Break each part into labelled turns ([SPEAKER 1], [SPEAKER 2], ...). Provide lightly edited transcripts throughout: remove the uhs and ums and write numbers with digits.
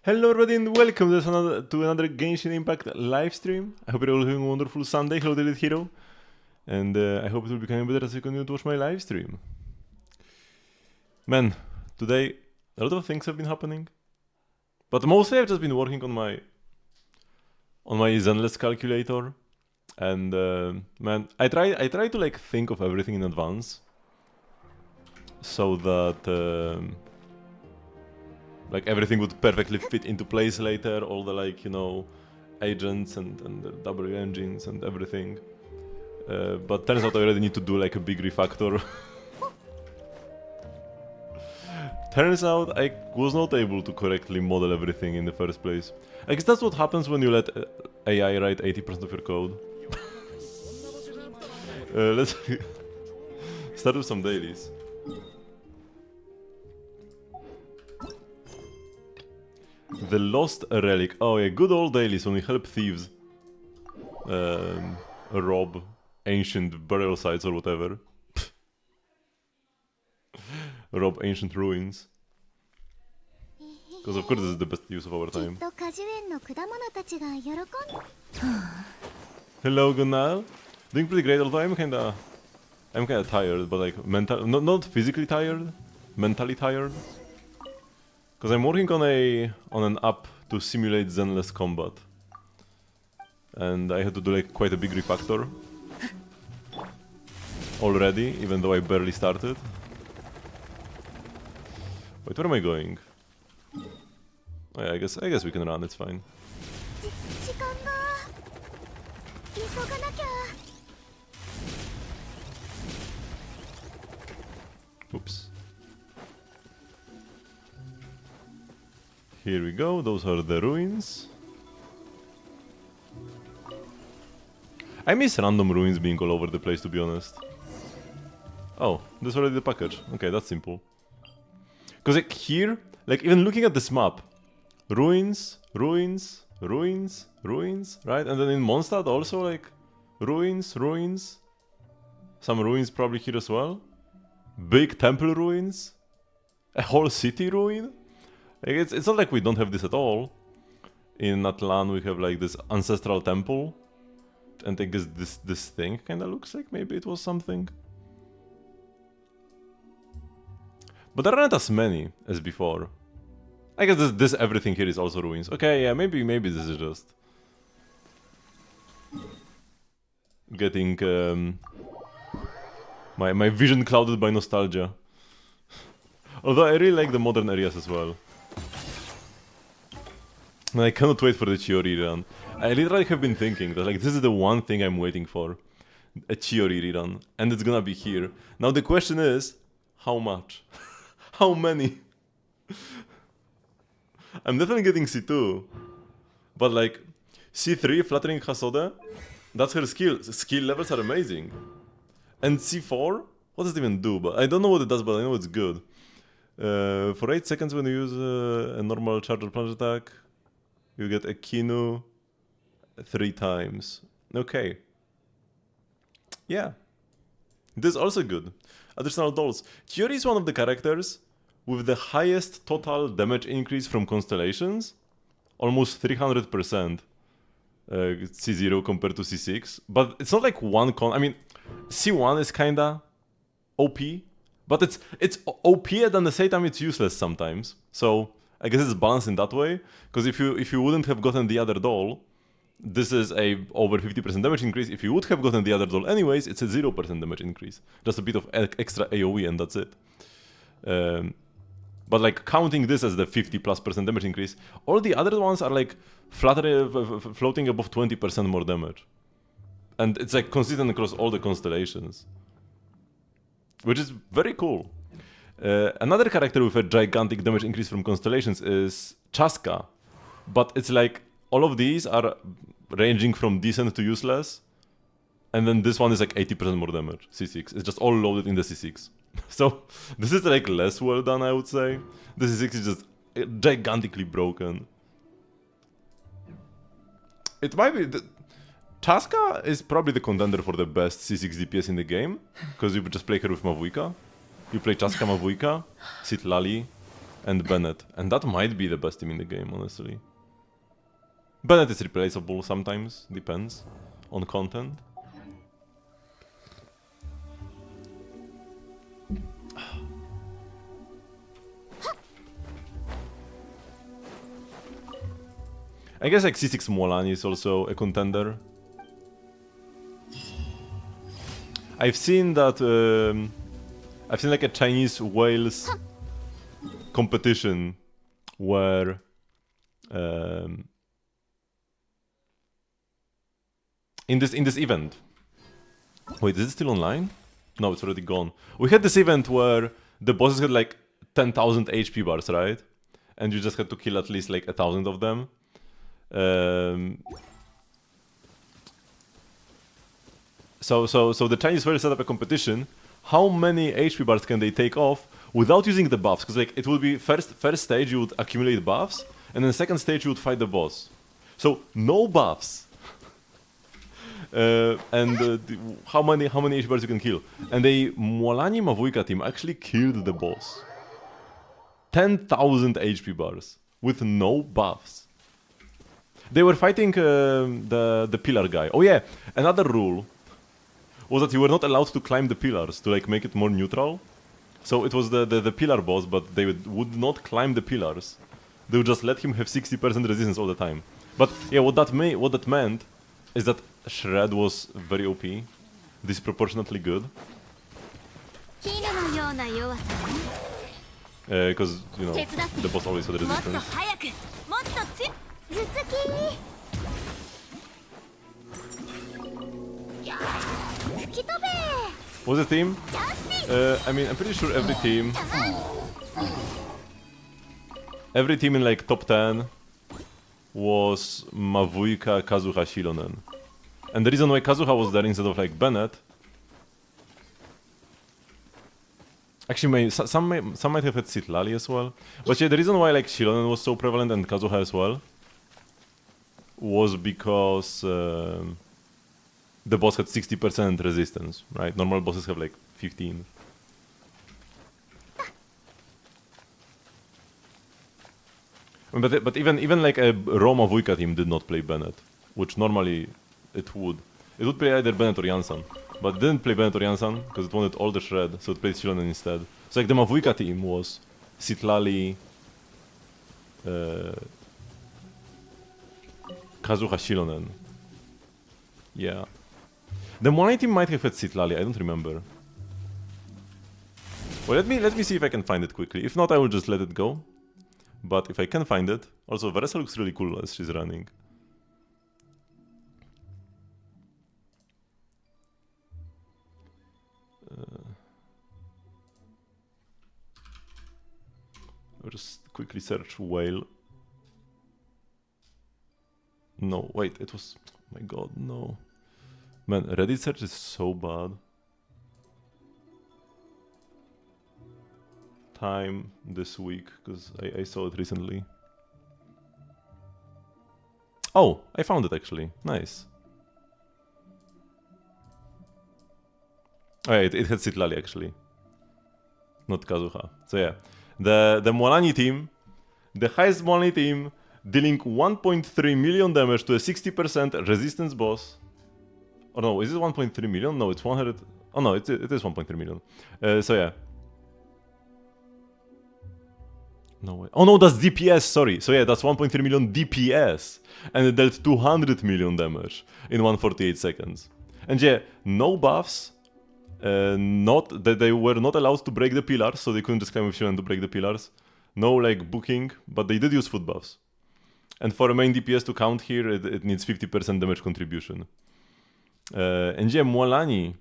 [SPEAKER 1] Hello everybody and welcome to another Genshin Impact live stream. I hope you're all having a wonderful Sunday. Hello Daily Hero. And I hope it will become better as you continue to watch my live stream. Man, today a lot of things have been happening. But mostly I've just been working on my Zenless calculator. And man, I try to like think of everything in advance. So that like everything would perfectly fit into place later, all the like, you know, agents and the W engines and everything. But turns out I already need to do like a big refactor. Turns out I was not able to correctly model everything in the first place. I guess that's what happens when you let AI write 80% of your code. Let's start with some dailies. The Lost Relic. Oh yeah, good old dailies when we help thieves rob ancient burial sites or whatever. Rob ancient ruins. Because of course this is the best use of our time. Hello Gunnar. Doing pretty great, although I'm kinda tired, but like not physically tired, mentally tired. Because I'm working on an app to simulate Zenless combat. And I had to do like quite a big refactor already, even though I barely started. Wait, where am I going? Oh, yeah, I guess we can run, it's fine. Oops. Here we go, those are the ruins. I miss random ruins being all over the place, to be honest. Oh, this is already the package. Okay, that's simple. Because like here, like even looking at this map, ruins, ruins, ruins, ruins, right? And then in Mondstadt also like ruins, ruins. Some ruins probably here as well. Big temple ruins. A whole city ruin. Like it's not like we don't have this at all. In Atlan we have like this ancestral temple. And I guess this thing kinda looks like maybe it was something. But there aren't as many as before. I guess this everything here is also ruins. Okay, yeah, maybe this is just getting my vision clouded by nostalgia. Although I really like the modern areas as well. And I cannot wait for the Chiori rerun. I literally have been thinking that like this is the one thing I'm waiting for. A Chiori rerun. And it's gonna be here. Now the question is, how much? How many? I'm definitely getting C2. But like, C3 flattering Hasode, that's her skill. Skill levels are amazing. And C4? What does it even do? But I don't know what it does, but I know it's good. For 8 seconds when you use a normal charge or plunge attack, you get a Kinu 3 times. Okay. Yeah. This is also good. Additional dolls. Chiori is one of the characters with the highest total damage increase from constellations. Almost 300%. C0 compared to C6. But it's not like one I mean, C1 is kinda OP. But it's OP and at the same time it's useless sometimes. So I guess it's balanced in that way. Because if you wouldn't have gotten the other doll, this is a over 50% damage increase. If you would have gotten the other doll anyways, it's a 0% damage increase. Just a bit of extra AoE and that's it. But like counting this as the 50+% damage increase, all the other ones are like floating above 20% more damage. And it's like consistent across all the constellations. Which is very cool. Another character with a gigantic damage increase from constellations is Chaska. But it's like all of these are ranging from decent to useless. And then this one is like 80% more damage, C6. It's just all loaded in the C6. So this is like less well done, I would say. The C6 is just gigantically broken. It might be... Chaska is probably the contender for the best C6 DPS in the game. Because you just play her with Mavuika. You play Chaska Mavuika, Sit Lali, and Bennett. And that might be the best team in the game, honestly. Bennett is replaceable sometimes, depends on content. I guess like C6 Mualani is also a contender. I've seen that, I've seen like a Chinese Wales competition where in this event. Wait, is it still online? No, it's already gone. We had this event where the bosses had like 10,000 HP bars, right? And you just had to kill at least like 1,000 of them. So the Chinese will set up a competition. How many HP bars can they take off without using the buffs? Because like it will be first stage you would accumulate buffs, and then second stage you would fight the boss. So no buffs. How many HP bars you can kill? And the Mualani Mavujka team actually killed the boss. 10,000 HP bars with no buffs. They were fighting the pillar guy. Oh yeah, another rule was that you were not allowed to climb the pillars to like make it more neutral. So it was the pillar boss, but they would not climb the pillars. They would just let him have 60% resistance all the time. But yeah, what that meant is that Shred was very OP, disproportionately good. Because, you know, the boss always had resistance. What's the team? I mean, I'm pretty sure every team in like top 10 was Mavujka, Kazuha, Shilonen. And the reason why Kazuha was there instead of like Bennett, actually some might have had Citlali as well, but yeah, the reason why like Shilonen was so prevalent and Kazuha as well was because the boss had 60% resistance, right? Normal bosses have like 15. But even like a raw Mavujka team did not play Bennett, which normally it would. It would play either Bennett or Jansan, but it didn't play Bennett or Jansan because it wanted all the shred, so it played Shilonen instead. So like the Mavujka team was Citlali, Kazuha, Shilonen. Yeah. The Mualani team might have had Citlali, I don't remember. Well, let me see if I can find it quickly. If not, I will just let it go. But if I can find it... Also, Varesa looks really cool as she's running. I'll just quickly search whale. No, wait, it was... Oh my god, no. Man, Reddit search is so bad. Time this week, because I saw it recently. Oh, I found it actually. Nice. Oh yeah, it had Citlali actually. Not Kazuha. So yeah. The Mualani team, the highest Mualani team, dealing 1.3 million damage to a 60% resistance boss. Oh no, is it 1.3 million? No, it's 100... Oh no, it is 1.3 million. So yeah. No way. Oh no, that's DPS, sorry. So yeah, that's 1.3 million DPS. And it dealt 200 million damage in 148 seconds. And yeah, no buffs. Not that they were not allowed to break the pillars, so they couldn't just climb with Shilonen to break the pillars. No like booking, but they did use foot buffs. And for a main DPS to count here, it needs 50% damage contribution. And yeah, Mualani,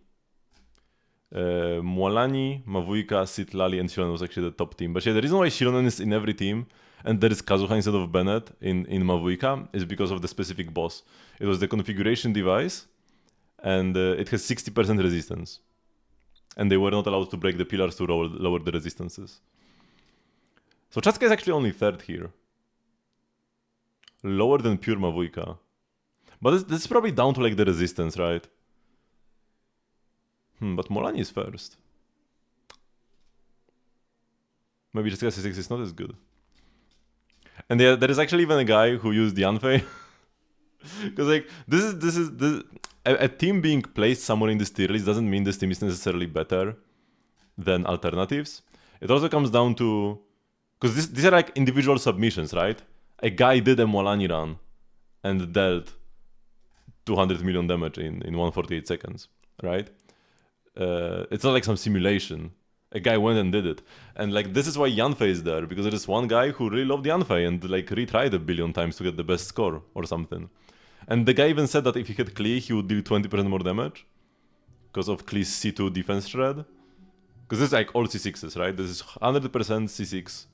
[SPEAKER 1] Mavujka, Citlali, and Shilonen was actually the top team. But yeah, the reason why Shilonen is in every team and there is Kazuha instead of Bennett in Mavujka is because of the specific boss. It was the configuration device, and it has 60% resistance. And they were not allowed to break the pillars to lower the resistances. So Chatsuka is actually only third here. Lower than pure Mavujka. But this is probably down to like the resistance, right? But Mualani is first. maybe Jessica C6 is not as good. And yeah, there is actually even a guy who used Yanfei. Because like this a team being placed somewhere in this tier list doesn't mean this team is necessarily better than alternatives. It also comes down to, because these are like individual submissions, right? A guy did a Molani run and dealt 200 million damage in 148 seconds, right? It's not like some simulation. A guy went and did it. And like this is why Yanfei is there, because there is one guy who really loved Yanfei and like retried a billion times to get the best score or something. And the guy even said that if he had Klee, he would deal 20% more damage because of Klee's C2 defense shred. Because this is like all C6s, right? This is 100% C6,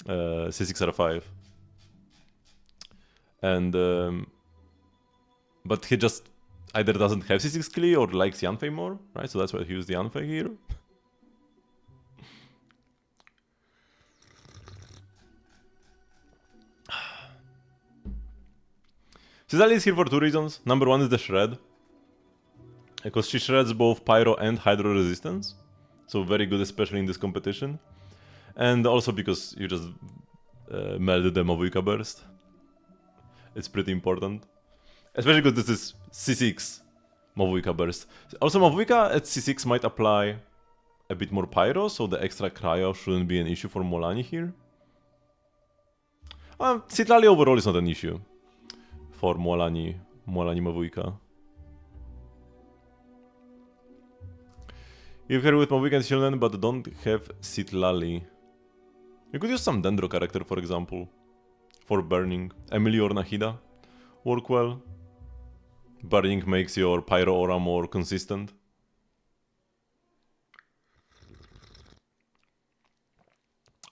[SPEAKER 1] C6 R5. And but he just either doesn't have C6 Klee or likes Yanfei more, right? So that's why he used the Yanfei here. Cizali is here for two reasons. Number one is the shred, because she shreds both pyro and hydro resistance, so very good, especially in this competition. And also because you just melded the Mavuika burst. It's pretty important, especially because this is C6 Mavuika burst. Also, Mavuika at C6 might apply a bit more pyro, so the extra cryo shouldn't be an issue for Molani here. Citlali overall is not an issue for Molani Mavuika. You have her with Mavuika and Shilnen, but don't have Citlali. You could use some Dendro character, for example, for burning. Emily or Nahida work well. Burning makes your pyro aura more consistent.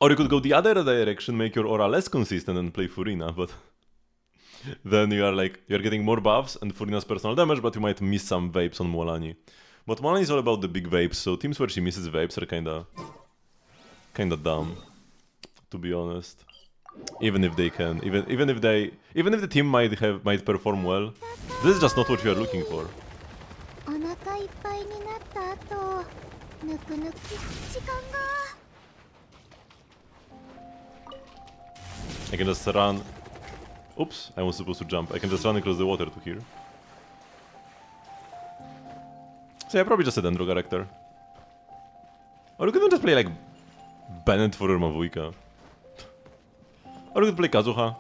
[SPEAKER 1] Or you could go the other direction, make your aura less consistent and play Furina, but then you're getting more buffs and Furina's personal damage, but you might miss some vapes on Molani. But Molani is all about the big vapes, so teams where she misses vapes are kinda dumb, to be honest. Even if they can, even if the team might perform well, this is just not what you are looking for. I can just run. Oops, I was supposed to jump. I can just run across the water to here. So yeah, probably just a Dendro character. Or you could even just play like Bennett for Mavuika. Or you could play Kazuha.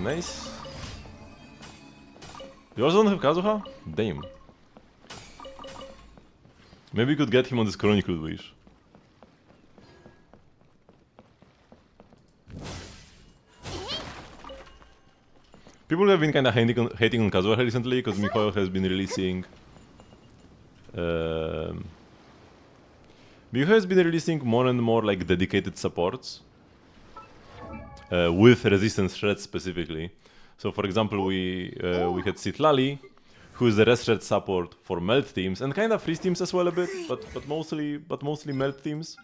[SPEAKER 1] Nice. You also don't have Kazuha? Damn. Maybe you could get him on this Chronicle Wish. People have been kinda hating on Kazuha recently because Mihoyo has been releasing more and more like dedicated supports with resistance shreds specifically. So for example, we had Citlali, who is the rest shred support for melt teams and kind of freeze teams as well a bit, but mostly melt teams.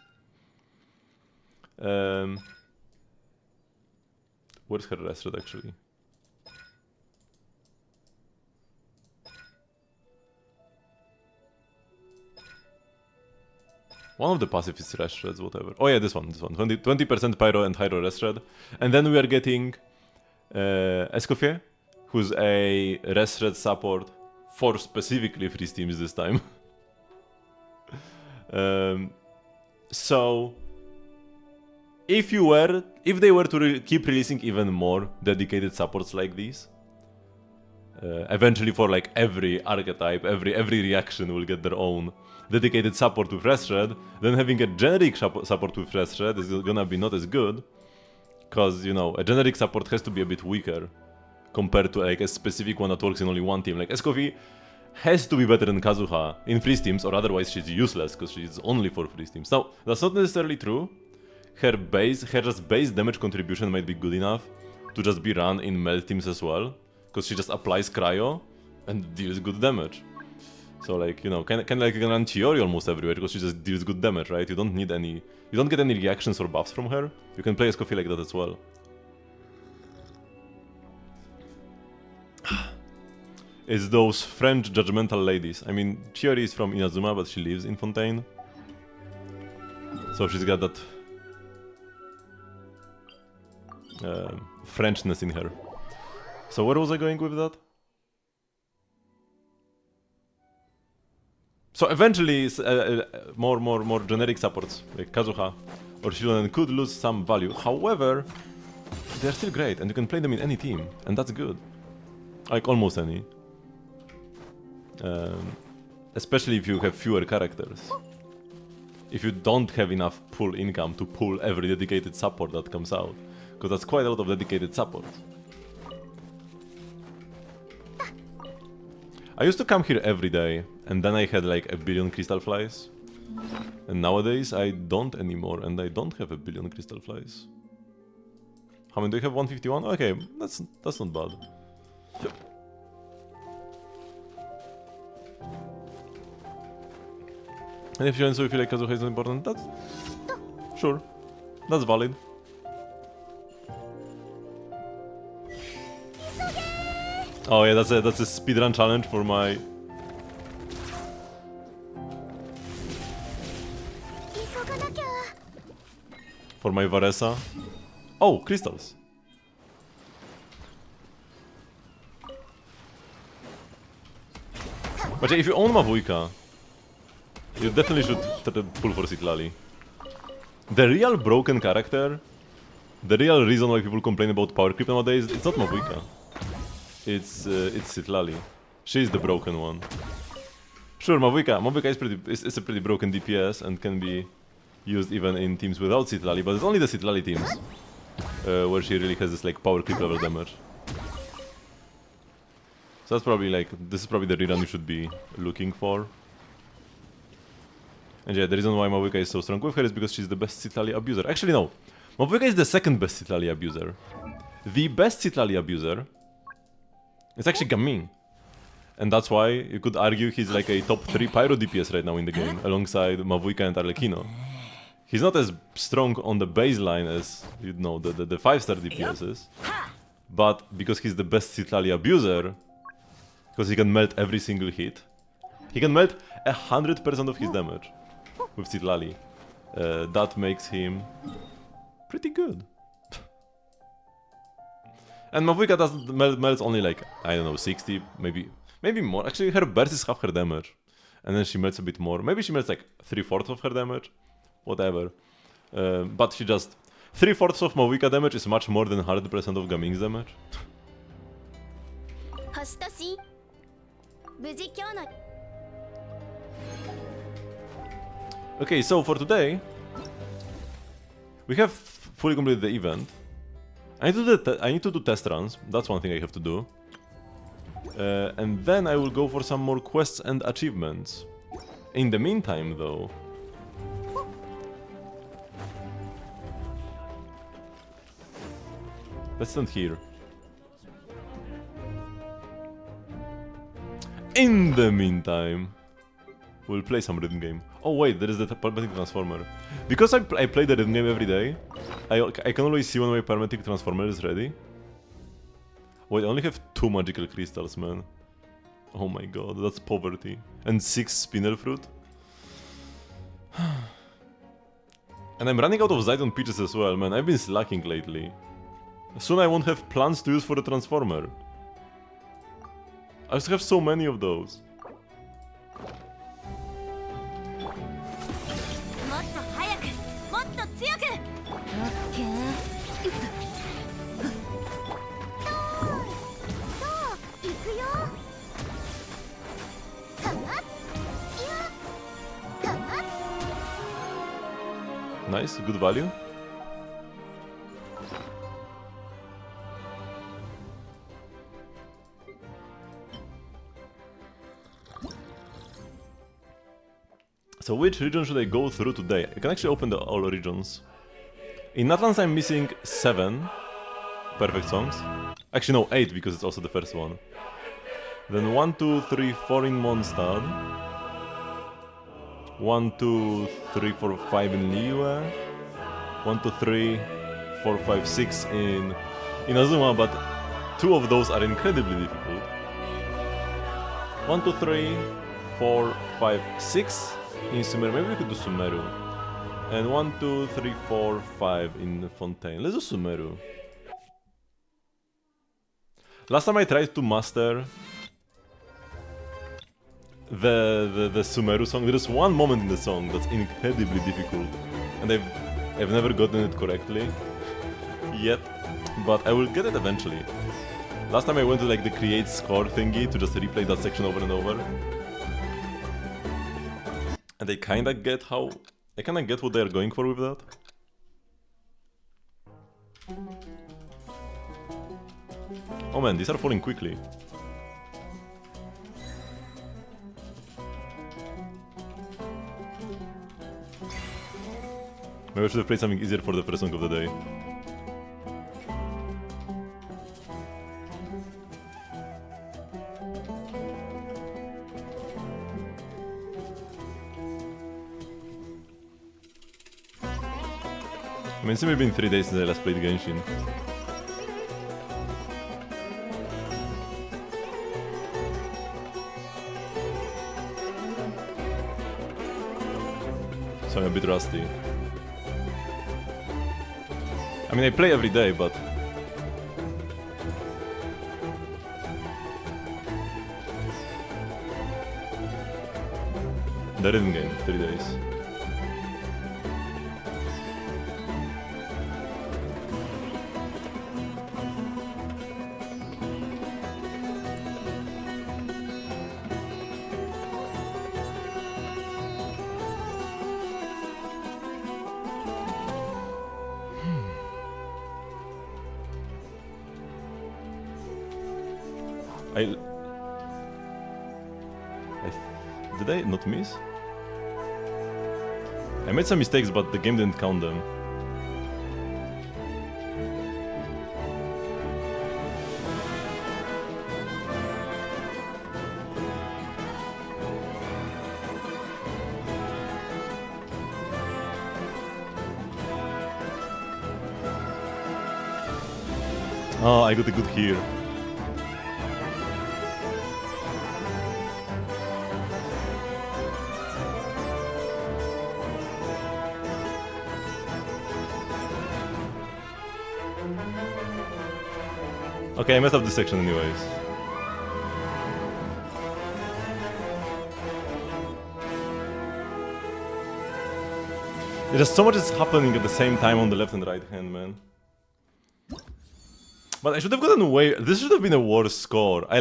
[SPEAKER 1] Where's her rest shred actually? One of the passive is rest shreds, whatever. Oh yeah, this one. 20% pyro and hydro rest shred. And then we are getting Escoffier, who's a rest shred support for specifically freeze teams this time. So if they were to keep releasing even more dedicated supports like these, eventually for like every archetype, every reaction will get their own dedicated support with rest shred, then having a generic support with rest shred is gonna be not as good, because, you know, a generic support has to be a bit weaker compared to like a specific one that works in only one team. Like Escoffier has to be better than Kazuha in freeze teams, or otherwise she's useless because she's only for freeze teams. Now, that's not necessarily true. Her just base damage contribution might be good enough to just be run in melt teams as well, because she just applies cryo and deals good damage. So like, you know, kind of like you can run Chiori almost everywhere because she just deals good damage, right? You don't need any, you don't get any reactions or buffs from her. You can play as Kofi like that as well. It's those French judgmental ladies. I mean, Chiori is from Inazuma, but she lives in Fontaine. So she's got that Frenchness in her. So where was I going with that? So eventually, more generic supports like Kazuha or Shilonen could lose some value. However, they're still great, and you can play them in any team, and that's good. Like almost any. Especially if you have fewer characters. If you don't have enough pull income to pull every dedicated support that comes out, because that's quite a lot of dedicated support. I used to come here every day, and then I had like 1 billion crystal flies. And nowadays I don't anymore, and I don't have 1 billion crystal flies. How many do you have? 151? Okay, that's not bad. And if you also feel like Kazuha is not important, that's... sure. That's valid. Oh yeah, that's a speedrun challenge for my... for my Varesa. Oh, crystals. But if you own Mavujka, you definitely should pull for Citlali. The real broken character, the real reason why people complain about power creep nowadays, it's not Mavujka. It's Citlali. She's the broken one. Sure, Mavujka is a pretty broken DPS and can be used even in teams without Citlali, but it's only the Citlali teams where she really has this like power creep level damage. So that's probably like, this is probably the rerun you should be looking for. And yeah, the reason why Mavujka is so strong with her is because she's the best Citlali abuser. Actually no, Mavujka is the second best Citlali abuser. The best Citlali abuser is actually Gamin. And that's why you could argue he's like a top 3 pyro DPS right now in the game, alongside Mavujka and Arlecchino. He's not as strong on the baseline as, you know, the 5-star DPSs, but because he's the best Citlali abuser, because he can melt every single hit, he can melt 100% of his damage with Citlali. That makes him pretty good. And Mavujka doesn't melts only like, I don't know, 60, maybe more. Actually, her burst is half her damage, and then she melts a bit more. Maybe she melts like 3/4 of her damage, whatever. But she just 3/4 of Mavujka damage is much more than 100% of Gamin's damage. Okay, so for today, we have fully completed the event. I need to do test runs, that's one thing I have to do. And then I will go for some more quests and achievements. In the meantime, though... let's stand here. In the meantime, we'll play some rhythm game. Oh wait, there is the Permantic Transformer. Because I play the rhythm game every day, I can always see when my Permantic Transformer is ready. Wait, I only have 2 magical crystals, man. Oh my god, that's poverty. And 6 spinel fruit. And I'm running out of Zydon Peaches as well, man. I've been slacking lately. Soon I won't have plants to use for the Transformer. I just have so many of those. Nice, good value. So which region should I go through today? I can actually open all regions. In Atlas I'm missing 7 perfect songs. Actually no, 8 because it's also the first one. Then 1, 2, 3, 4 in Mondstadt. 1, 2, 3, 4, 5 in Liyue. 1, 2, 3, 4, 5, 6 in Azuma, but 2 of those are incredibly difficult. 1, 2, 3, 4, 5, 6 in Sumeru. Maybe we could do Sumeru. And 1, 2, 3, 4, 5 in Fontaine. Let's do Sumeru. Last time I tried to master the Sumeru song, there is one moment in the song that's incredibly difficult, and I've never gotten it correctly yet, but I will get it eventually. Last time I went to like the create score thingy to just replay that section over and over, and I kinda get what they're going for with that. Oh man, these are falling quickly. Maybe I should have played something easier for the first song of the day. I mean, it's only been 3 days since I last played Genshin. So I'm a bit rusty. I mean, I play every day, but... The rhythm game, 3 days. Did I not miss? I made some mistakes, but the game didn't count them. Oh, I got a good here. Okay, I messed up this section anyways. There's just so much is happening at the same time on the left and right hand, man. But I should have gotten way... This should have been a worse score. I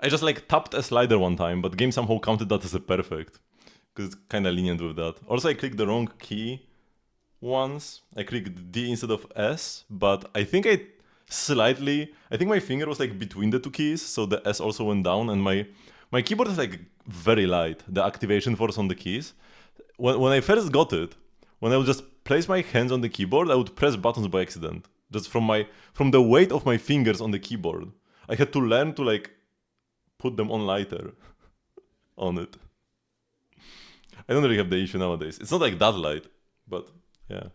[SPEAKER 1] just tapped a slider one time, but the game somehow counted that as a perfect. Because it's kinda lenient with that. Also, I clicked the wrong key once. I clicked D instead of S, but I think I think my finger was like between the 2 keys, so the S also went down, and my keyboard is like very light, the activation force on the keys. When I first got it, when I would just place my hands on the keyboard, I would press buttons by accident. Just from the weight of my fingers on the keyboard. I had to learn to like put them on lighter on it. I don't really have the issue nowadays. It's not like that light, but yeah.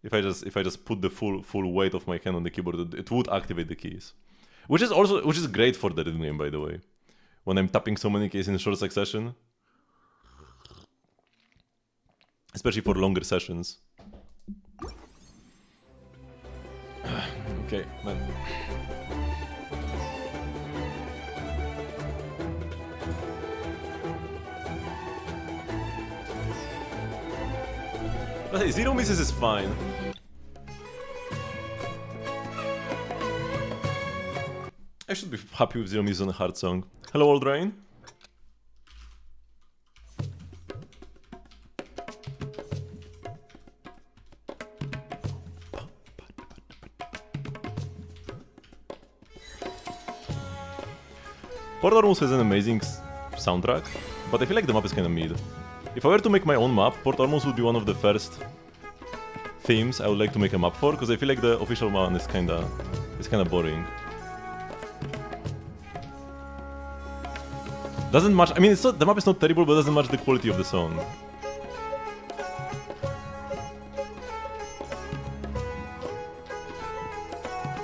[SPEAKER 1] If I just put the full weight of my hand on the keyboard, it would activate the keys, which is great for the rhythm game, by the way. When I'm tapping so many keys in short succession, especially for longer sessions. Okay, man. But hey, 0 misses is fine. I should be happy with 0 misses on a hard song. Hello, Old Rain. Port Ormus has an amazing soundtrack, but I feel like the map is kinda mid. If I were to make my own map, Port Ormus would be one of the first themes I would like to make a map for, because I feel like the official one is kinda boring. Doesn't match. I mean, the map is not terrible, but doesn't match the quality of the song.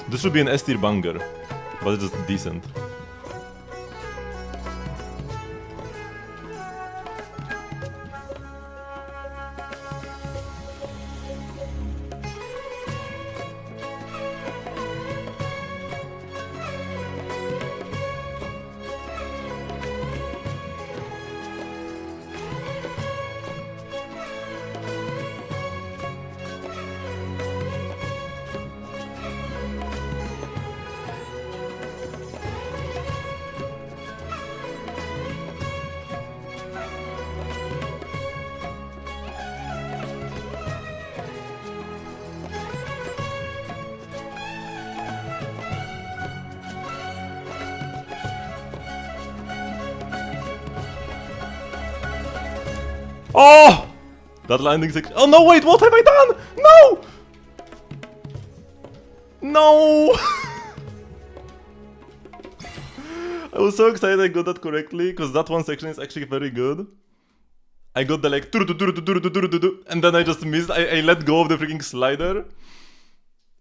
[SPEAKER 1] This should be an S tier banger, but it's just decent. Oh! That landing section. Oh no, wait, what have I done? No! No! I was so excited I got that correctly, because that one section is actually very good. I got the like, and then I just missed. I let go of the freaking slider.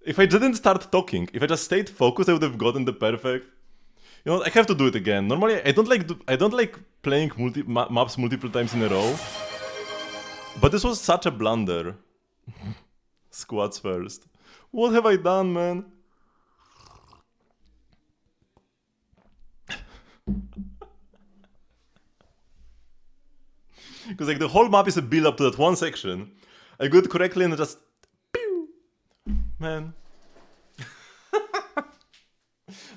[SPEAKER 1] If I didn't start talking, if I just stayed focused, I would have gotten the perfect. You know, I have to do it again. Normally, I don't like playing maps multiple times in a row. But this was such a blunder. Squads first. What have I done, man? Because like the whole map is a build up to that one section. I got it correctly and just pew! Man.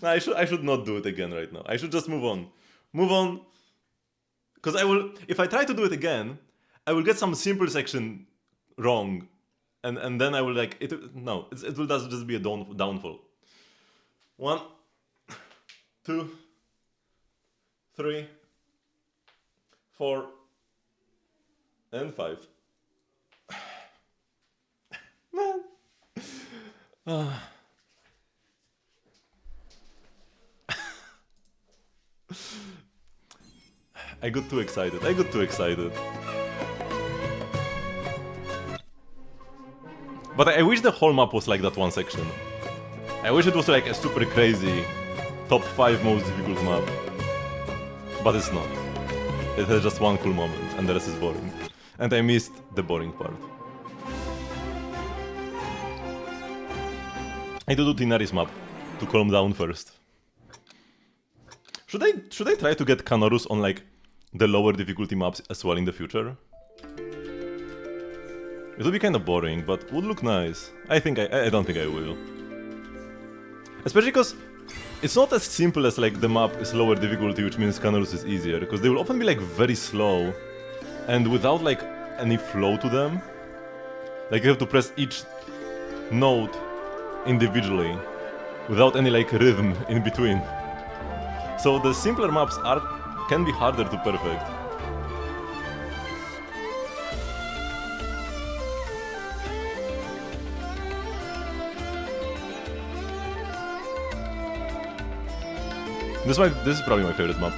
[SPEAKER 1] No, I should not do it again right now. I should just move on. Move on. Because I will, if I try to do it again, I will get some simple section wrong. And then I will like, it will just be a downfall. 1, 2, 3, 4, and 5. Man. I got too excited. But I wish the whole map was like that one section. I wish it was like a super crazy top 5 most difficult map. But it's not. It has just one cool moment and the rest is boring. And I missed the boring part. I do Tinaris map to calm down first. Should I try to get Canorus on like the lower difficulty maps as well in the future? It would be kind of boring, but would look nice. I don't think I will. Especially because it's not as simple as like the map is lower difficulty, which means Canorus is easier, because they will often be like very slow and without like any flow to them. Like you have to press each note individually without any like rhythm in between. So the simpler maps can be harder to perfect. This is probably my favorite map.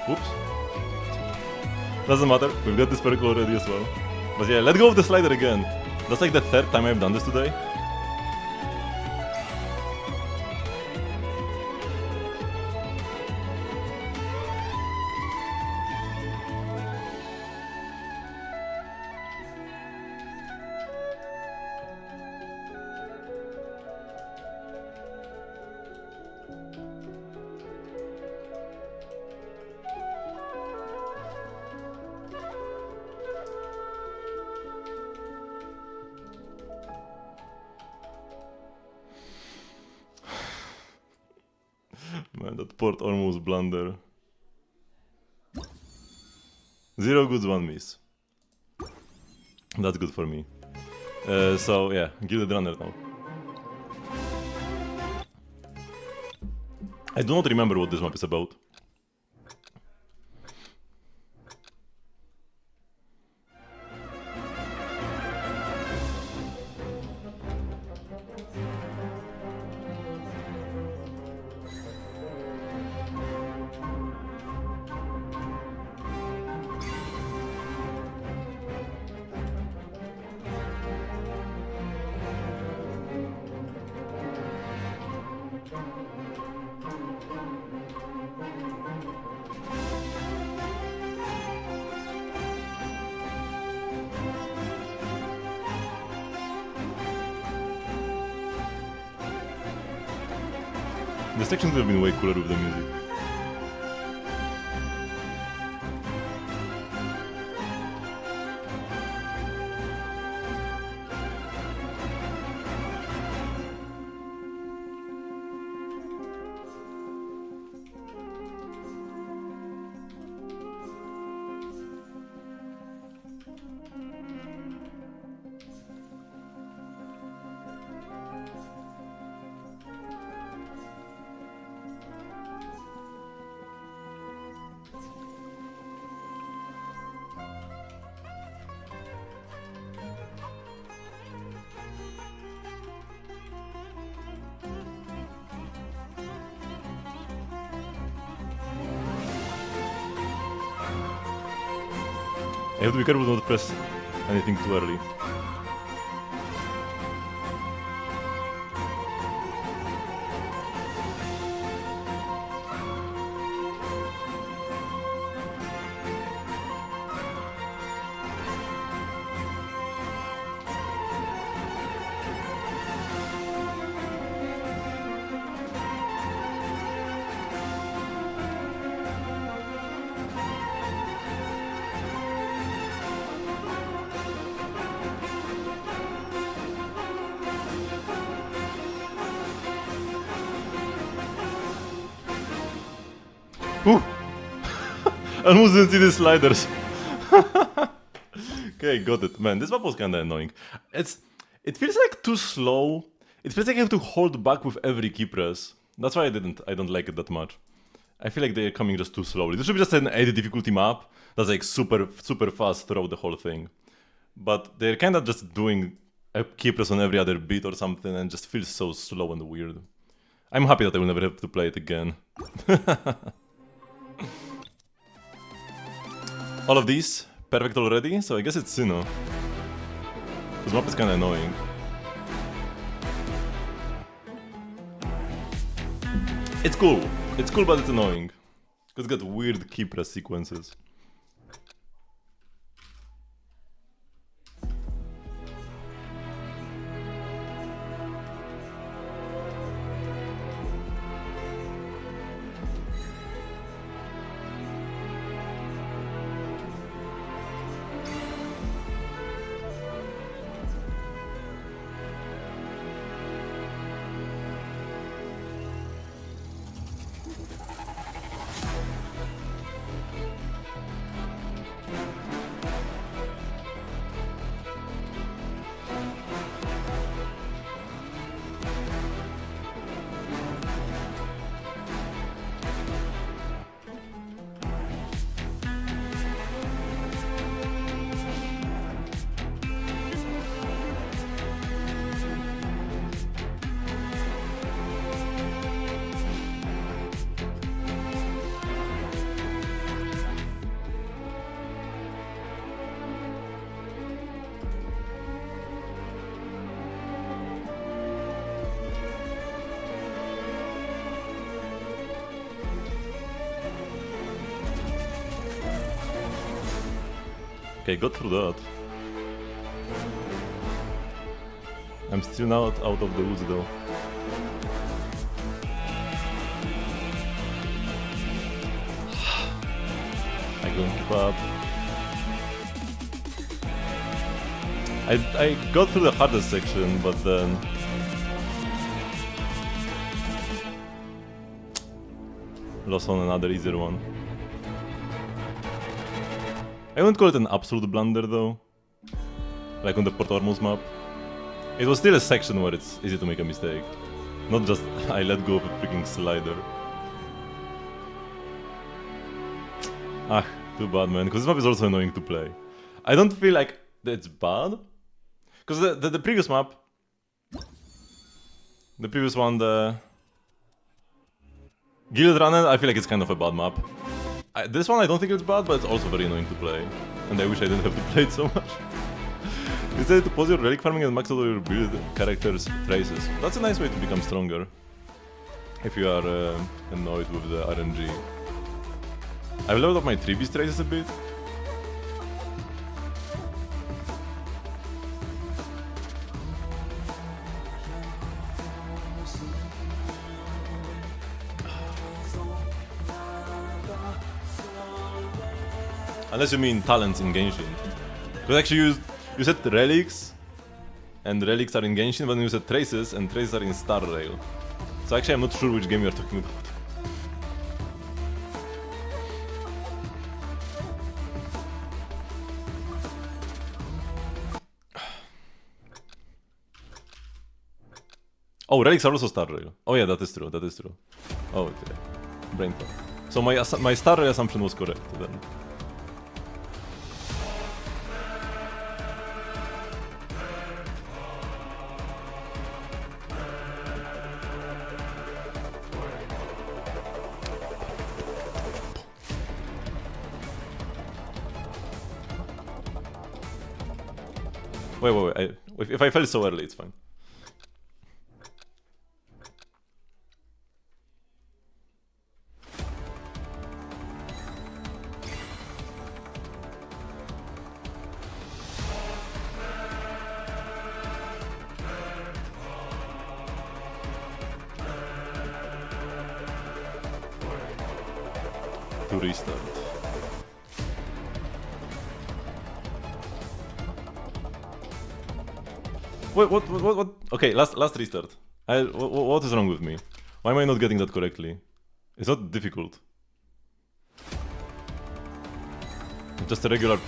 [SPEAKER 1] Oops. Doesn't matter, we've got this perk already as well. But yeah, let go of the slider again. That's like the 3rd time I've done this today. That port almost blunder. 0 goods, 1 miss. That's good for me. So yeah, Gilded Runner now. I do not remember what this map is about. The sections would have been way cooler with the music. I have to be careful not to press anything too early. Ooh! Almost didn't see the sliders. Okay, got it. Man, this map was kinda annoying. It feels like too slow. It feels like I have to hold back with every key press. That's why I don't like it that much. I feel like they're coming just too slowly. This should be just an 80 difficulty map that's like super fast throughout the whole thing. But they're kinda just doing a key press on every other beat or something and just feels so slow and weird. I'm happy that I will never have to play it again. All of these perfect already, so I guess it's Sinnoh. This map is kinda annoying. It's cool, but it's annoying. It's got weird key press sequences. Okay, got through that. I'm still not out of the woods though. I couldn't keep up. I got through the hardest section, but then... lost on another easier one. I wouldn't call it an absolute blunder though. Like on the Port Ormuz map. It was still a section where it's easy to make a mistake. Not just I let go of a freaking slider. Ah, too bad, man, because this map is also annoying to play. I don't feel like it's bad. Because the previous map... The previous one, the... Guild Runner, I feel like it's kind of a bad map. This one I don't think it's bad, but it's also very annoying to play. And I wish I didn't have to play it so much. Instead to pause your relic farming and max out your build character's traces. That's a nice way to become stronger. If you are annoyed with the RNG. I've leveled up my 3-beast traces a bit. Unless you mean talents in Genshin. Because actually you said relics, and relics are in Genshin, but then you said traces, and traces are in Star Rail. So actually I'm not sure which game you are talking about. Oh, relics are also Star Rail. Oh yeah, that is true, that is true. Oh, okay. Brain fart. So my Star Rail assumption was correct then. Wait, if I fell so early, it's fine. To restart. Wait, what? Okay, last restart. What is wrong with me? Why am I not getting that correctly? It's not difficult. It's just a regular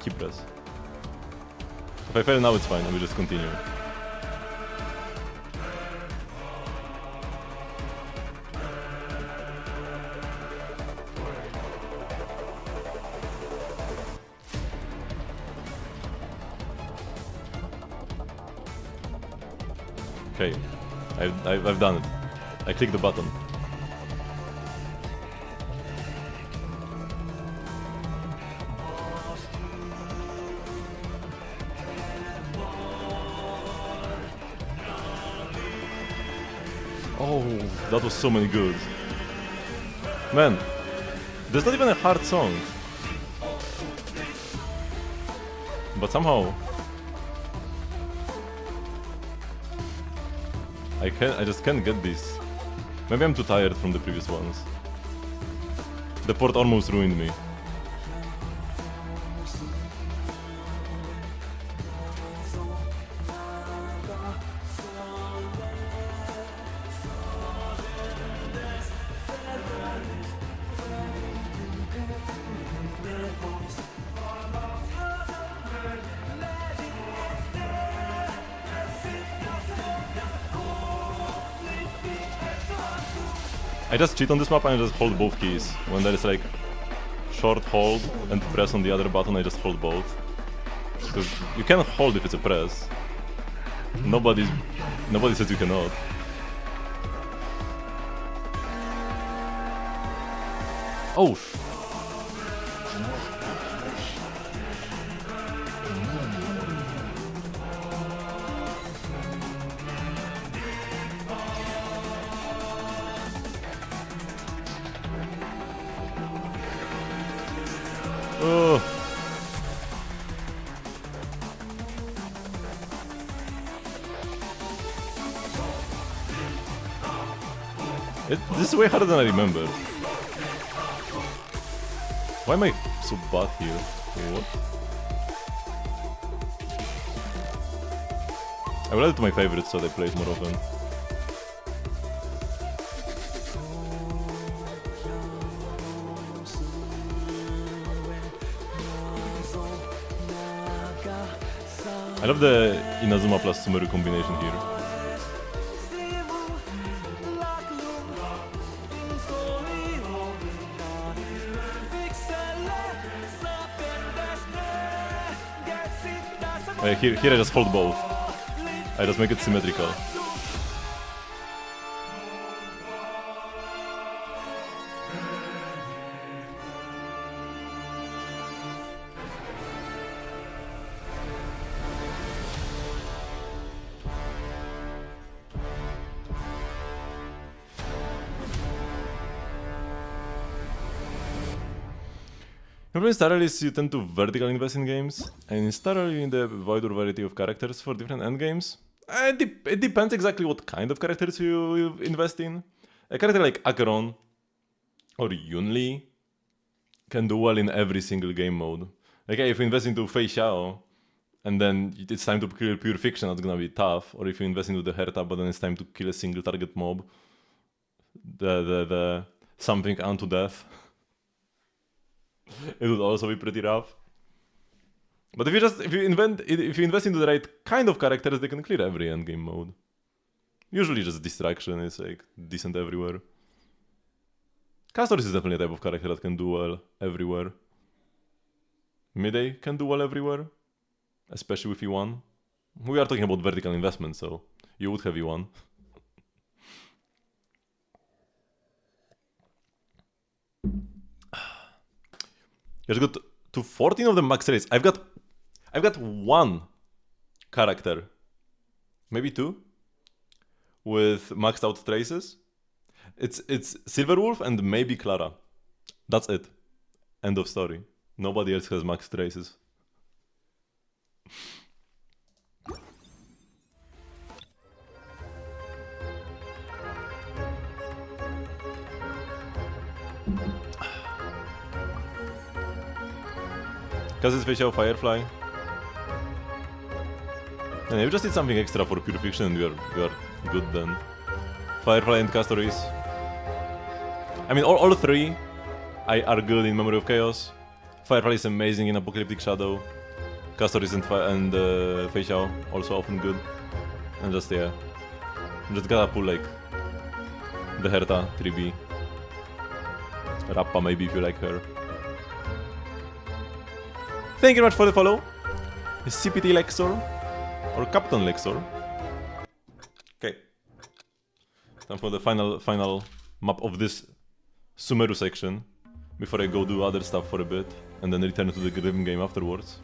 [SPEAKER 1] key press. If I fail now, it's fine, and we just continue. Okay, I've done it. I clicked the button. Oh, that was so many good. Man, there's not even a hard song. But somehow I just can't get this. Maybe I'm too tired from the previous ones. The port almost ruined me. I just cheat on this map and I just hold both keys. When there is like short hold and press on the other button, I just hold both. Because you can hold if it's a press. Nobody says you cannot. Oh! Oh. This is way harder than I remember. Why am I so bad here? What? I will add it to my favorites so they play it more often. I love the Inazuma plus Sumeru combination here. Oh yeah, here I just hold both. I just make it symmetrical. The problem in Star Rail is you tend to vertical invest in games, and in Star Rail you need a wider variety of characters for different endgames. It depends exactly what kind of characters you invest in. A character like Acheron or Yunli can do well in every single game mode. Like if you invest into Fei Xiao, and then it's time to kill pure fiction, that's gonna be tough. Or if you invest into the Herta, but then it's time to kill a single target mob, the something unto death. It would also be pretty rough. But if you invest into the right kind of characters, they can clear every endgame mode. Usually just distraction is like decent everywhere. Castors is definitely a type of character that can do well everywhere. Midday can do well everywhere, especially with E1. We are talking about vertical investment, so you would have E1. You just got to 14 of the max rates. I've got one character, maybe two, with maxed out traces. It's Silverwolf and maybe Clara. That's it. End of story. Nobody else has maxed traces. Because it's Facial Firefly. And you just need something extra for pure fiction and you are good then. Firefly and Castoris. I mean, all three are good in Memory of Chaos. Firefly is amazing in Apocalyptic Shadow. Castoris and Facial also often good. And just, yeah. Just gotta pull like the Herta 3B. Rappa maybe if you like her. Thank you very much for the follow. CPT Lexor or Captain Lexor. Okay. Time for the final map of this Sumeru section before I go do other stuff for a bit and then return to the Grim game afterwards.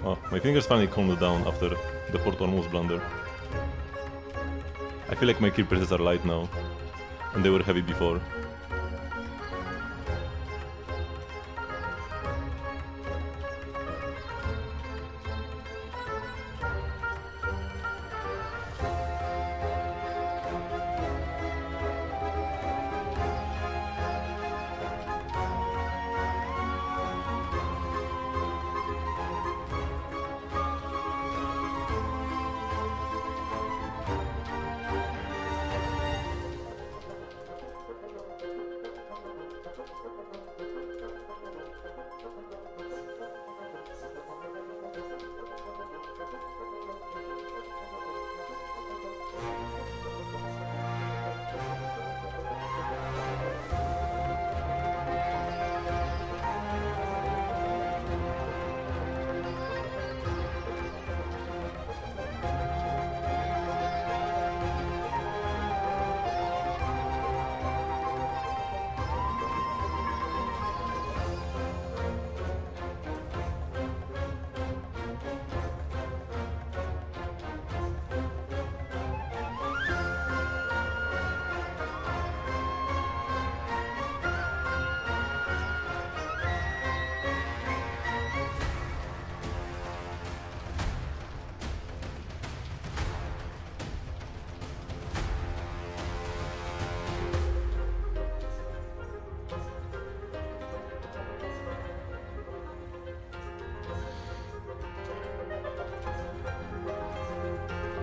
[SPEAKER 1] Oh, my fingers finally calmed down after the fourth almost blunder. I feel like my kill presses are light now, and they were heavy before.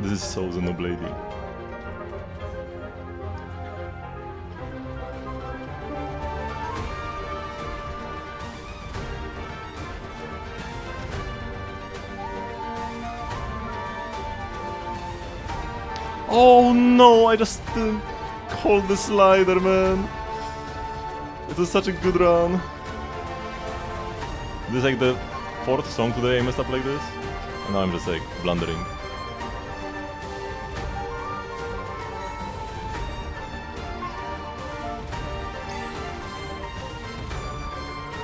[SPEAKER 1] This is so Xenoblade-y. Oh no, I just didn't hold the slider, man. It was such a good run. This is like the 4th song today I messed up like this. And now I'm just like blundering.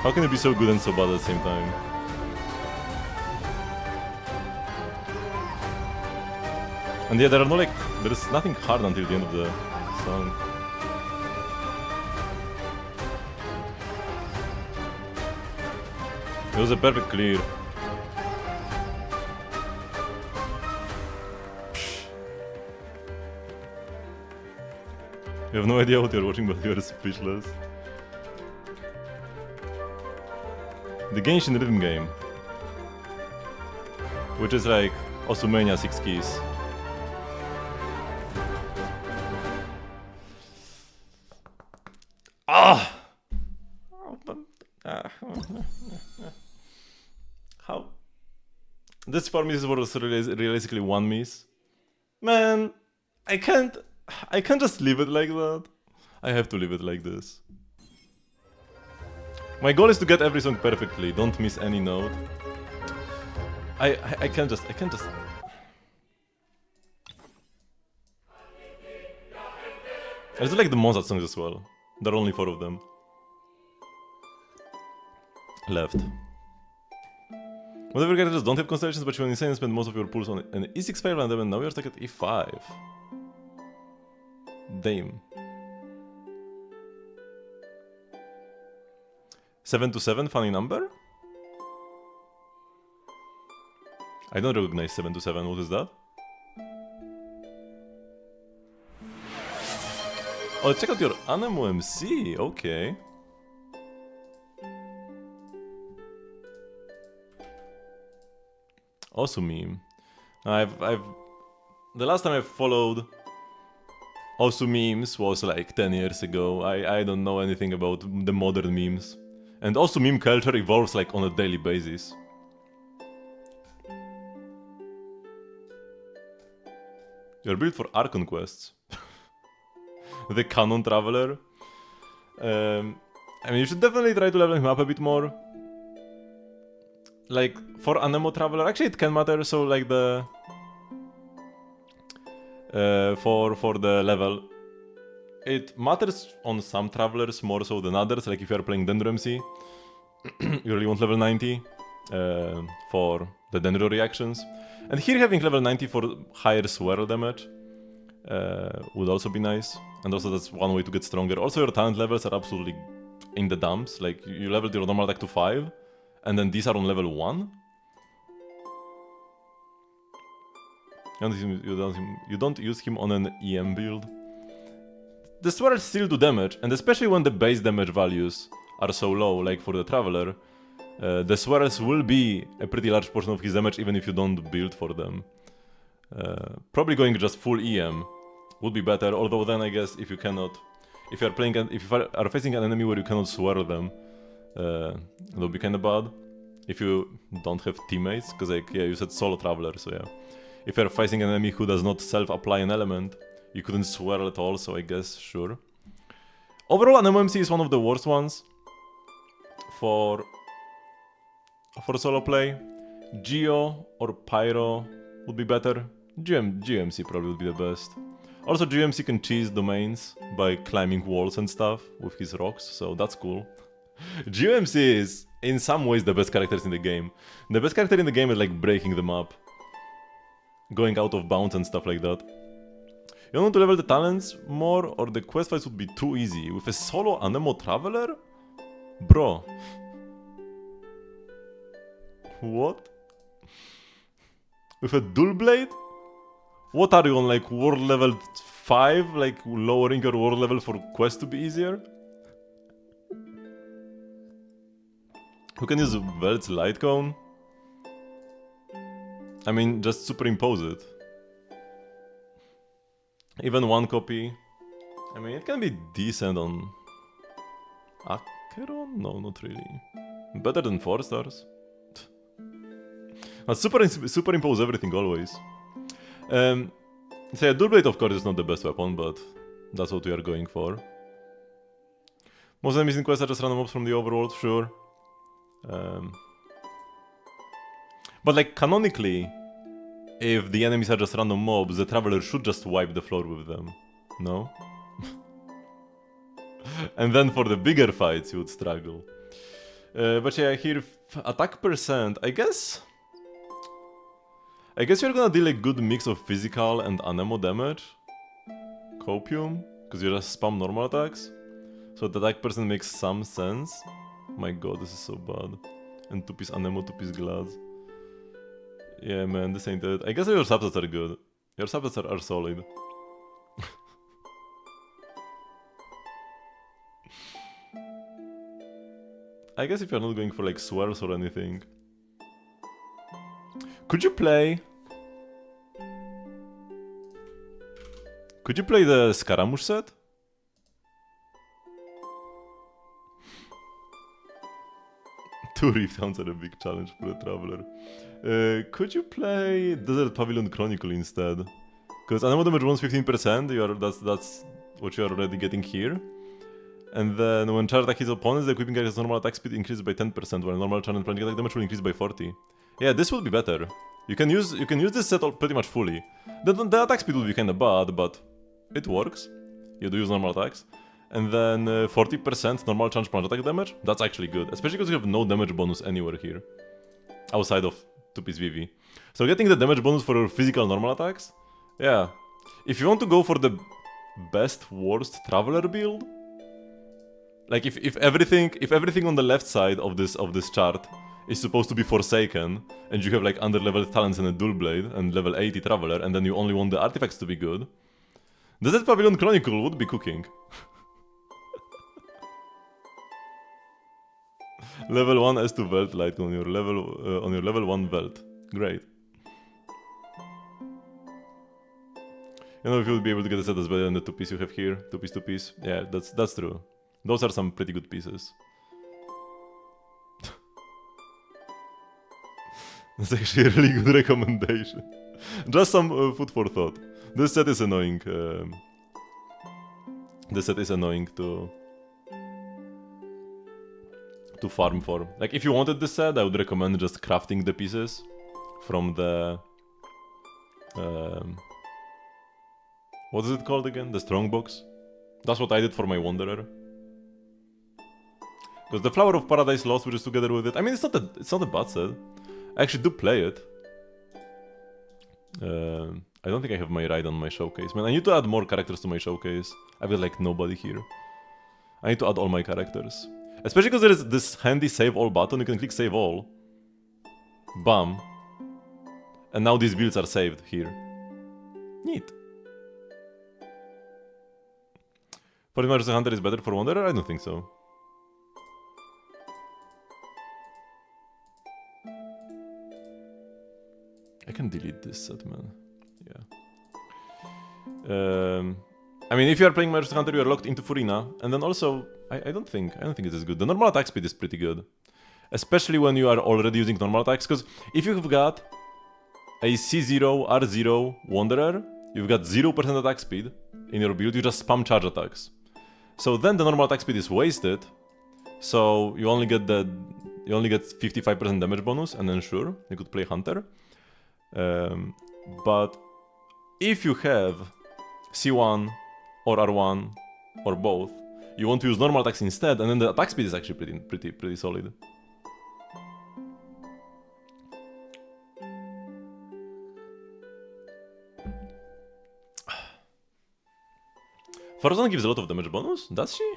[SPEAKER 1] How can it be so good and so bad at the same time? And yeah, there is nothing hard until the end of the song. It was a perfect clear. You have no idea what you're watching, but you're speechless. The Genshin rhythm game, which is like Osumania 6 keys. Ah! How? This for me was realistically one miss. Man, I can't just leave it like that. I have to leave it like this. My goal is to get every song perfectly, don't miss any note. I can't just... I just like the Mozart songs as well. There are only 4 of them. Left. Whatever characters don't have constellations, but you went insane and spend most of your pulse on an E6 file and then now you're stuck at E5. Damn. 7 to 7, funny number? I don't recognize 7 to 7, what is that? Oh, check out your Anemo MC, okay. Also meme. The last time I followed Osu memes was like 10 years ago. I don't know anything about the modern memes. And also meme culture evolves like on a daily basis. You're built for Archon quests. The Canon Traveler. I mean, you should definitely try to level him up a bit more. Like, for Anemo Traveler, actually it can matter, so like the... for the level. It matters on some Travelers more so than others, like if you are playing Dendro MC, you really want level 90 for the Dendro reactions. And here having level 90 for higher swirl damage would also be nice. And also that's one way to get stronger. Also your talent levels are absolutely in the dumps, like you leveled your normal attack to 5, and then these are on level 1. You don't use him on an EM build. The swirls still do damage, and especially when the base damage values are so low, like for the Traveler, the swirls will be a pretty large portion of his damage even if you don't build for them. Probably going just full EM would be better, although then I guess if you are facing an enemy where you cannot swirl them, it would be kinda bad. If you don't have teammates, because like, yeah, you said solo Traveler, so yeah. If you're facing an enemy who does not self-apply an element, you couldn't swirl at all, so I guess, sure. Overall, Anemo MC is one of the worst ones for solo play. Geo or Pyro would be better. GMC probably would be the best. Also, GMC can cheese domains by climbing walls and stuff with his rocks, so that's cool. GMC is, in some ways, the best characters in the game. The best character in the game is like breaking them up. Going out of bounds and stuff like that. You want to level the talents more, or the quest fights would be too easy? With a solo Anemo Traveler? Bro. What? With a dual blade? What are you on, like world level 5? Like lowering your world level for quest to be easier? Who can use Velt's light cone? I mean, just superimpose it. Even one copy. I mean, it can be decent on Acheron? No, not really. Better than 4 stars. But superimpose everything always. So yeah, Dual Blade of course is not the best weapon, but that's what we are going for. Most enemies in quests are just random mobs from the overworld, sure. But like canonically, if the enemies are just random mobs, the Traveler should just wipe the floor with them. No? And then for the bigger fights you would struggle. But yeah, here attack percent, I guess you're gonna deal a good mix of physical and anemo damage. Copium, because you just spam normal attacks. So the attack percent makes some sense. My god, this is so bad. And 2-piece anemo, 2-piece glass. Yeah man, this ain't it. I guess your subsets are good. Your subsets are solid. I guess if you're not going for like swirls or anything. Could you play the Scaramouche set? Two Rift Hounds are a big challenge for a Traveler. Could you play Desert Pavilion Chronicle instead? Because anemo damage bonus 15%, that's what you are already getting here. And then when charge attack hits opponents, the equipping character's normal attack speed increases by 10%, while normal charge and plunging attack damage will increase by 40%. Yeah, this would be better. You can use this set pretty much fully. The attack speed will be kinda bad, but it works. You do use normal attacks. And then 40% normal charge plunge attack damage, that's actually good. Especially because you have no damage bonus anywhere here. Outside of 2-piece VV. So getting the damage bonus for your physical normal attacks, yeah. If you want to go for the best worst Traveler build, like if everything on the left side of this chart is supposed to be Forsaken, and you have like under-leveled talents and a dual blade and level 80 Traveler, and then you only want the artifacts to be good, Desert Pavilion Chronicle would be cooking. Level 1 S2 Velt light on your level 1 Velt. Great. You know if you would be able to get a set that's better than the 2-piece you have here. 2-piece. Yeah, that's true. Those are some pretty good pieces. That's actually a really good recommendation. Just some food for thought. This set is annoying. This set is annoying to farm for. Like, if you wanted this set, I would recommend just crafting the pieces from the... what is it called again? The Strongbox? That's what I did for my Wanderer. Because the Flower of Paradise Lost, which is together with it, I mean, it's not a bad set. I actually do play it. I don't think I have my ride on my showcase. Man, I need to add more characters to my showcase. I've got like nobody here. I need to add all my characters. Especially because there is this handy save all button. You can click save all. Bam. And now these builds are saved here. Neat. For Emergency Hunter is better for Wanderer? I don't think so. I can delete this set, man. Yeah. I mean, if you are playing Emergency Hunter, you are locked into Furina, and then also, I don't think it is good. The normal attack speed is pretty good, especially when you are already using normal attacks. Because if you've got a C0 R0 Wanderer, you've got 0% attack speed in your build. You just spam charge attacks. So then the normal attack speed is wasted. So you only get 55% damage bonus, and then sure, you could play Hunter. But if you have C1 or R1 or both, you want to use normal attacks instead, and then the attack speed is actually pretty solid. Farazan gives a lot of damage bonus, does she?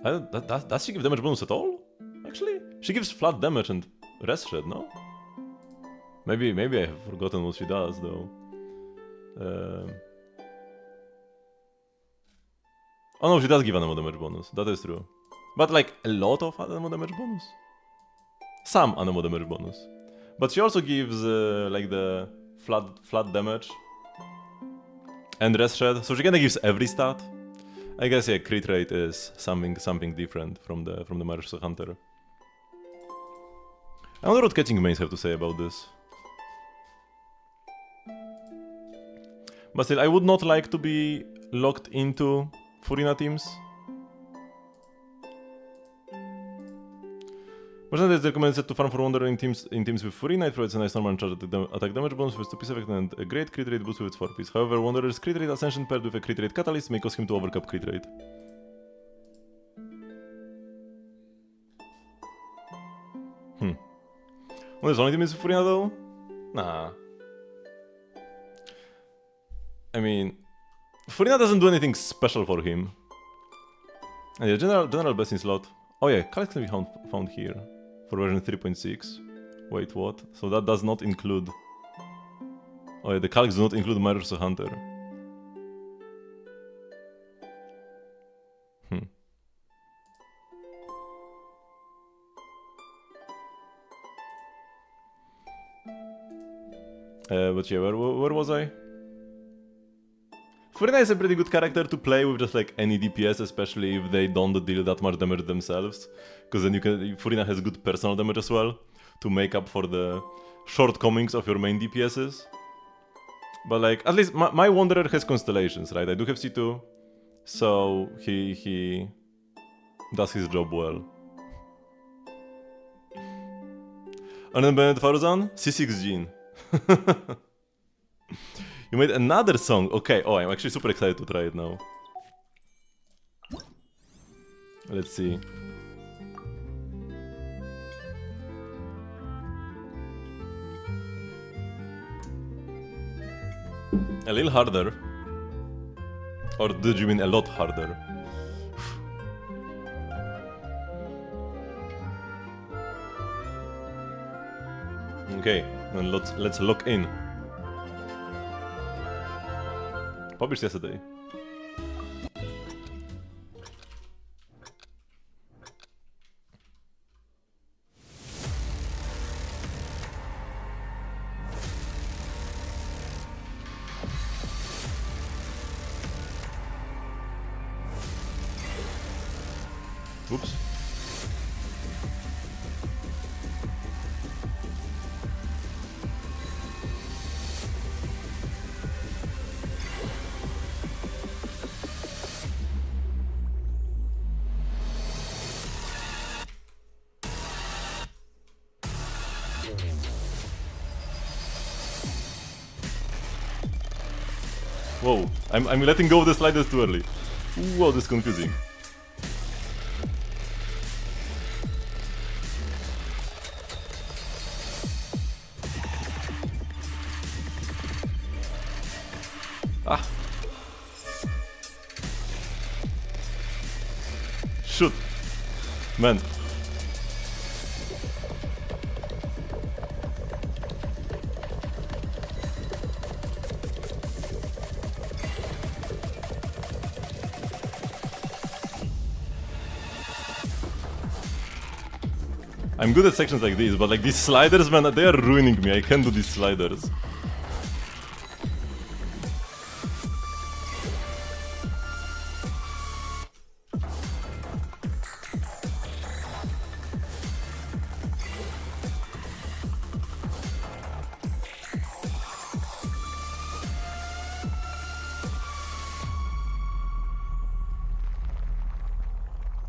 [SPEAKER 1] Does she give damage bonus at all? Actually, she gives flat damage and rest shed, no? Maybe I have forgotten what she does though. Oh no, she does give anemo damage bonus, that is true. But like a lot of anemo damage bonus? Some anemo damage bonus. But she also gives like the flat damage. And rest shed, so she kinda gives every stat. I guess yeah, crit rate is something different from the Martial Hunter. I wonder what catching mains have to say about this. But still, I would not like to be locked into Furina teams. Merchant is recommended to farm for Wanderer in teams with Furina. It provides a nice normal and charged attack damage bonus with 2-piece effect and a great crit rate boost with 4-piece. However, Wanderer's crit rate ascension paired with a crit rate catalyst may cause him to overcap crit rate. There's only teams with Furina though? Nah. I mean, Furina doesn't do anything special for him. And yeah, general best in slot. Oh yeah, Calix can be found here. For version 3.6. Wait, what? So that does not include... Oh yeah, the Calix do not include Martial Hunter. But yeah, where was I? Furina is a pretty good character to play with just like any DPS, especially if they don't deal that much damage themselves. Because then Furina has good personal damage as well, to make up for the shortcomings of your main DPSs. But like, at least my Wanderer has constellations, right? I do have C2, so he does his job well. And then Bennett Farzan, C6 Gene. You made another song. Okay, oh, I'm actually super excited to try it now. Let's see. A little harder. Or did you mean a lot harder? Okay, then let's lock in. Published yesterday. Oops. Whoa, I'm letting go of the sliders too early. Whoa, this is confusing. Ah. Shoot. Man. I'm good at sections like these, but like these sliders, man, they are ruining me. I can't do these sliders.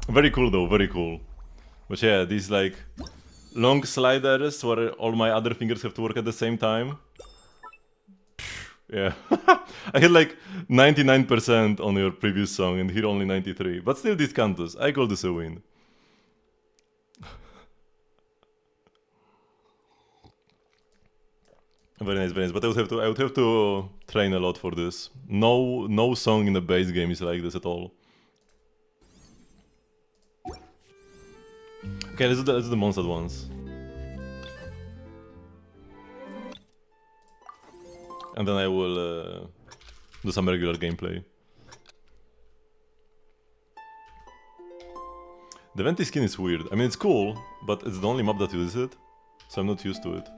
[SPEAKER 1] Very cool though, very cool. But yeah, these like long sliders where all my other fingers have to work at the same time. Yeah. I had like 99% on your previous song and here only 93. But still this Cantus. I call this a win. Very nice, very nice. But I would have to train a lot for this. No song in the base game is like this at all. Okay, let's do the monster ones. And then I will do some regular gameplay. The Venti skin is weird. I mean, it's cool, but it's the only map that uses it, so I'm not used to it.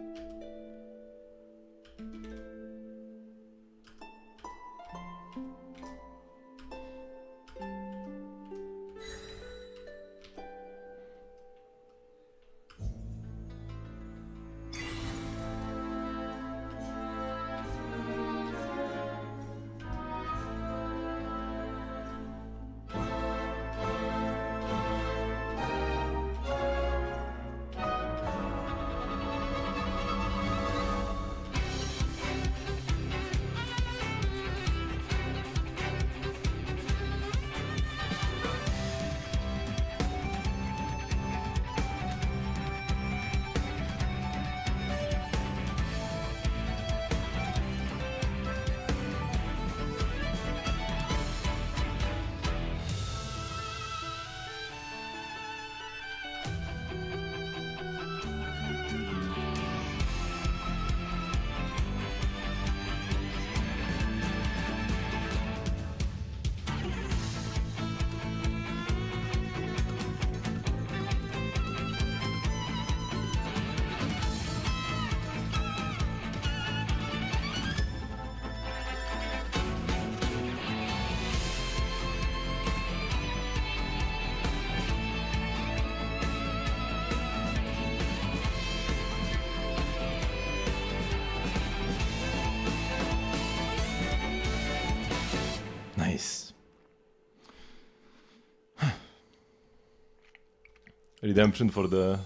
[SPEAKER 1] redemption for the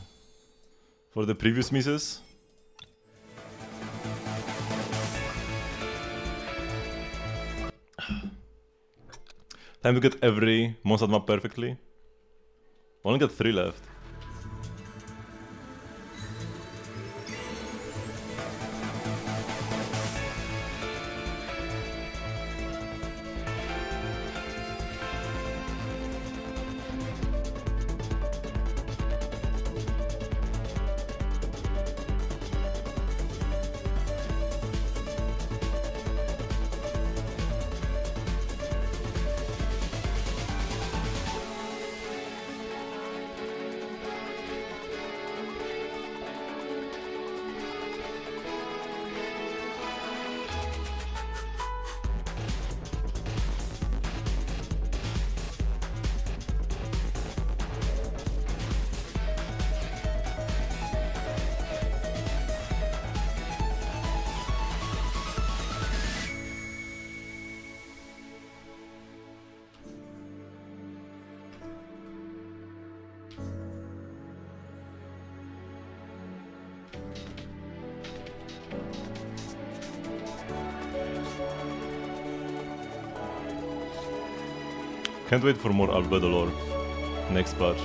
[SPEAKER 1] previous misses. Time to get every Monsad map perfectly. Only got 3 left. Can't wait for more Albedo lore. Next patch.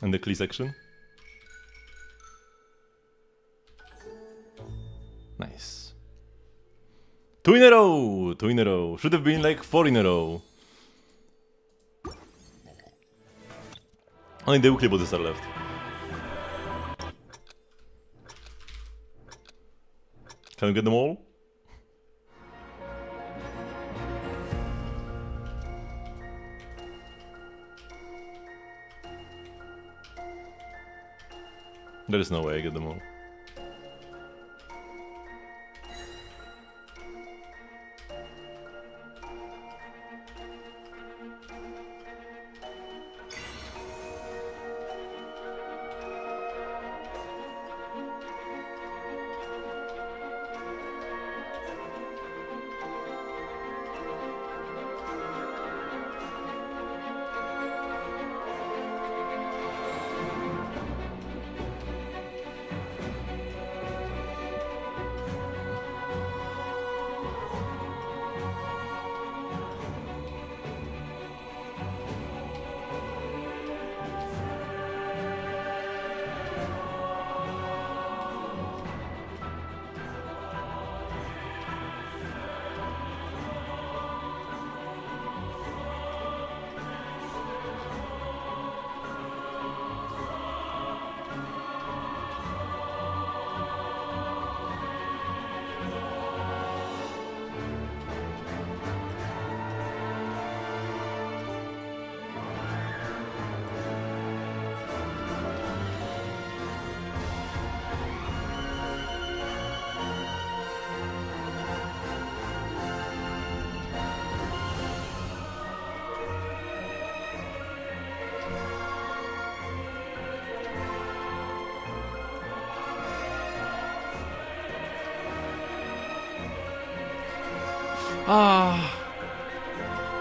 [SPEAKER 1] And the Klee section. Nice. 2 in a row! 2 in a row. Should have been like 4 in a row. Only the weekly bosses are left. Can we get them all? There is no way I get them all.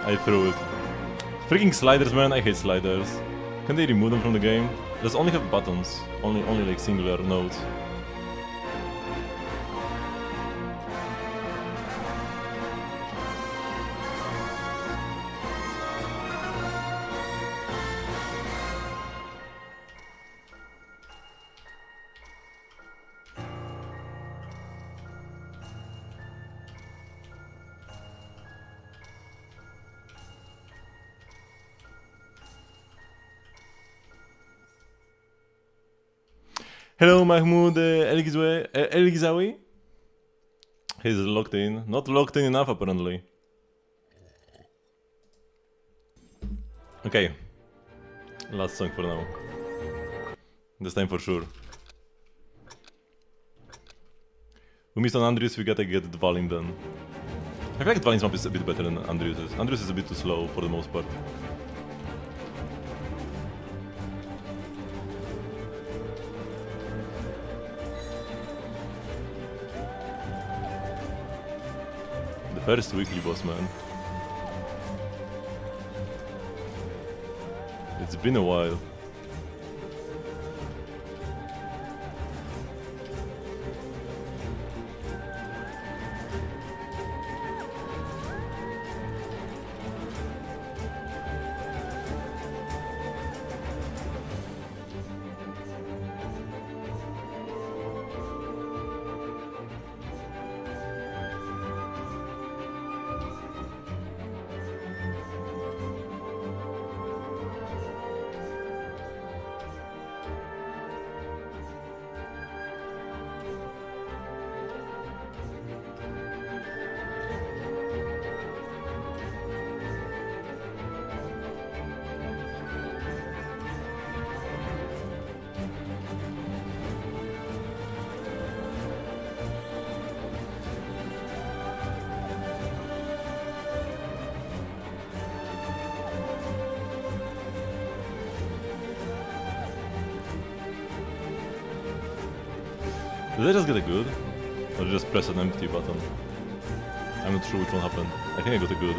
[SPEAKER 1] I threw it. Freaking sliders, man, I hate sliders. Can they remove them from the game? Does only have buttons, only like singular nodes. Hello, Mahmoud Elgizawi. He's locked in. Not locked in enough, apparently. Okay. Last song for now. This time for sure. We missed on Andrews, we gotta get Dvalin done. I feel like Dvalin's map is a bit better than Andrius's. Andrius is a bit too slow for the most part. The first weekly boss, man. It's been a while. Did I just get a good? Or just press an empty button? I'm not sure which one happened. I think I got a good.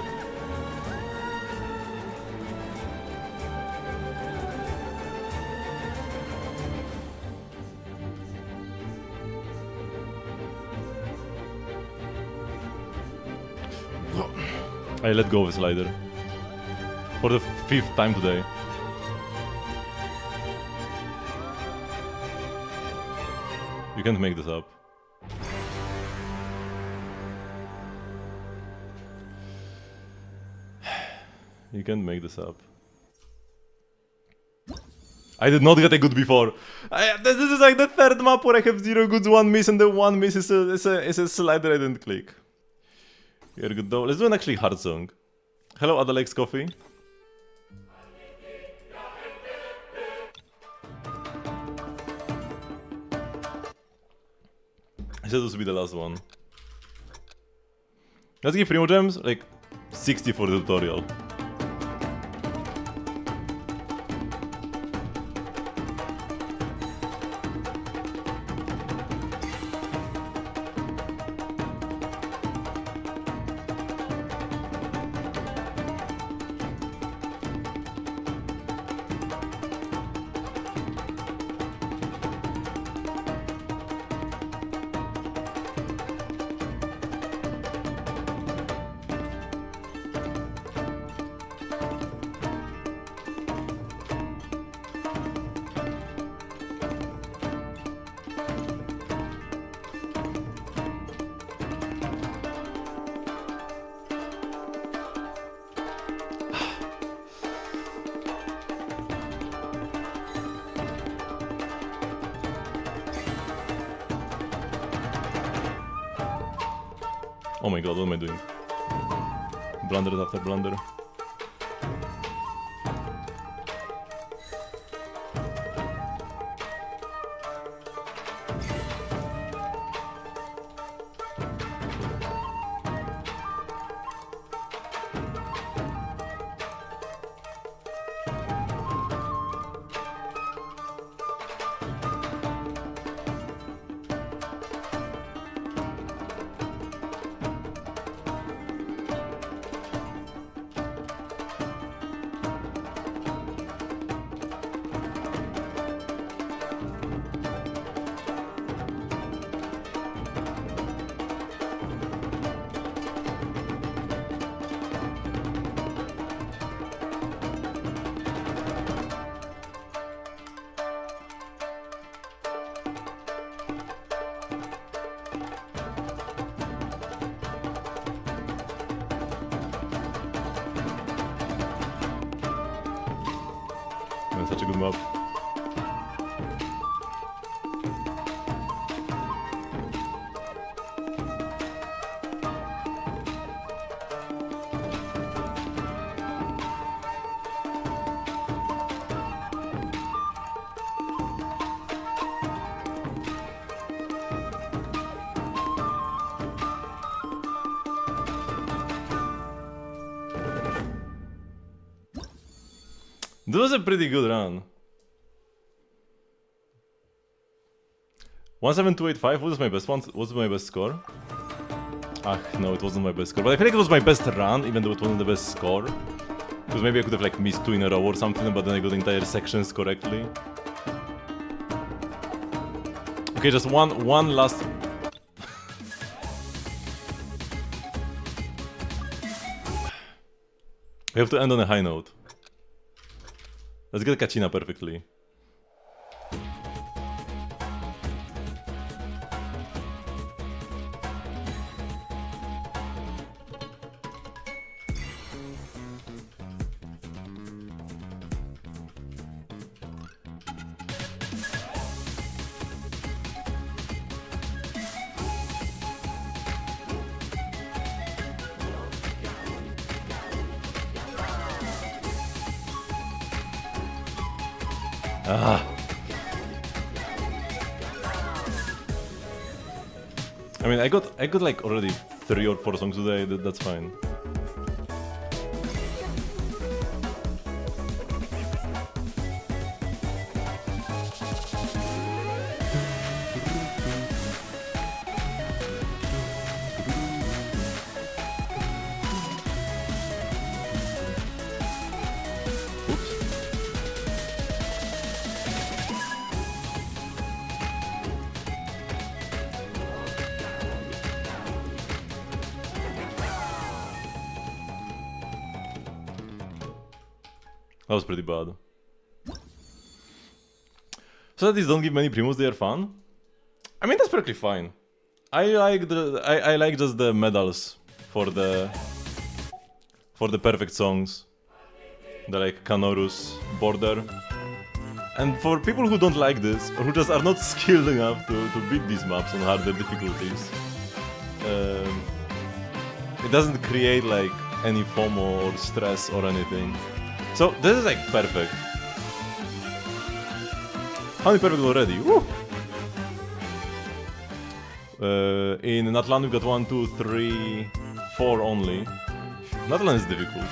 [SPEAKER 1] I let go of a slider. For the 5th time today. You can't make this up. You can't make this up. I did not get a good before. This is like the 3rd map where I have 0 goods, 1 miss, and the 1 miss is a slider I didn't click. You're good though. Let's do an actually hard song. Hello, Adela's Coffee. I said this would be the last one. Let's give Primo Gems like 60 for the tutorial. Oh my god, what am I doing? Blunder after blunder. That's such a good map. This was a pretty good run. 17285 was my best one. Was my best score? Ah, no, it wasn't my best score. But I feel like it was my best run, even though it wasn't the best score. Because maybe I could have like missed 2 in a row or something, but then I got the entire sections correctly. Okay, just one last. We have to end on a high note. Let's get Kachina perfectly. Ah. I mean, I got like already 3 or 4 songs today. That's fine. That was pretty bad. So that these don't give many primos, they are fun. I mean, that's perfectly fine. I like just the medals for the perfect songs. The like Kanorus border. And for people who don't like this, or who just are not skilled enough to beat these maps on harder difficulties, it doesn't create like any FOMO or stress or anything. So this is like perfect. How many perfect already? Woo! In Natlan we've got 1, 2, 3, 4 only. Natlan is difficult.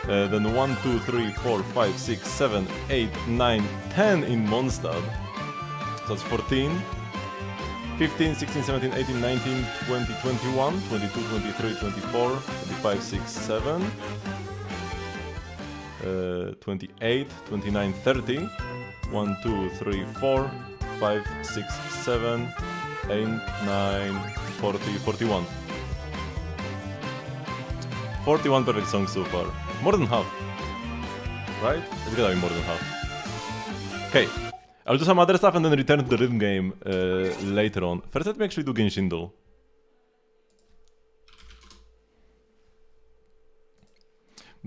[SPEAKER 1] Then 1, 2, 3, 4, 5, 6, 7, 8, 9, 10 in Mondstadt. So that's 14. 15, 16, 17, 18, 19, 20, 21, 22, 23, 24, 25, 6, 7. 28, 29, 30. 1, 2, 3, 4, 5, 6, 7, 8, 9, 40, 41. 41 perfect songs so far. More than half. Right? It's gotta be more than half. Okay. I'll do some other stuff and then return to the rhythm game later on. First, let me actually do Genshin though.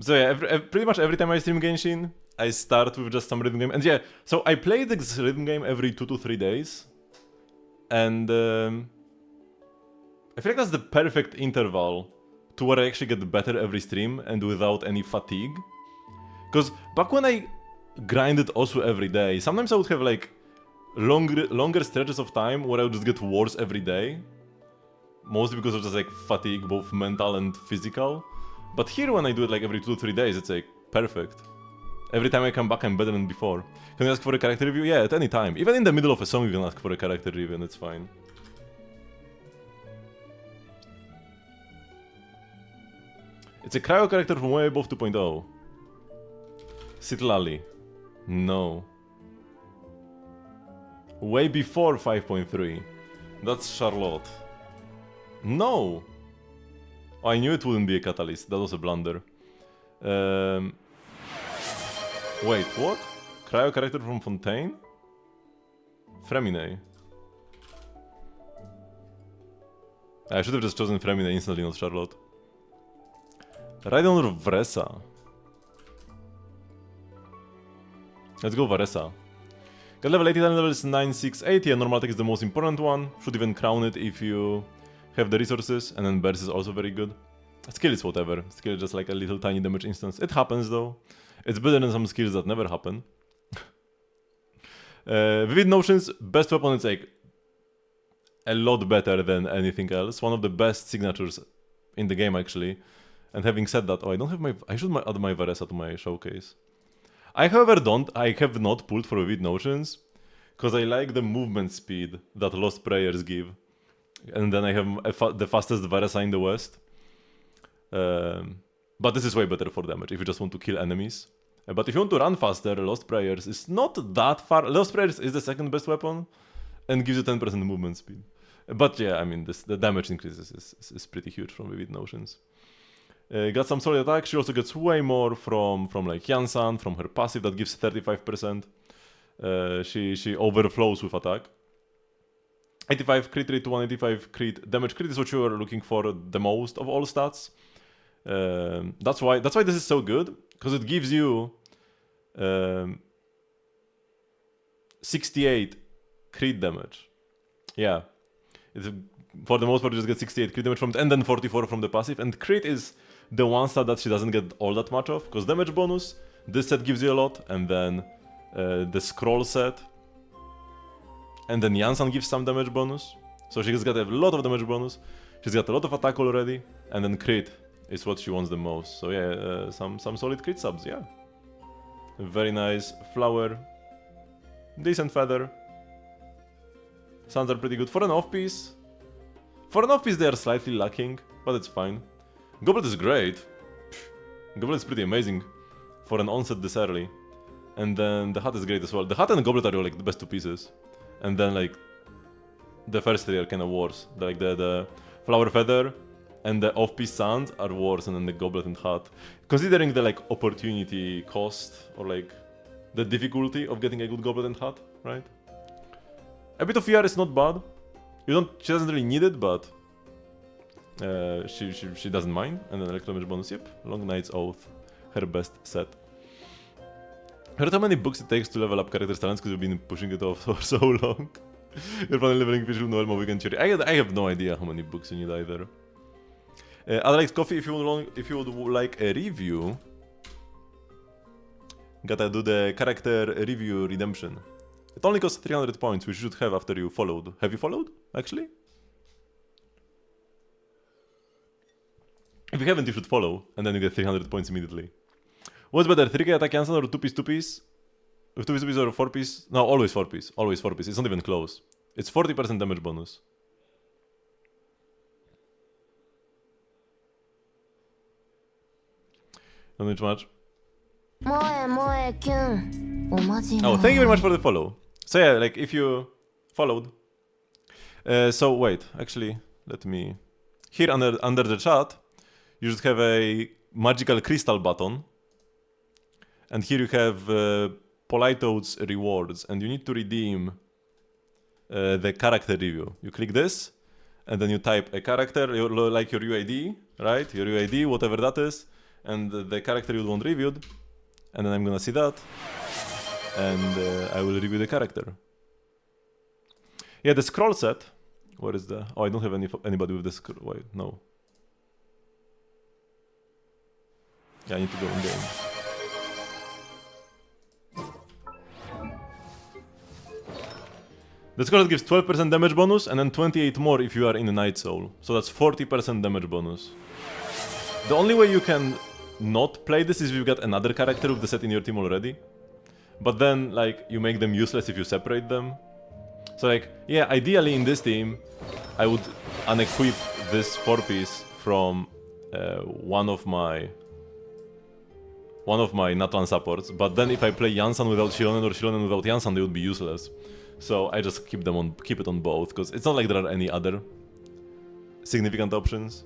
[SPEAKER 1] So yeah, pretty much every time I stream Genshin, I start with just some rhythm game. And yeah, so I play this rhythm game every 2 to 3 days. And I feel like that's the perfect interval to where I actually get better every stream and without any fatigue. Because back when I grinded also every day, sometimes I would have like longer stretches of time where I would just get worse every day. Mostly because of just like fatigue, both mental and physical. But here when I do it like every 2 to 3 days, it's like perfect. Every time I come back, I'm better than before. Can you ask for a character review? Yeah, at any time. Even in the middle of a song, you can ask for a character review and it's fine. It's a cryo character from way above 2.0. Citlali. No. Way before 5.3. That's Charlotte. No! Oh, I knew it wouldn't be a catalyst. That was a blunder. Wait, what? Cryo character from Fontaine? Fremine. I should have just chosen Fremine instantly, not Charlotte. Raidon or Vresa? Let's go Varesa. Got level 80, level is 968. Yeah, normal attack is the most important one. Should even crown it if you have the resources. And then Burst is also very good. Skill is whatever. Skill is just like a little tiny damage instance. It happens though. It's better than some skills that never happen. Vivid Notions, best weapon. It's like a lot better than anything else. One of the best signatures in the game actually. And having said that, oh, I don't have my... I should add my Varesa to my showcase. I have not pulled for Vivid Notions, because I like the movement speed that Lost Prayers give. And then I have the fastest Varasa in the West. But this is way better for damage, if you just want to kill enemies. But if you want to run faster, Lost Prayers is not that far. Lost Prayers is the second best weapon, and gives you 10% movement speed. But yeah, I mean, the damage increases is pretty huge from Vivid Notions. Got some solid attack. She also gets way more from like Yansan, from her passive that gives 35%. She overflows with attack. 85 crit rate to 185 crit damage. Crit is what you are looking for the most of all stats. That's why this is so good, because it gives you 68 crit damage. Yeah, it's, for the most part you just get 68 crit damage from it, and then 44 from the passive. And crit is the one stat that she doesn't get all that much of, because damage bonus, this set gives you a lot, and then the scroll set, and then Yansan gives some damage bonus. So she's got a lot of damage bonus, she's got a lot of attack already, and then crit is what she wants the most. So yeah, some solid crit subs, yeah. Very nice flower, decent feather. Sounds are pretty good. For an off-piece, they are slightly lacking, but it's fine. Goblet is great. Goblet is pretty amazing for an onset this early. And then the hat is great as well. The hat and the goblet are like the best two pieces. And then like the first three are kind of worse. Like the flower feather and the off-piece sands are worse, and then the goblet and hat. Considering the like opportunity cost, or like the difficulty of getting a good goblet and hat, right? A bit of VR is not bad. She doesn't really need it, but she doesn't mind. And then electro damage bonus, yep. Long Night's Oath, her best set. Heard how many books it takes to level up character's talents, because you've been pushing it off for so long. You're planning leveling fish with Noel Weekend Cherry. I have no idea how many books you need either. Alex Coffee, if you would like a review, gotta do the character review redemption. It only costs 300 points, which you should have after you followed. Have you followed, actually? If you haven't, you should follow, and then you get 300 points immediately. What's better, 3k attack Yansan or 2-piece 2-piece? With 2-piece 2-piece or 4-piece? No, always 4-piece. Always 4-piece. It's not even close. It's 40% damage bonus. Don't need much. Oh, thank you very much for the follow. So yeah, like if you followed. So wait, actually, let me... Here under the chat, you should have a magical crystal button. And here you have Politoad's rewards, and you need to redeem the character review. You click this, and then you type a character, like your UID, right? Your UID, whatever that is, and the character you want reviewed. And then I'm gonna see that, and I will review the character. Yeah, the scroll set. Where is the... Oh, I don't have anybody with the scroll. Wait, no. Yeah, I need to go in game. The scroll set gives 12% damage bonus, and then 28 more if you are in the Night Soul. So that's 40% damage bonus. The only way you can not play this is if you got another character with the set in your team already. But then, like, you make them useless if you separate them. So, like, yeah, ideally in this team, I would unequip this 4-piece from one of my Natlan supports. But then if I play Yansan without Shironen or Shironen without Yansan, they would be useless. So I just keep it on both, because it's not like there are any other significant options.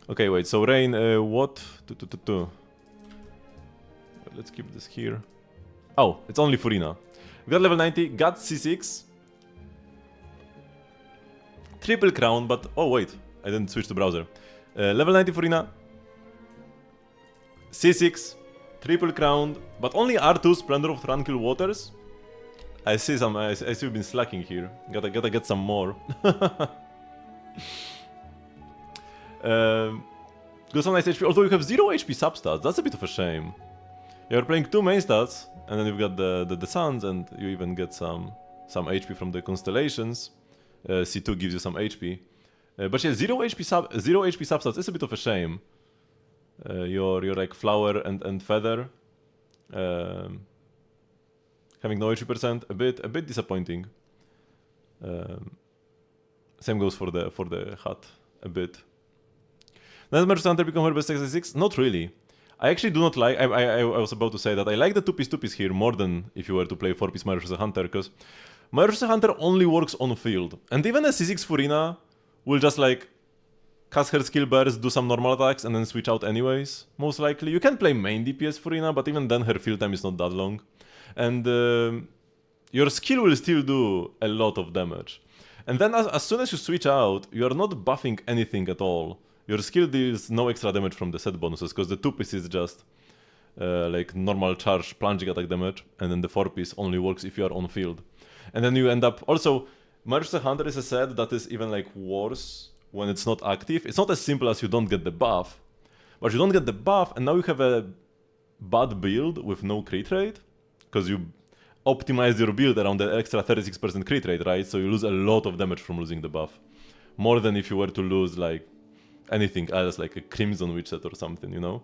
[SPEAKER 1] Okay, wait, so Rain, what? Let's keep this here. Oh, it's only Furina. We got level 90, got C6. Triple crown, but... Oh, wait, I didn't switch to browser. Level 90 Furina. C6. Triple crown, but only R2 Splendor of Tranquil Waters. I see you've been slacking here. Gotta get some more. Got some nice HP, although you have 0 HP substats. That's a bit of a shame. You're playing 2 main stats, and then you've got the suns, and you even get some HP from the constellations. C2 gives you some HP. But yeah, 0 HP substats is a bit of a shame. your like flower and feather. Having no HP %, a bit disappointing. Same goes for the hat, a bit. Does Merchant Hunter become her best 66? Not really. I actually do not like. I was about to say that I like the 2-piece here more than if you were to play 4-piece Merchant Hunter, because Merchant Hunter only works on field, and even a C6 Furina will just like cast her skill burst, do some normal attacks, and then switch out anyways. Most likely, you can play main DPS Furina, but even then her field time is not that long, and your skill will still do a lot of damage. And then as soon as you switch out, you are not buffing anything at all. Your skill deals no extra damage from the set bonuses, because the 2-piece is just like normal charge plunging attack damage, and then the 4-piece only works if you are on field. And then you end up... Also, Merchant Hunter is a set that is even like worse when it's not active. It's not as simple as you don't get the buff, but you don't get the buff, and now you have a bad build with no crit rate, because you optimize your build around the extra 36% crit rate, right? So you lose a lot of damage from losing the buff. More than if you were to lose like anything else, like a Crimson Witch set or something, you know?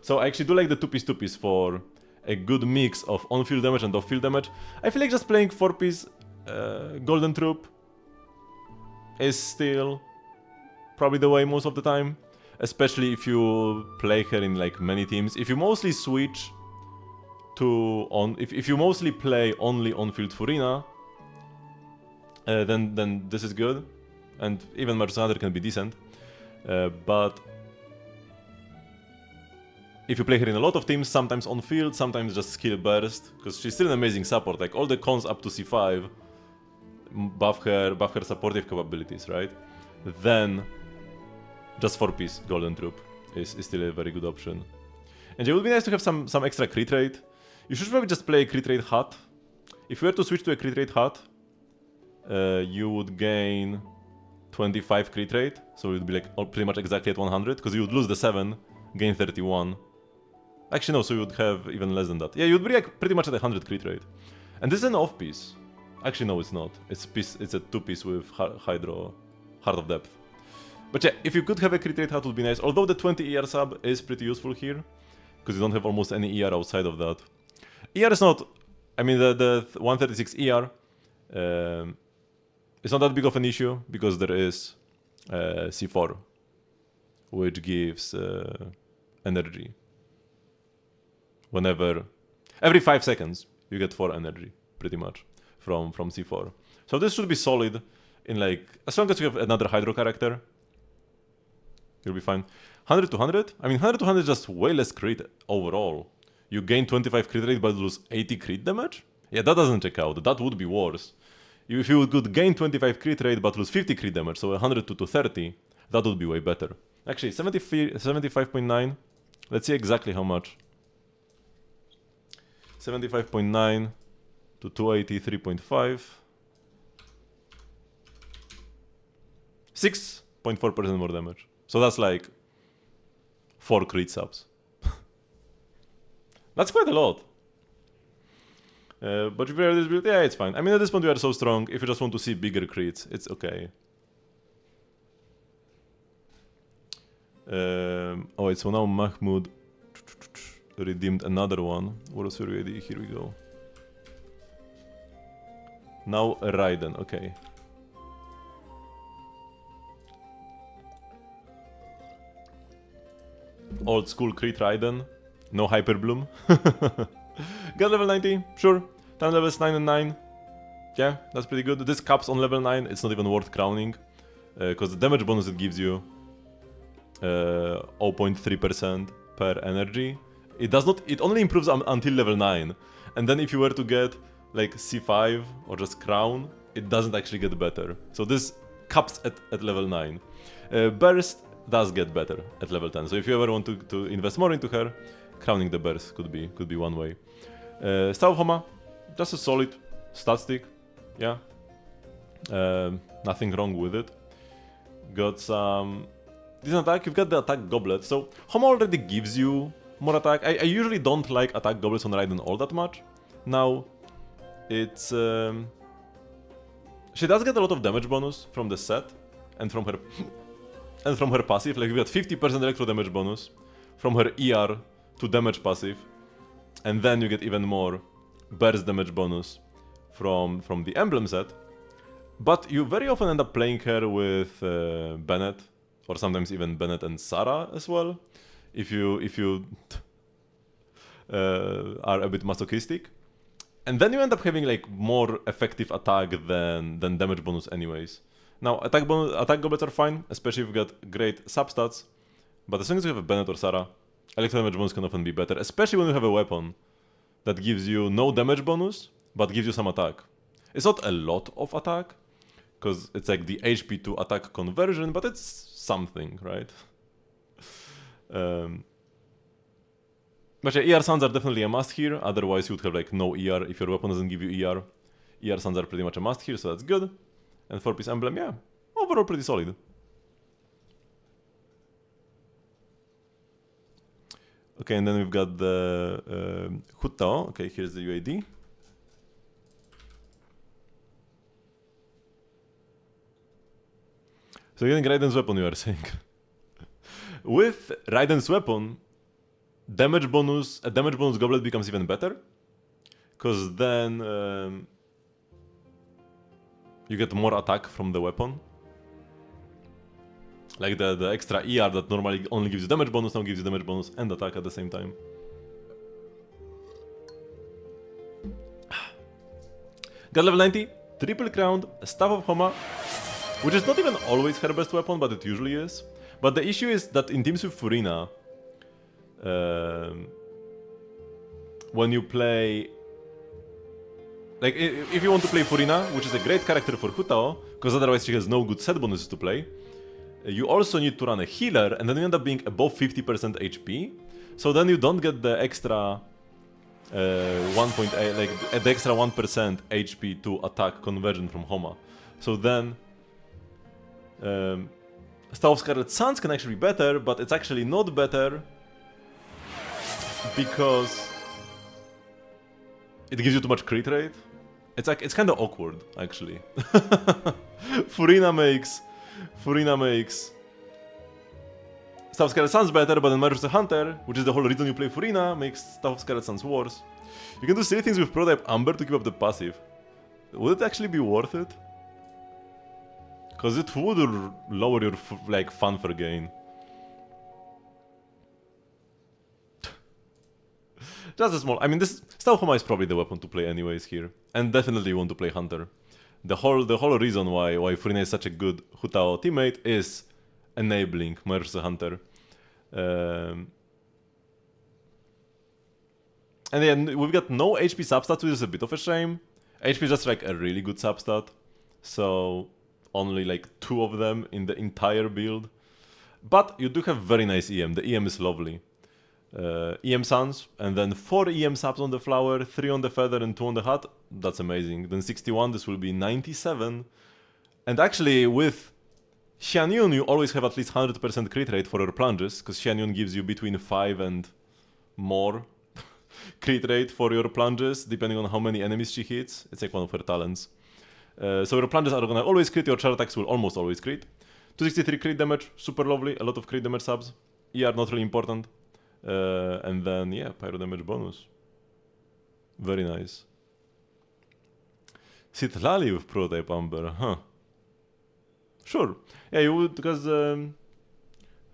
[SPEAKER 1] So I actually do like the 2-piece for a good mix of on-field damage and off-field damage. I feel like just playing 4-piece Golden Troop is still probably the way most of the time. Especially if you play her in like many teams. If you mostly switch if you mostly play only on-field Furina, then this is good, and even Merchant Hunter can be decent. But if you play her in a lot of teams, sometimes on-field, sometimes just skill burst, because she's still an amazing support. Like all the cons up to C5 buff her supportive capabilities, right? Then just 4-piece Golden Troop is still a very good option. And it would be nice to have some extra crit rate. You should probably just play a crit rate hat. If you were to switch to a crit rate hat, you would gain 25 crit rate, so it would be like pretty much exactly at 100, because you would lose the 7, gain 31. Actually no, so you would have even less than that. Yeah, you would be like pretty much at 100 crit rate. And this is an off-piece. Actually no, it's not. It's a 2-piece with Hydro, Heart of Depth. But yeah, if you could have a crit rate hat, would be nice. Although the 20 ER sub is pretty useful here, because you don't have almost any ER outside of that. ER is not... I mean, the 136 ER... it's not that big of an issue, because there is C4, which gives energy. Every 5 seconds, you get 4 energy, pretty much, from C4. So this should be solid in like... As long as you have another Hydro character, you'll be fine. 100 to 100? I mean, 100 to 100 is just way less crit overall. You gain 25 crit rate but lose 80 crit damage? Yeah, that doesn't check out. That would be worse. If you could gain 25 crit rate but lose 50 crit damage, so 100 to 230, that would be way better. Actually, 75.9. Let's see exactly how much. 75.9 to 283.5. 6.4% more damage. So that's like 4 crit subs. That's quite a lot. But if you are this build, yeah, it's fine. I mean, at this point we are so strong, if you just want to see bigger crits, it's okay. Oh wait, so now Mahmoud redeemed another one. Warriors ready, here we go. Now Raiden, okay. Old school crit Raiden. No Hyper Bloom. Got level 90, sure. Time levels 9 and 9. Yeah, that's pretty good. This caps on level 9, it's not even worth crowning. Because the damage bonus it gives you 0.3% per energy. It only improves until level 9. And then if you were to get like C5 or just crown, it doesn't actually get better. So this caps at level 9. Burst does get better at level 10. So if you ever want to invest more into her, crowning the burst could be one way. Staff of Homa, just a solid stat stick, yeah. Nothing wrong with it. Got some decent attack. You've got the attack goblet. So Homa already gives you more attack. I usually don't like attack goblets on Raiden all that much. Now, it's she does get a lot of damage bonus from the set and from her passive. Like we got 50% electro damage bonus, from her ER to damage passive, and then you get even more burst damage bonus from the emblem set. But you very often end up playing her with Bennett, or sometimes even Bennett and Sarah as well, if you are a bit masochistic. And then you end up having like more effective attack than damage bonus anyways. Now attack goblets are fine, especially if you've got great substats, but as long as you have a Bennett or Sarah, electro damage bonus can often be better, especially when you have a weapon that gives you no damage bonus, but gives you some attack. It's not a lot of attack, because it's like the HP to attack conversion, but it's something, right? But yeah, ER sounds are definitely a must here, otherwise you would have like no ER if your weapon doesn't give you ER. ER sounds are pretty much a must here, so that's good. And 4-piece emblem, yeah, overall pretty solid. Okay, and then we've got the Hutao. Okay, here's the UAD. So you're getting Raiden's weapon, you are saying. With Raiden's weapon, a damage bonus goblet becomes even better, because then you get more attack from the weapon. Like the extra ER that normally only gives you damage bonus now gives you damage bonus and attack at the same time. Got level 90, triple crowned, Staff of Homa, which is not even always her best weapon, but it usually is. But the issue is that in teams with Furina, when you play... Like, if you want to play Furina, which is a great character for Hutao, because otherwise she has no good set bonuses to play, you also need to run a healer, and then you end up being above 50% HP. So then you don't get the extra 1.8, like the extra 1% HP to attack conversion from Homa. So then Staff of Scarlet Suns can actually be better, but it's actually not better because it gives you too much crit rate. It's kind of awkward actually. Furina makes Staff of Scarlet Suns better, but then Marriage the Hunter, which is the whole reason you play Furina, makes Staff of Scarlet Suns worse. You can do silly things with Prototype Amber to keep up the passive. Would it actually be worth it? Because it would lower your like fanfare gain. Just a small. I mean, this Staff of Homa is probably the weapon to play anyways here, and definitely you want to play Hunter. The whole reason why Furina is such a good Hutao teammate is enabling Merge the Hunter. And then we've got no HP substat, which is a bit of a shame. HP is just like a really good substat, so only like 2 of them in the entire build. But you do have very nice EM. The EM is lovely. EM Suns, and then 4 EM subs on the flower, 3 on the feather, and 2 on the hat. That's amazing. Then 61, this will be 97. And actually, with Xianyun, you always have at least 100% crit rate for your plunges, because Xianyun gives you between 5 and more crit rate for your plunges, depending on how many enemies she hits. It's like one of her talents. So your plunges are gonna always crit, your charge attacks will almost always crit. 263 crit damage, super lovely, a lot of crit damage subs. ER not really important. And then, yeah, pyro damage bonus. Very nice. Citlali with Prototype Amber, huh? Sure. Yeah, you would, because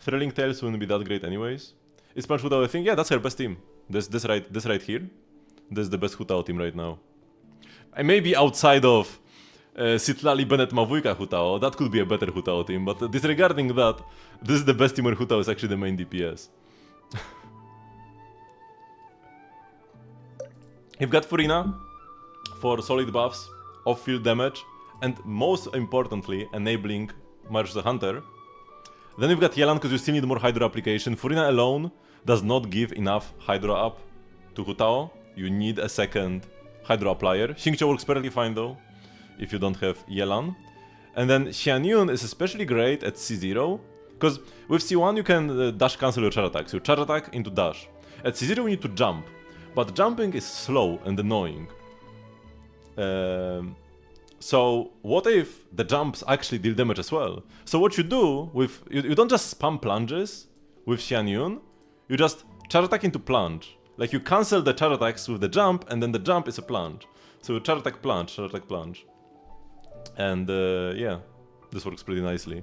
[SPEAKER 1] Thrilling Tales wouldn't be that great anyways. Is Punch Hutao a thing? Yeah, that's her best team. This right here. This is the best Hutao team right now. And maybe outside of Citlali, Bennett, Mavujka Hutao, that could be a better Hutao team, but disregarding that, this is the best team where Hutao is actually the main DPS. You've got Furina for solid buffs, off-field damage, and most importantly, enabling March the Hunter. Then you've got Yelan because you still need more Hydro application. Furina alone does not give enough Hydro up to Hutao. You need a second Hydro applier. Xingqiu works perfectly fine though, if you don't have Yelan. And then Xianyun is especially great at C0, because with C1 you can dash cancel your charge attacks. You charge attack into dash. At C0 you need to jump, but jumping is slow and annoying. So what if the jumps actually deal damage as well? So what you do with... You don't just spam plunges with Xianyun, you just charge attack into plunge. Like you cancel the charge attacks with the jump, and then the jump is a plunge. So charge attack plunge. And yeah, this works pretty nicely.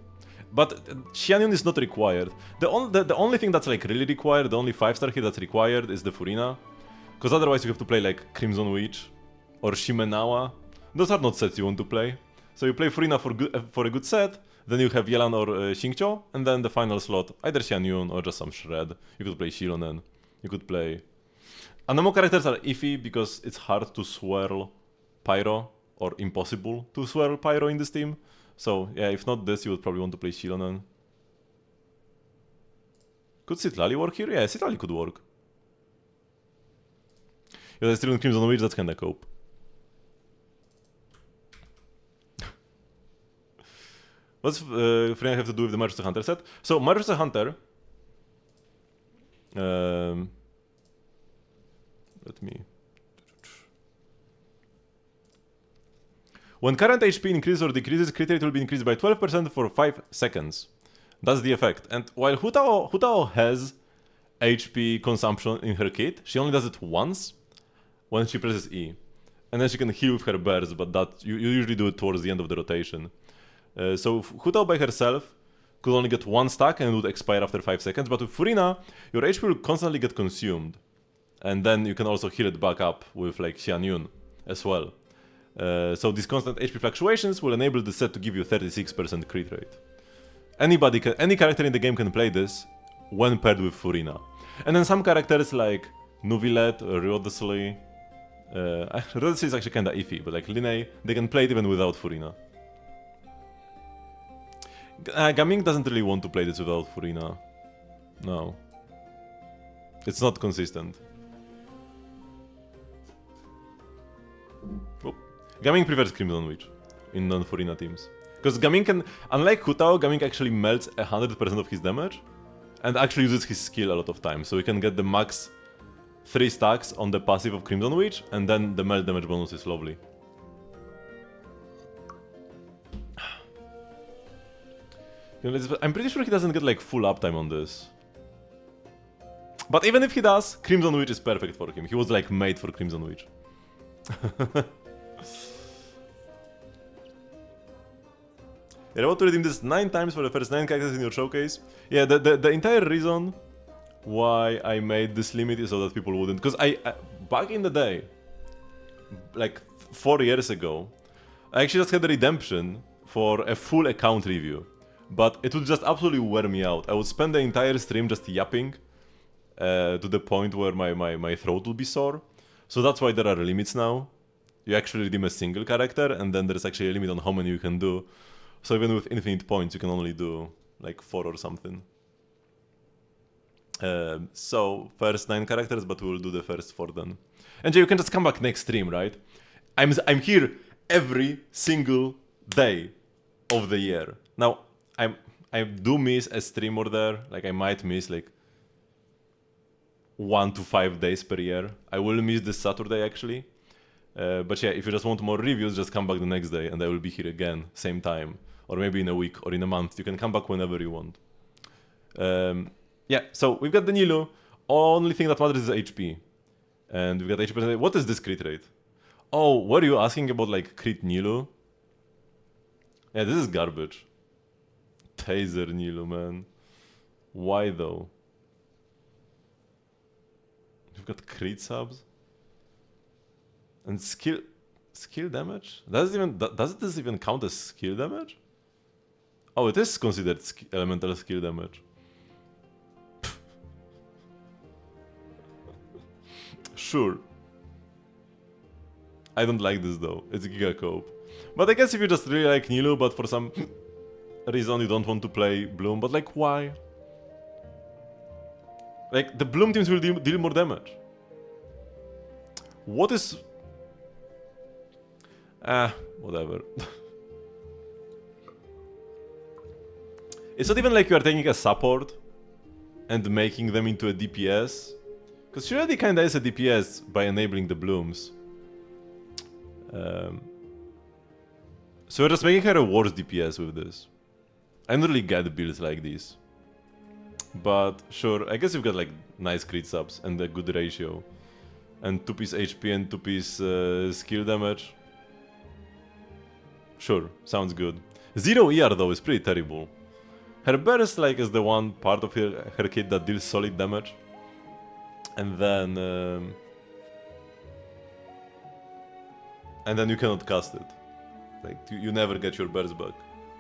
[SPEAKER 1] But Xianyun is not required. The only thing that's like really required, the only 5-star hit that's required is the Furina. Because otherwise you have to play like Crimson Witch or Shimenawa. Those are not sets you want to play. So you play Furina for a good set, then you have Yelan or Xingqiu, and then the final slot, either Xianyun or just some shred. You could play Shironen, you could play... Anemo characters are iffy because it's hard to swirl Pyro, or impossible to swirl Pyro in this team. So yeah, if not this, you would probably want to play Shironen. Could Citlali work here? Yeah, Citlali could work. Yeah, there's still Crimson Witch, that's kinda cope. What's Freyja have to do with the March of the Hunter set? So, March of the Hunter... let me... When current HP increases or decreases, crit rate will be increased by 12% for 5 seconds. That's the effect. And while Hu Tao has HP consumption in her kit, she only does it once when she presses E. And then she can heal with her burst, but that you usually do it towards the end of the rotation. So Hu Tao by herself could only get 1 stack and it would expire after 5 seconds, but with Furina, your HP will constantly get consumed. And then you can also heal it back up with like Xianyun as well. So these constant HP fluctuations will enable the set to give you 36% crit rate. Any character in the game can play this when paired with Furina. And then some characters like Nuvilet or Ryodosley, Ryodosley is actually kinda iffy, but like Linei, they can play it even without Furina. Gaming doesn't really want to play this without Furina. No. It's not consistent. Oh. Gaming prefers Crimson Witch in non-Furina teams. Because Gaming can, unlike Hu Tao, Gaming actually melts 100% of his damage and actually uses his skill a lot of times. So he can get the max 3 stacks on the passive of Crimson Witch, and then the melt damage bonus is lovely. I'm pretty sure he doesn't get like full uptime on this. But even if he does, Crimson Witch is perfect for him. He was like made for Crimson Witch. You're about to redeem this 9 times for the first 9 characters in your showcase. Yeah, the entire reason why I made this limit is so that people wouldn't. Because I back in the day, like 4 years ago, I actually just had a redemption for a full account review. But it would just absolutely wear me out. I would spend the entire stream just yapping to the point where my throat will be sore. So that's why there are limits now. You actually redeem a single character, and then there's actually a limit on how many you can do. So even with infinite points, you can only do like 4 or something. So first 9 characters, but we'll do the first 4 then. And Jay, you can just come back next stream, right? I'm here every single day of the year. Now, I do miss a stream or there. Like I might miss like 1 to 5 days per year. I will miss this Saturday actually. But yeah, if you just want more reviews, just come back the next day and I will be here again, same time. Or maybe in a week or in a month. You can come back whenever you want. Yeah, so we've got the Nilou. Only thing that matters is HP. And we've got HP. What is this crit rate? Oh, were you asking about like crit Nilou? Yeah, this is garbage. Taser Nilou, man. Why though? You've got crit subs? And skill damage? Does this even count as skill damage? Oh, it is considered elemental skill damage. Sure. I don't like this though. It's Giga Cope. But I guess if you just really like Nilou, but for some reason you don't want to play Bloom, but like why? Like the Bloom teams will deal more damage. What is... whatever. It's not even like you are taking a support and making them into a DPS. Because she already kinda is a DPS by enabling the Blooms. So we're just making her a worse DPS with this. I don't really get builds like these. But sure, I guess you've got like nice crit subs and a good ratio. And 2-piece HP and 2-piece skill damage. Sure, sounds good. 0 ER though is pretty terrible. Her burst like is the one part of her kit that deals solid damage. And then you cannot cast it. Like you never get your burst back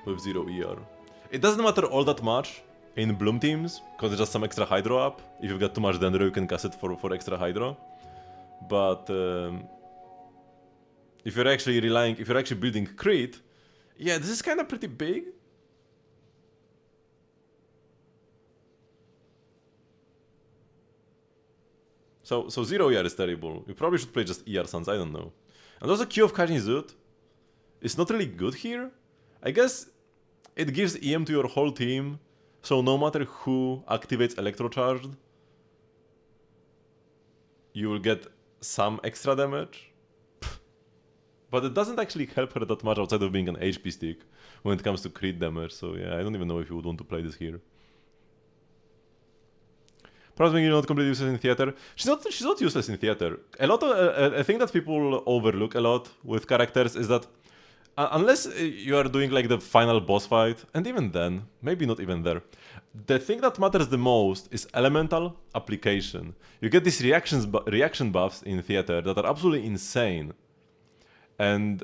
[SPEAKER 1] with 0 ER. It doesn't matter all that much in Bloom teams, because there's just some extra Hydro up. If you've got too much Dendro, you can cast it for extra Hydro. But if you're actually building crit, yeah, this is kind of pretty big. So 0 ER is terrible. You probably should play just ER Suns, I don't know. And also Q of Kajin Zut is not really good here. I guess it gives EM to your whole team, so no matter who activates Electrocharged, you will get some extra damage. But it doesn't actually help her that much outside of being an HP stick when it comes to crit damage, so yeah, I don't even know if you would want to play this here. Probably not completely useless in theater. She's not useless in theater. A thing that people overlook a lot with characters is that unless you are doing like the final boss fight, and even then, maybe not even there, the thing that matters the most is elemental application. You get these reaction buffs in theater that are absolutely insane. And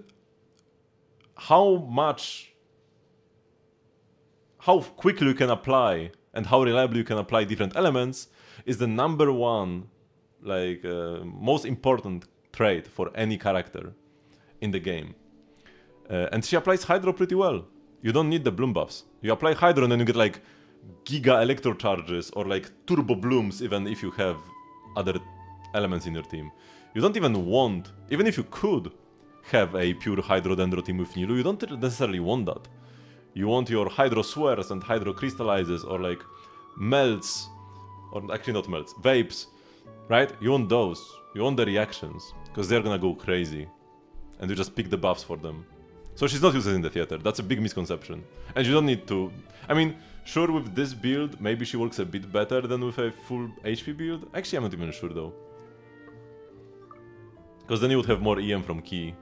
[SPEAKER 1] how quickly you can apply and how reliably you can apply different elements is the #1, like most important trait for any character in the game. And she applies Hydro pretty well. You don't need the Bloom buffs. You apply Hydro and then you get like Giga Electro Charges or like Turbo Blooms even if you have other elements in your team. You don't even want, even if you could have a pure Hydro Dendro team with Nilu, you don't necessarily want that. You want your Hydro Swears and Hydro Crystallizes or like Melts, or actually not Melts, Vapes, right? You want those. You want the reactions, because they're gonna go crazy. And you just pick the buffs for them. So she's not useless in the theater, that's a big misconception. And you don't need to... I mean, sure with this build, maybe she works a bit better than with a full HP build. Actually, I'm not even sure though. Because then you would have more EM from Key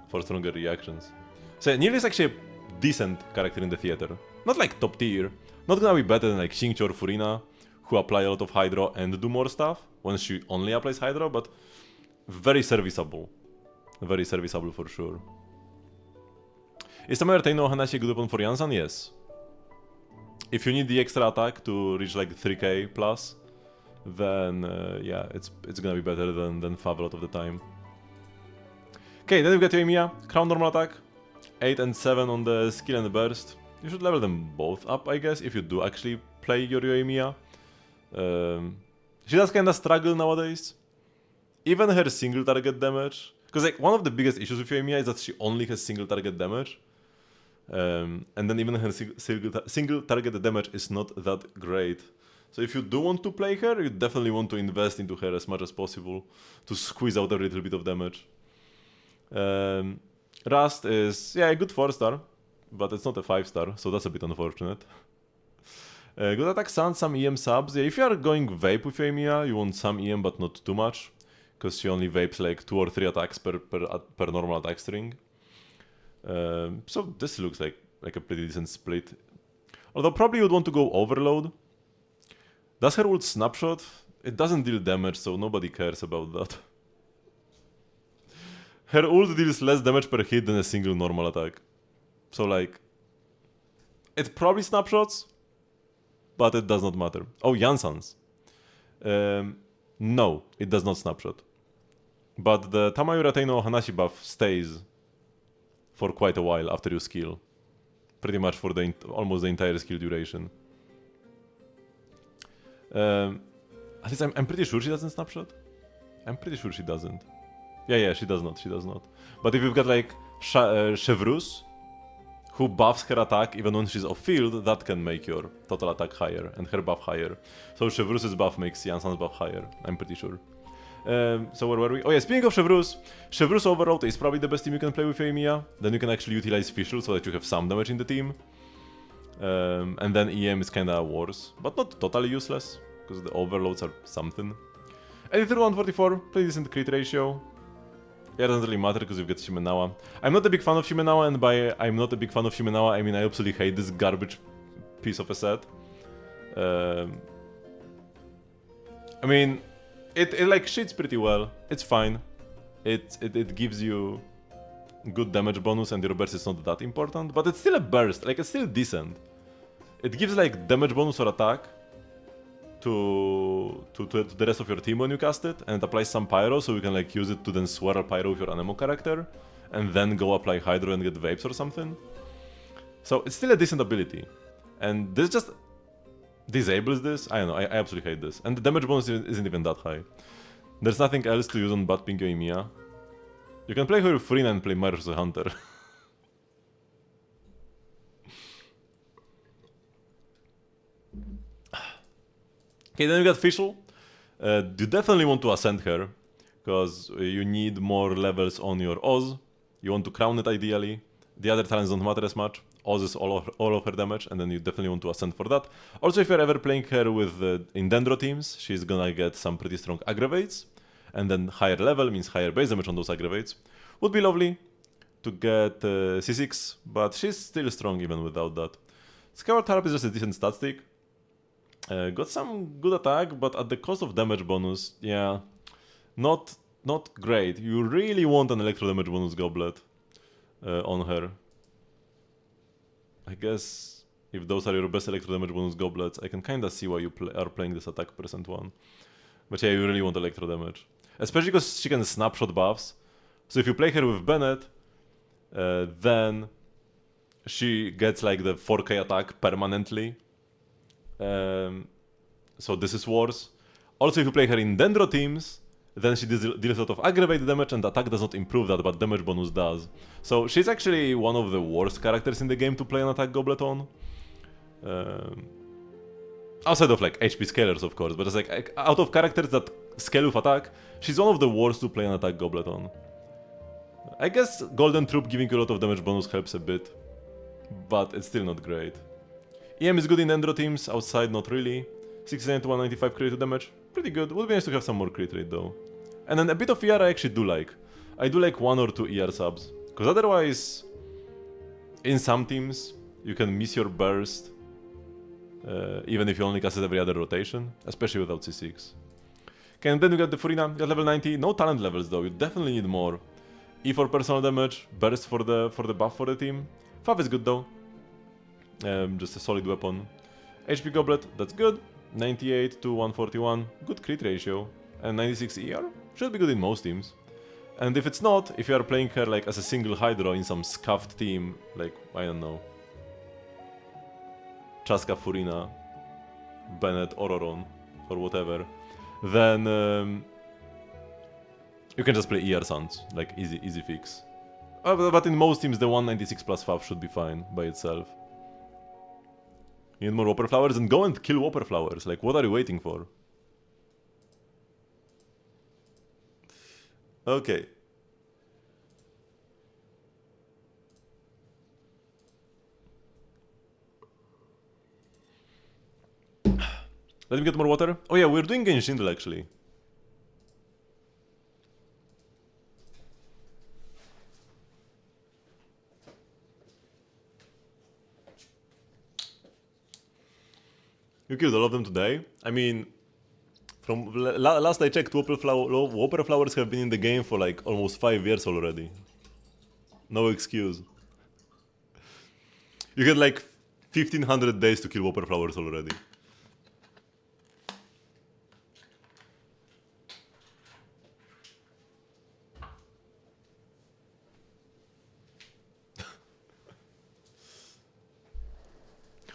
[SPEAKER 1] for stronger reactions. So Neil is actually a decent character in the theater. Not like top tier. Not gonna be better than like Xingqiu or Furina, who apply a lot of Hydro and do more stuff when she only applies Hydro, but very serviceable. Very serviceable for sure. Is Samurai no Hanashi a good weapon for Yansan? Yes. If you need the extra attack to reach like 3k plus, then yeah, it's gonna be better than Fav a lot of the time. Okay, then we've got Yoimiya, Crown normal attack, 8 and 7 on the skill and the burst. You should level them both up, I guess, if you do actually play your Yoimiya. She does kinda struggle nowadays. Even her single target damage, because like one of the biggest issues with Yoimiya is that she only has single target damage. And then even her single target damage is not that great. So if you do want to play her, you definitely want to invest into her as much as possible to squeeze out a little bit of damage. Rust is, yeah, a good 4-star, but it's not a 5-star, so that's a bit unfortunate. Good attack, sound, some EM subs. Yeah, if you are going Vape with Yoimiya, you want some EM but not too much, because she only vapes like 2 or 3 attacks per normal attack string. So this looks like a pretty decent split. Although probably you'd want to go Overload. Does her ult Snapshot? It doesn't deal damage, so nobody cares about that. Her ult deals less damage per hit than a single normal attack. So like... it probably snapshots, but it does not matter. Oh, Yansan's. No, it does not snapshot. But the Tamayura no Hanashi buff stays for quite a while after you skill. Pretty much for almost the entire skill duration. At least I'm pretty sure she doesn't snapshot. I'm pretty sure she doesn't. Yeah, she does not, But if you've got like Chevrus, who buffs her attack even when she's off field, that can make your total attack higher and her buff higher. So Chevrus's buff makes Yansan's buff higher, I'm pretty sure. So where were we? Oh yeah, speaking of Chevrus, Chevrus Overload is probably the best team you can play with Yoimiya. Then you can actually utilize Fischl so that you have some damage in the team. And then EM is kinda worse, but not totally useless. because the overloads are something. 83, 144, pretty decent crit ratio. Yeah, it doesn't really matter because you've got Shimenawa. I'm not a big fan of Shimenawa, and by I'm not a big fan of Shimenawa, I mean I absolutely hate this garbage piece of a set. I mean, it like shits pretty well. It's fine. It gives you good damage bonus, and your burst is not that important, but it's still a burst. Like it's still decent. It gives like damage bonus or attack to the rest of your team when you cast it, and it applies some pyro, so you can like use it to then swirl pyro with your Anemo character, and then go apply hydro and get vapes or something. So it's still a decent ability, and this just disables this. I don't know, I absolutely hate this, and the damage bonus isn't even that high. There's nothing else to use on Bad Pinkyo Emiya. You can play her with Furina and play Marius as a Hunter. Okay, then we got Fischl. You definitely want to ascend her, because you need more levels on your Oz. You want to crown it ideally. The other talents don't matter as much. Oz is all of her damage, and then you definitely want to ascend for that. Also, if you're ever playing her with in Dendro teams, she's gonna get some pretty strong aggravates, and then higher level means higher base damage on those aggravates. Would be lovely to get C6, but she's still strong even without that. Skyward Harp is just a decent stat stick. Got some good attack, but at the cost of damage bonus, yeah, not great. You really want an electro damage bonus goblet on her. I guess if those are your best electro damage bonus goblets, I can kinda see why you are playing this attack percent one. But yeah, you really want electro damage, especially because she can snapshot buffs. So if you play her with Bennett, then she gets like the 4k attack permanently. So this is worse. Also, if you play her in Dendro teams, then she deals a lot of aggravated damage, and attack does not improve that, but damage bonus does. So she's actually one of the worst characters in the game to play an attack goblet on. Outside of like HP scalers, of course, but it's like out of characters that scale with attack, she's one of the worst to play an attack goblet on. I guess Golden Troop giving you a lot of damage bonus helps a bit, but it's still not great. EM is good in Endro teams, outside not really. 69 to 195 crit damage, pretty good. Would be nice to have some more crit rate though. And then a bit of ER I actually do like. I do like 1 or 2 ER subs, because otherwise, in some teams, you can miss your burst, even if you only cast it every other rotation, especially without C6. Okay, and then we got the Furina, you got level 90, no talent levels though, you definitely need more. E for personal damage, burst for the buff for the team. Fav is good though. Just a solid weapon. HP Goblet, that's good. 98 to 141, good crit ratio. And 96 ER, should be good in most teams. And if it's not, if you are playing her like as a single Hydro in some scuffed team, like, I don't know, Chaska Furina, Bennett, Ororon, or whatever, then you can just play ER Suns, like easy fix. But in most teams the 196 plus Fav should be fine by itself. You need more Whopper Flowers, and go and kill Whopper Flowers, like what are you waiting for? Okay. Let me get more water. Oh yeah, we're doing Genshin actually. You killed all of them today? I mean, from last I checked, Whopper Flowers have been in the game for like almost 5 years already. No excuse. You had like 1500 days to kill Whopper Flowers already.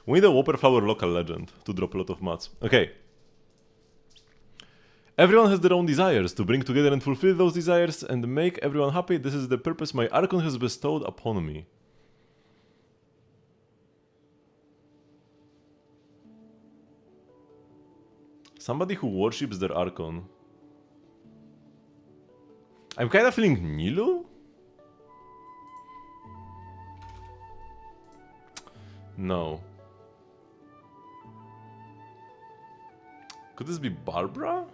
[SPEAKER 1] We need a Whopper Flower local legend to drop a lot of mats. Okay. Everyone has their own desires. To bring together and fulfill those desires and make everyone happy, this is the purpose my Archon has bestowed upon me. Somebody who worships their Archon. I'm kinda feeling Nilu? No. Could this be Barbara?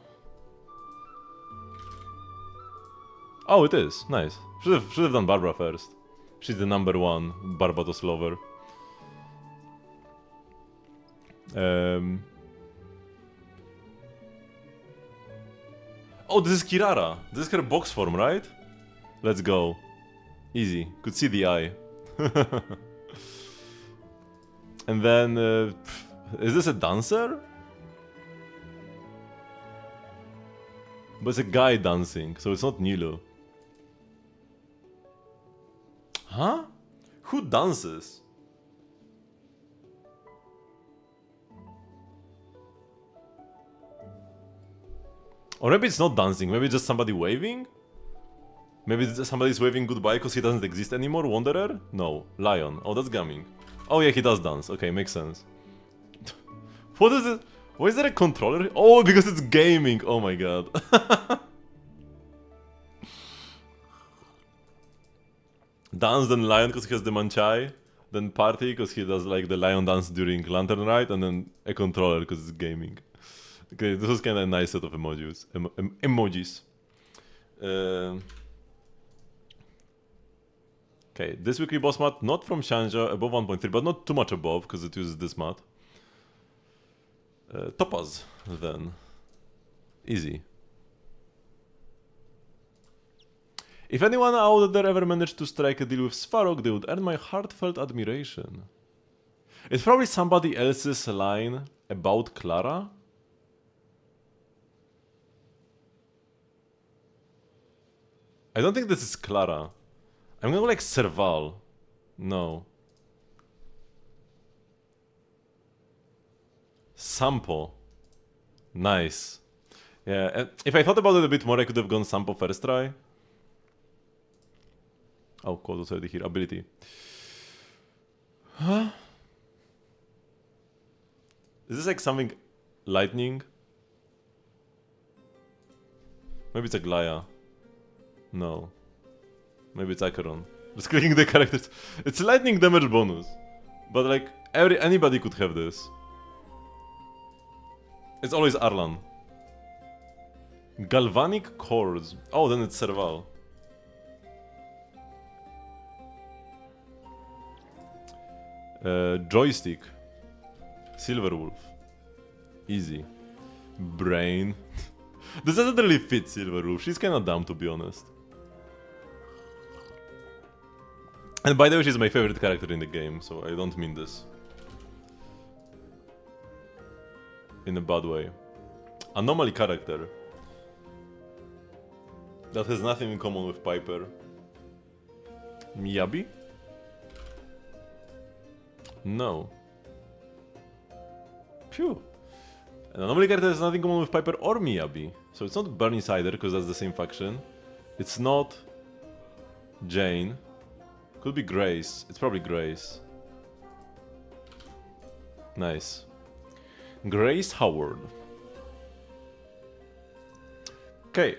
[SPEAKER 1] Oh, it is. Nice. Should have done Barbara first. She's the #1 Barbados lover. Oh, this is Kirara. This is her box form, right? Let's go. Easy. Could see the eye. And then... is this a dancer? But it's a guy dancing, so it's not Nilo. Huh? Who dances? Or maybe it's not dancing, maybe it's just somebody waving? Maybe somebody's waving goodbye because he doesn't exist anymore, Wanderer? No, Lion. Oh, that's Gaming. Oh yeah, he does dance. Okay, makes sense. What is it? Why is there a controller? Oh, because it's gaming! Oh my god. Dance, then Lion because he has the Manchai. Then Party because he does like the Lion dance during Lantern Ride. And then a controller because it's gaming. Okay, this was kind of a nice set of emojis. Emojis. Okay, this weekly boss mat, not from Shanja, above 1.3, but not too much above, because it uses this mat. Topaz, then. Easy. If anyone out there ever managed to strike a deal with Svarog, they would earn my heartfelt admiration. It's probably somebody else's line about Clara. I don't think this is Clara. I'm gonna go like Serval. No. Sampo. Nice. Yeah, and if I thought about it a bit more, I could have gone Sampo first try. Oh, code was already here. Ability. Huh? Is this like something lightning? Maybe it's a Glaya. No. Maybe it's Acheron. Just clicking the characters. It's lightning damage bonus. But like, anybody could have this. It's always Arlan. Galvanic cores. Oh, then it's Serval. Joystick. Silverwolf. Easy. Brain. This doesn't really fit Silverwolf. She's kinda dumb, to be honest. And by the way, she's my favorite character in the game, so I don't mean this in a bad way. Anomaly character that has nothing in common with Piper. Miyabi? No. Phew. An anomaly character has nothing in common with Piper or Miyabi. So it's not Bernie Sider, because that's the same faction. It's not Jane. Could be Grace. It's probably Grace. Nice. Grace Howard. Okay.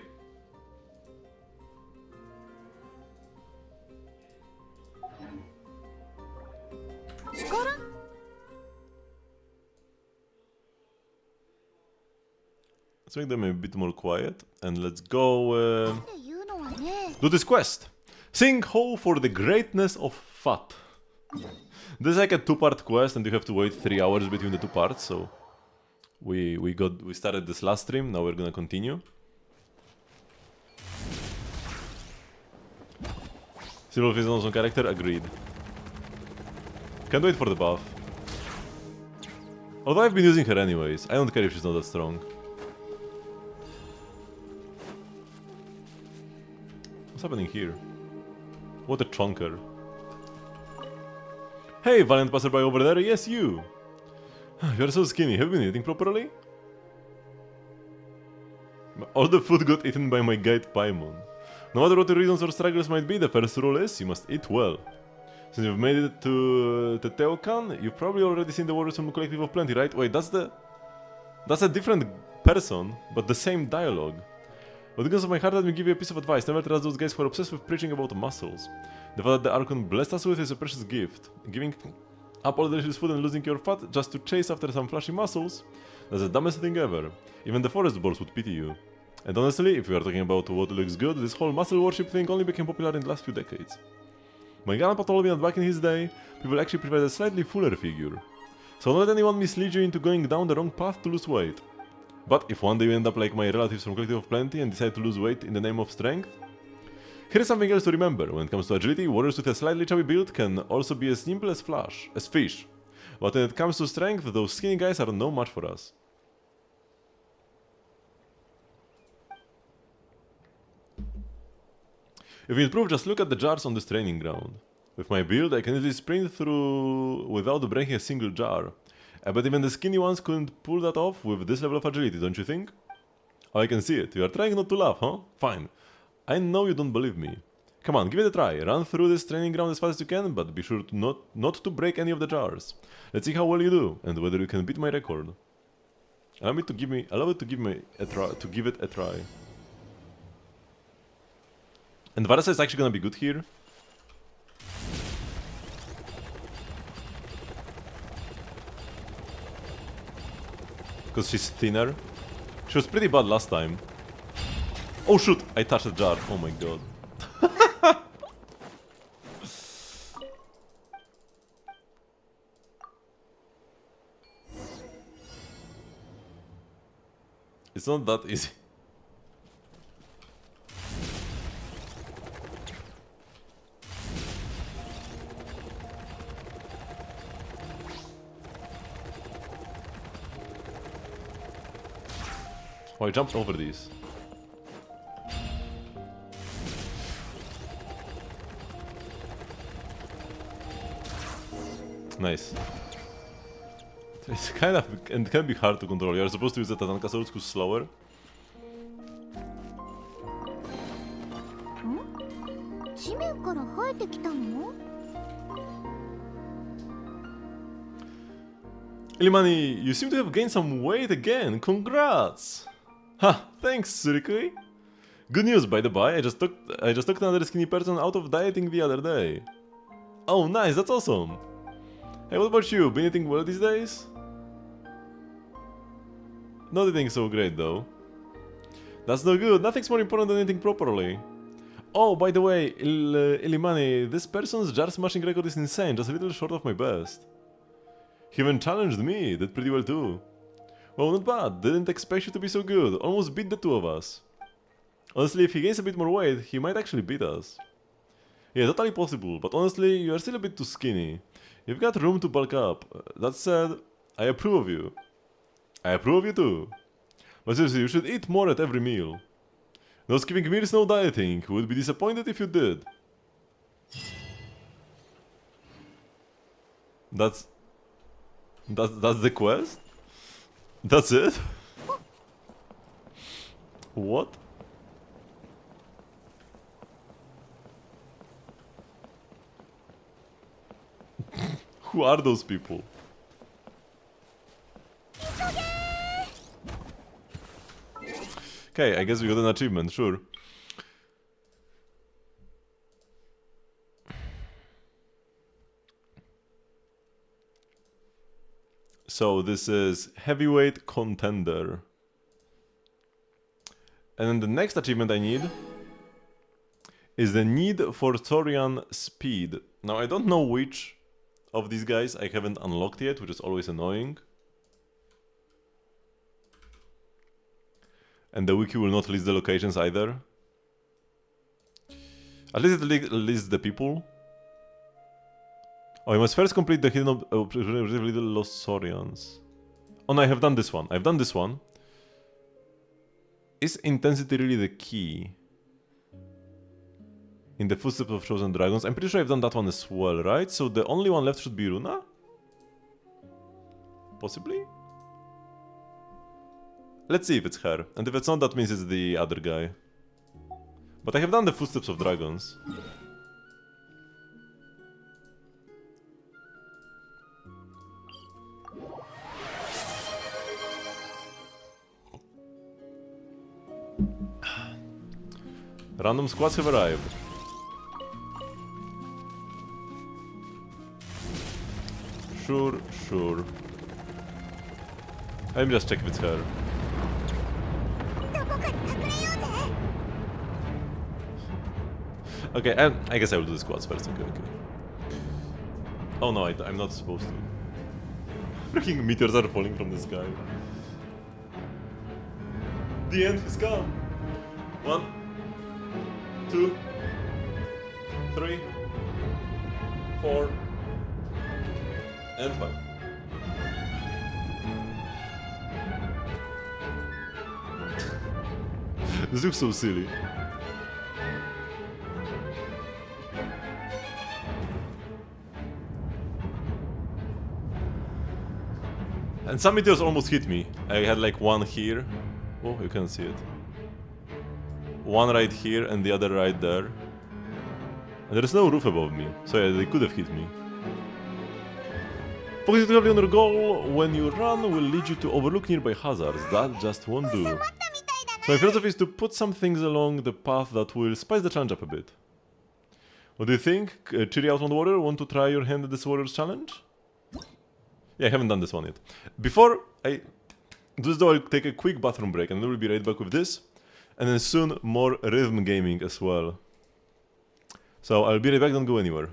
[SPEAKER 1] Let's make them a bit more quiet and let's go do this quest. Sing ho for the greatness of Fat. This is like a 2-part quest and you have to wait 3 hours between the 2 parts, so we started this last stream, now we're gonna continue. Silverwolf is an awesome character, agreed. Can't wait for the buff. Although I've been using her anyways, I don't care if she's not that strong. What's happening here? What a chonker. Hey, valiant passerby over there, yes you! You're so skinny, have you been eating properly? All the food got eaten by my guide Paimon. No matter what the reasons or struggles might be, the first rule is you must eat well. Since you've made it to Teokan, you've probably already seen the warriors from the Collective of Plenty, right? Wait, that's a different person, but the same dialogue. But because of my heart, let me give you a piece of advice. Never trust those guys who are obsessed with preaching about muscles. The fact that the Archon blessed us with is a precious gift. Giving Up all delicious food and losing your fat just to chase after some flashy muscles? That's the dumbest thing ever. Even the forest boars would pity you. And honestly, if we are talking about what looks good, this whole muscle worship thing only became popular in the last few decades. My grandpa told me that back in his day, people actually preferred a slightly fuller figure. So don't let anyone mislead you into going down the wrong path to lose weight. But if one day you end up like my relatives from Collective of Plenty and decide to lose weight in the name of strength, here's something else to remember. When it comes to agility, warriors with a slightly chubby build can also be as nimble as fish. But when it comes to strength, those skinny guys are no match for us. If you improve, just look at the jars on this training ground. With my build, I can easily sprint through without breaking a single jar. I bet even the skinny ones couldn't pull that off with this level of agility, don't you think? Oh, I can see it. You are trying not to laugh, huh? Fine. I know you don't believe me. Come on, give it a try. Run through this training ground as fast as you can, but be sure to not to break any of the jars. Let's see how well you do, and whether you can beat my record. Allow it to give it a try. And Varasa is actually gonna be good here. Because she's thinner. She was pretty bad last time. Oh shoot! I touched the jar. Oh my god. It's not that easy. Oh, I jumped over these. Nice. It's kind of, and it can be hard to control. You're supposed to use the Tatankasaurus who's slower. Illimani, you seem to have gained some weight again. Congrats! Ha! Thanks, Surikui. Good news, by the by. I just took another skinny person out of dieting the other day. Oh, nice. That's awesome. Hey, what about you? Been eating well these days? Not eating so great, though. That's no good. Nothing's more important than eating properly. Oh, by the way, Illimani, this person's jar smashing record is insane. Just a little short of my best. He even challenged me. Did pretty well too. Well, not bad. Didn't expect you to be so good. Almost beat the two of us. Honestly, if he gains a bit more weight, he might actually beat us. Yeah, totally possible, but honestly, you are still a bit too skinny. You've got room to bulk up. That said, I approve of you. I approve of you too. But seriously, you should eat more at every meal. No skipping meals, no dieting. Would be disappointed if you did. That's the quest? That's it? What? Who are those people? Okay, I guess we got an achievement, sure. So this is heavyweight contender. And then the next achievement I need is the need for Thorian speed. Now I don't know which of these guys I haven't unlocked yet, which is always annoying. And the wiki will not list the locations either. At least it lists the people. Oh, I must first complete the hidden little lost Saurians. Oh no, I have done this one. I've done this one. Is intensity really the key? In the footsteps of chosen dragons. I'm pretty sure I've done that one as well, right? So the only one left should be Runa? Possibly? Let's see if it's her. And if it's not, that means it's the other guy. But I have done the footsteps of dragons. Random squads have arrived. Sure, sure. Let me just check if it's her. Okay, and I guess I will do the squads first. Okay, okay. Oh no, I'm not supposed to. Freaking meteors are falling from the sky. The end has come. 1, 2, 3, 4, and 5. This looks so silly. And some meteors almost hit me. I had like one here. Oh, you can see it. One right here and the other right there. And there's no roof above me, so yeah, they could have hit me. Focusing heavily on your goal when you run will lead you to overlook nearby hazards. That just won't do. So my philosophy is to put some things along the path that will spice the challenge up a bit. What do you think? Cheery Outbound Warrior, want to try your hand at this Warriors challenge? Yeah, I haven't done this one yet. Before I do this though, I'll take a quick bathroom break and then we'll be right back with this. And then soon, more rhythm gaming as well. So I'll be right back, don't go anywhere.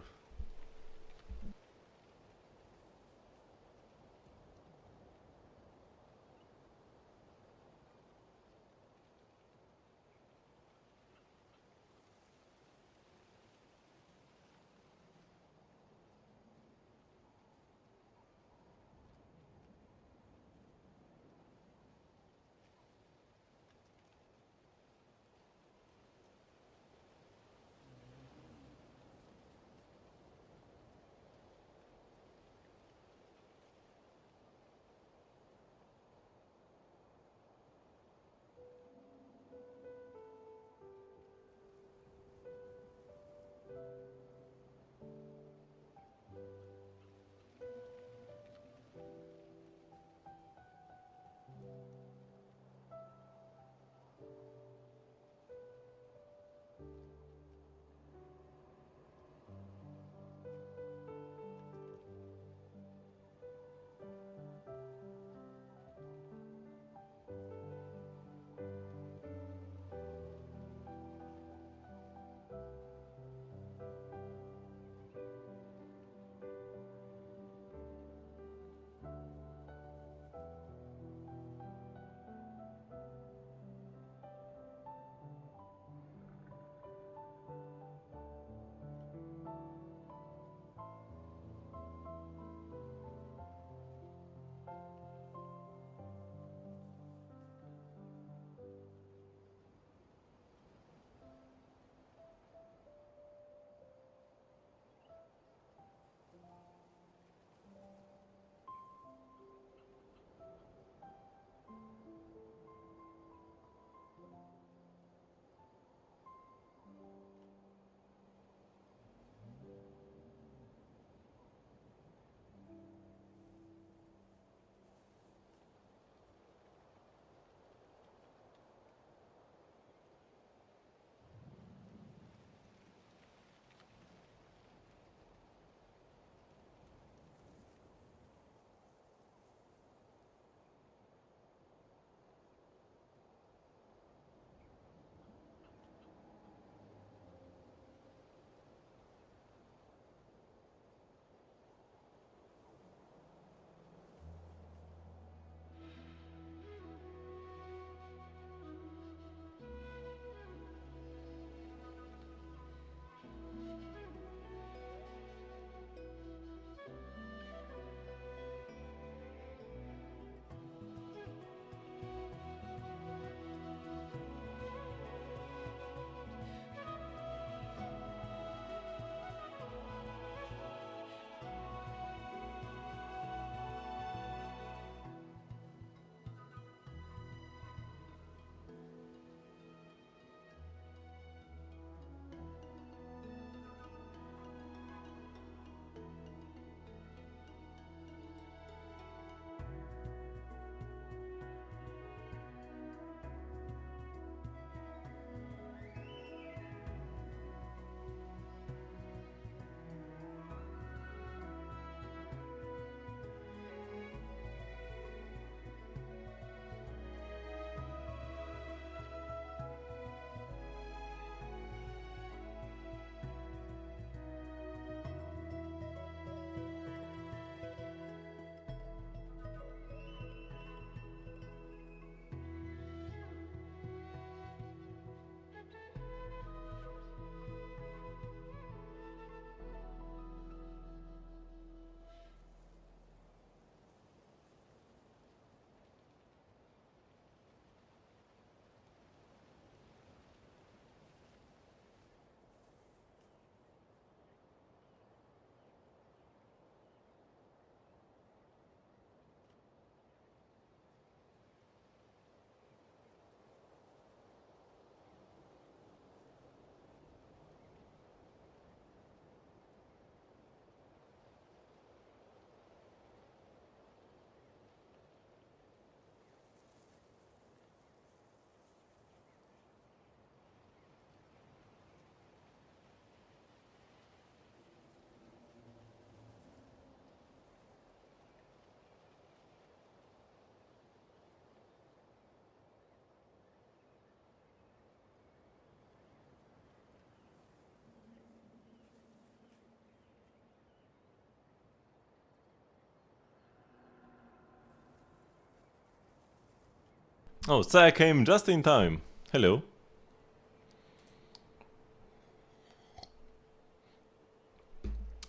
[SPEAKER 1] Oh, Saya came just in time. Hello.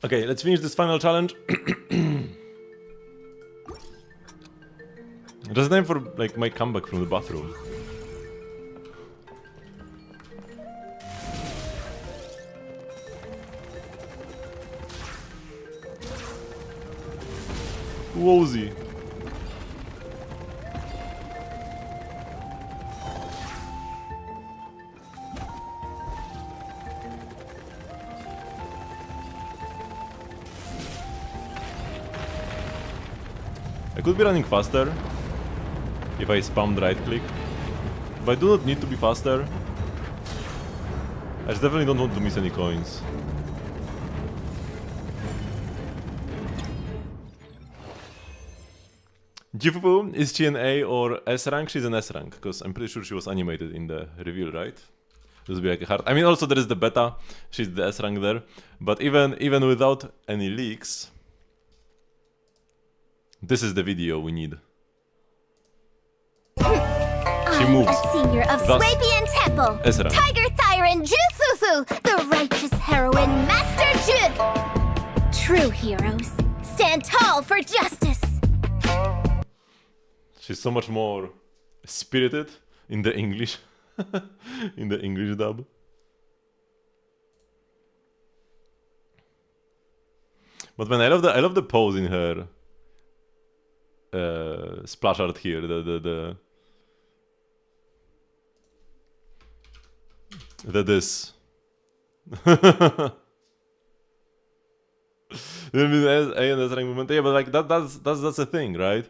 [SPEAKER 1] Okay, let's finish this final challenge. Just time for like my comeback from the bathroom. Woozy. I could be running faster if I spammed right click, but I do not need to be faster. I just definitely don't want to miss any coins. Jifufu, is she an A or S rank? She's an S rank, because I'm pretty sure she was animated in the reveal, right? This would be like a hard. I mean, also there is the beta. She's the S rank there, but even without any leaks, this is the video we need. She moves.
[SPEAKER 2] A senior of Swapian Temple,
[SPEAKER 1] S-rank.
[SPEAKER 2] Tiger Thyran Jufufu, the righteous heroine, Master Ju. True heroes stand tall for justice.
[SPEAKER 1] She's so much more spirited in the English, in the English dub. But man, I love the pose in her splash art here. This. I mean, A and S rank movement. Yeah, but like that's the thing, right?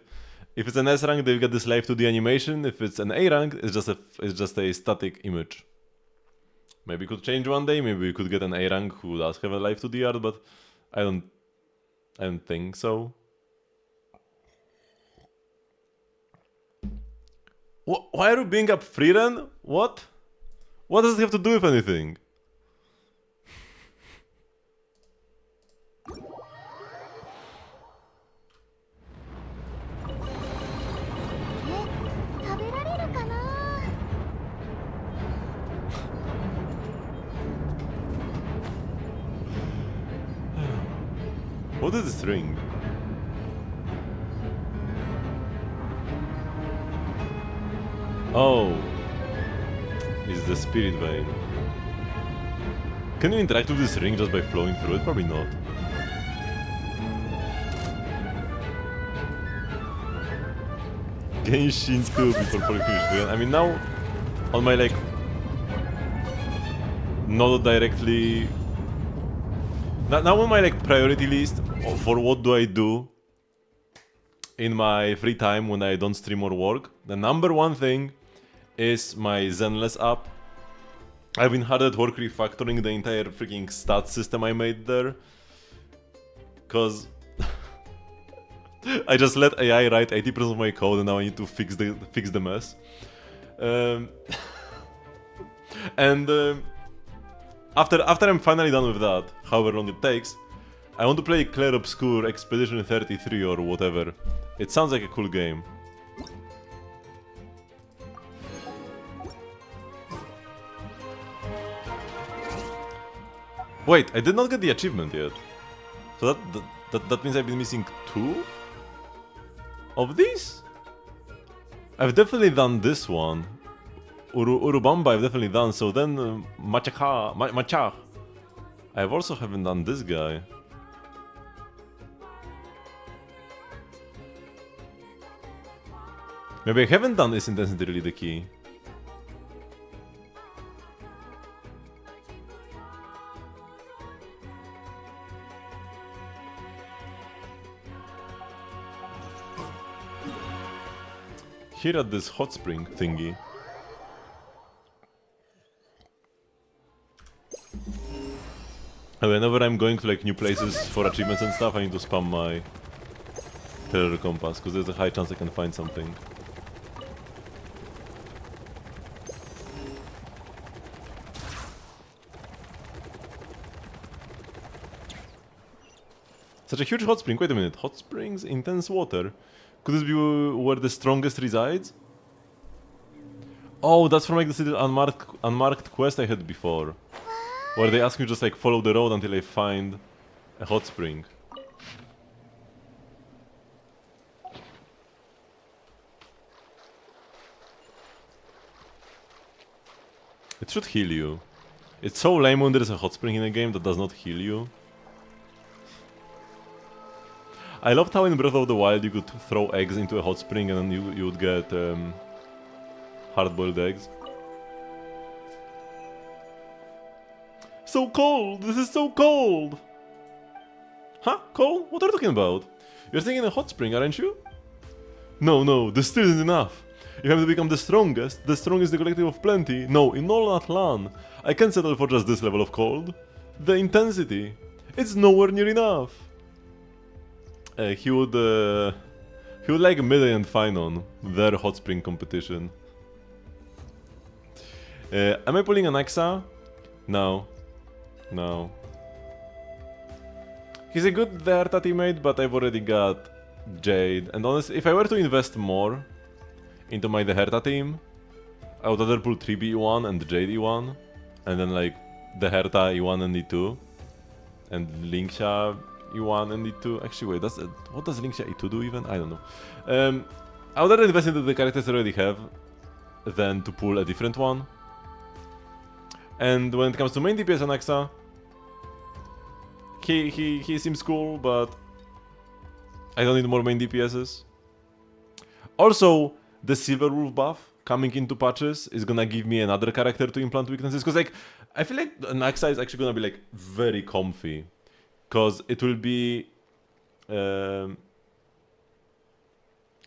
[SPEAKER 1] If it's an S rank, they've got this live 2D animation. If it's an A rank, it's just a static image. Maybe it could change one day. Maybe we could get an A rank who does have a live 2D art, but I don't think so. Why are you being up Freeren? What? What does it have to do with anything? What is this ring? Oh, it's the spirit vein. Can you interact with this ring just by flowing through it? Probably not. Genshin 2 before Polyfinish. I mean, now on my like not directly. Now on my like priority list for what do I do in my free time when I don't stream or work, the number one thing is my Zenless app. I've been hard at work refactoring the entire freaking stats system I made there, cause I just let AI write 80% of my code and now I need to fix the mess. After I'm finally done with that, however long it takes, I want to play Clair Obscure Expedition 33 or whatever. It sounds like a cool game. Wait, I did not get the achievement yet. So that means I've been missing 2 of these? I've definitely done this one. Urubamba I've definitely done, so then Machach. I also haven't done this guy. Maybe I haven't done this intensity really the key. Here at this hot spring thingy. And whenever I'm going to like new places for achievements and stuff, I need to spam my terror compass, because there's a high chance I can find something. Such a huge hot spring, wait a minute, hot springs, intense water. Could this be where the strongest resides? Oh, that's from like this little unmarked quest I had before. Where they ask you just like follow the road until I find a hot spring. It should heal you. It's so lame when there is a hot spring in a game that does not heal you. I loved how in Breath of the Wild you could throw eggs into a hot spring and then you would get hard-boiled eggs. So cold! This is so cold! Huh? Cold? What are you talking about? You're thinking a hot spring, aren't you? No, this still isn't enough. You have to become the strongest the collective of plenty. No, in all Atlan. I can't settle for just this level of cold. The intensity. It's nowhere near enough. He would like Midday and Finon, their hot spring competition. Am I pulling an Axa? No. He's a good Verta teammate, but I've already got Jade. And honestly, if I were to invest more into my Herta team, I would rather pull 3B E1 and Jade E1, and then like the Herta E1 and E2, and Linksha E1 and E2. Actually, wait, what does Linksha E2 do even? I don't know. I would rather invest into the characters I already have than to pull a different one. And when it comes to main DPS and Axa, he seems cool, but I don't need more main DPSs. Also, the Silver Wolf buff coming into patches is gonna give me another character to implant weaknesses, because like I feel like an Axa is actually gonna be like very comfy, because it will be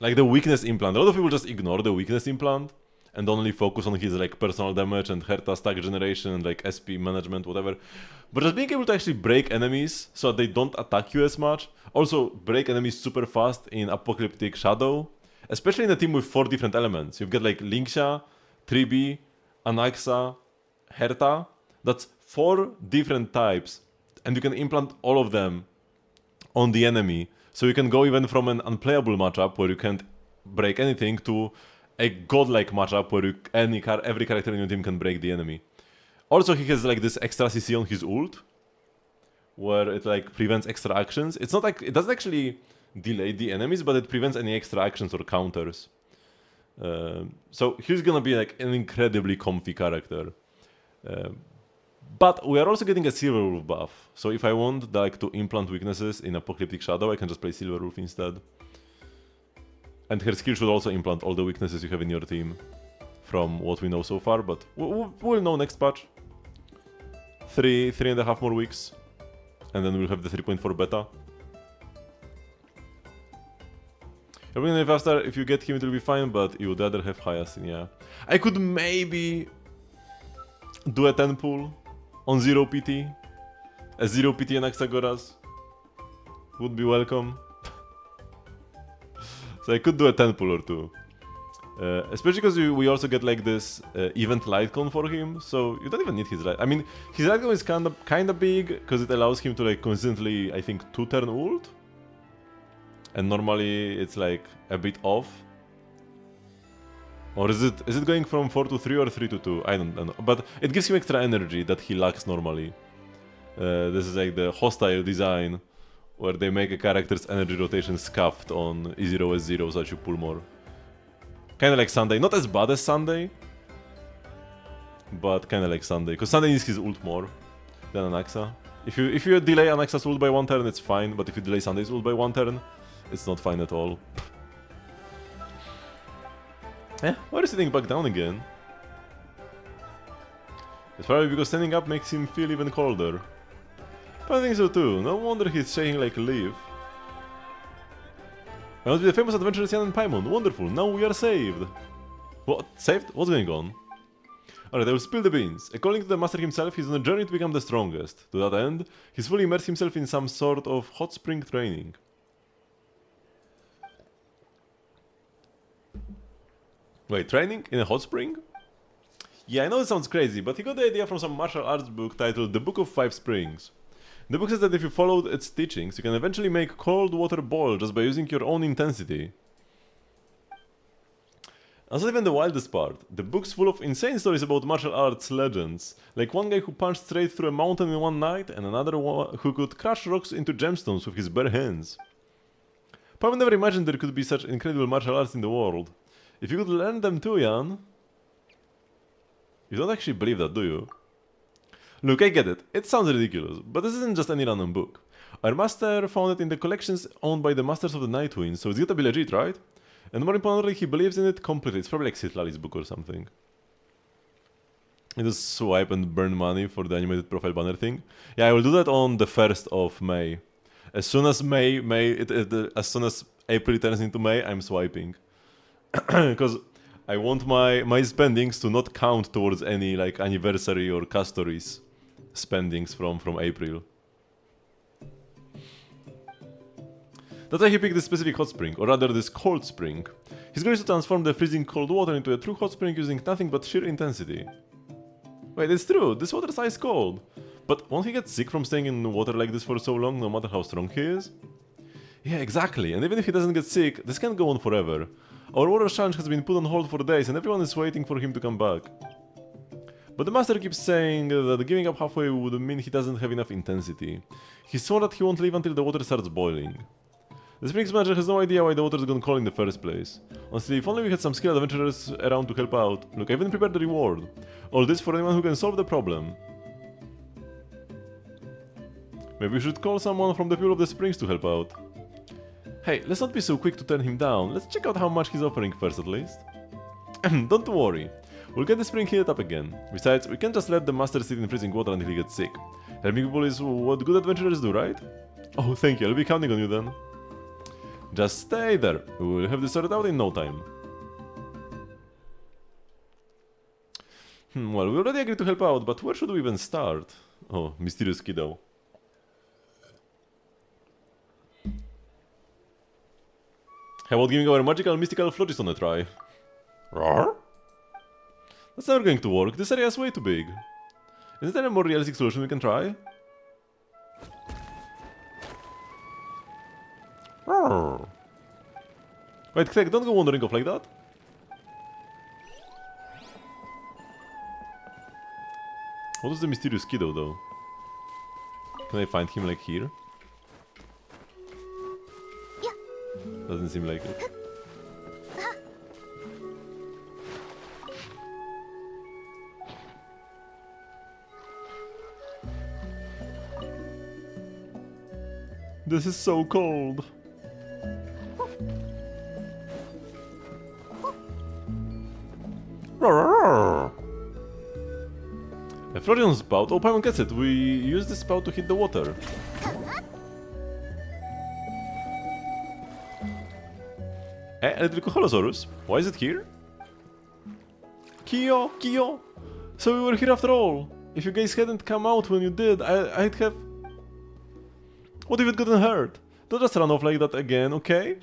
[SPEAKER 1] like the weakness implant. A lot of people just ignore the weakness implant and only focus on his like personal damage and Herta stack generation and like SP management, whatever. But just being able to actually break enemies so that they don't attack you as much. Also break enemies super fast in Apocalyptic Shadow, especially in a team with 4 different elements. You've got like Linksha, 3B, Anaxa, Herta. That's 4 different types, and you can implant all of them on the enemy. So you can go even from an unplayable matchup where you can't break anything to a godlike matchup where every character in your team can break the enemy. Also, he has like this extra CC on his ult, where it like prevents extra actions. It's not like it doesn't actually delay the enemies, but it prevents any extra actions or counters. So he's gonna be like an incredibly comfy character. But we are also getting a Silver Wolf buff. So if I want like to implant weaknesses in Apocalyptic Shadow, I can just play Silver Wolf instead. And her skill should also implant all the weaknesses you have in your team, from what we know so far, but we'll know next patch. 3.5 more weeks, and then we'll have the 3.4 beta. Even if you get him it will be fine, but you would rather have Hyacinth, yeah. I could maybe do a 10 pull on 0 PT. A 0 PT and Axagoras would be welcome. So I could do a 10 pull or 2. Especially because we also get like this event lightcon for him, so you don't even need his light. I mean, his lightcon is kinda big because it allows him to like consistently, I think, 2-turn ult, and normally it's like a bit off. Or is it going from 4 to 3 or 3 to 2? I don't know, but it gives him extra energy that he lacks normally. This is like the hostile design, where they make a character's energy rotation scuffed on E0 S0 so that you pull more. Kinda like Sunday, not as bad as Sunday, but kinda like Sunday, because Sunday needs his ult more than Anaxa. If you delay Anaxa's ult by 1 turn, it's fine, but if you delay Sunday's ult by 1 turn, it's not fine at all. Why are you sitting back down again? It's probably because standing up makes him feel even colder. I think so too, no wonder he's shaking like a leaf. I must be the famous adventurers Jan and Paimon. Wonderful, now we are saved. What? Saved? What's going on? Alright, I will spill the beans. According to the master himself, he's on a journey to become the strongest. To that end, he's fully immersed himself in some sort of hot spring training. Wait, training? In a hot spring? Yeah, I know it sounds crazy, but he got the idea from some martial arts book titled The Book of 5 Springs. The book says that if you followed its teachings, you can eventually make cold water boil just by using your own intensity. That's not even the wildest part. The book's full of insane stories about martial arts legends, like one guy who punched straight through a mountain in one night, and another one who could crush rocks into gemstones with his bare hands. Paimon never imagined there could be such incredible martial arts in the world. If you could learn them too, Jan... You don't actually believe that, do you? Look, I get it. It sounds ridiculous, but this isn't just any random book. Our master found it in the collections owned by the Masters of the Night Twins, so it's gotta be legit, right? And more importantly, he believes in it completely. It's probably like Sith Lali's book or something. I just swipe and burn money for the animated profile banner thing. Yeah, I will do that on the 1st of May. As soon as as soon as April turns into May, I'm swiping. Because I want my spendings to not count towards any like anniversary or Castories spendings from April. That's why he picked this specific hot spring, or rather this cold spring. His goal is to transform the freezing cold water into a true hot spring using nothing but sheer intensity. Wait, it's true, this water is ice cold. But won't he get sick from staying in water like this for so long, no matter how strong he is? Yeah, exactly, and even if he doesn't get sick, this can't go on forever. Our water challenge has been put on hold for days and everyone is waiting for him to come back. But the master keeps saying that giving up halfway would mean he doesn't have enough intensity. He swore that he won't leave until the water starts boiling. The Springs manager has no idea why the water's gone cold in the first place. Honestly, if only we had some skilled adventurers around to help out. Look, I even prepared the reward. All this for anyone who can solve the problem. Maybe we should call someone from the people of the Springs to help out. Hey, let's not be so quick to turn him down. Let's check out how much he's offering first at least. Don't worry. We'll get the spring heated up again. Besides, we can't just let the master sit in freezing water until he gets sick. Helping people is what good adventurers do, right? Oh, thank you. I'll be counting on you then. Just stay there. We'll have this sorted out in no time. Well, we already agreed to help out, but where should we even start? Oh, mysterious kiddo. How about giving our magical mystical phlogiston a try? Roar? That's never going to work. This area is way too big. Isn't there a more realistic solution we can try? Wait, Craig, don't go wandering off like that. What is the mysterious kiddo, though? Can I find him, like, here? Doesn't seem like it. This is so cold. A Florian spout? Oh, Paimon gets it. We use the spout to hit the water. Electricoholosaurus? Why is it here? Kyo! Kyo! So we were here after all. If you guys hadn't come out when you did, I'd have... What if it gotten hurt? Don't just run off like that again, okay?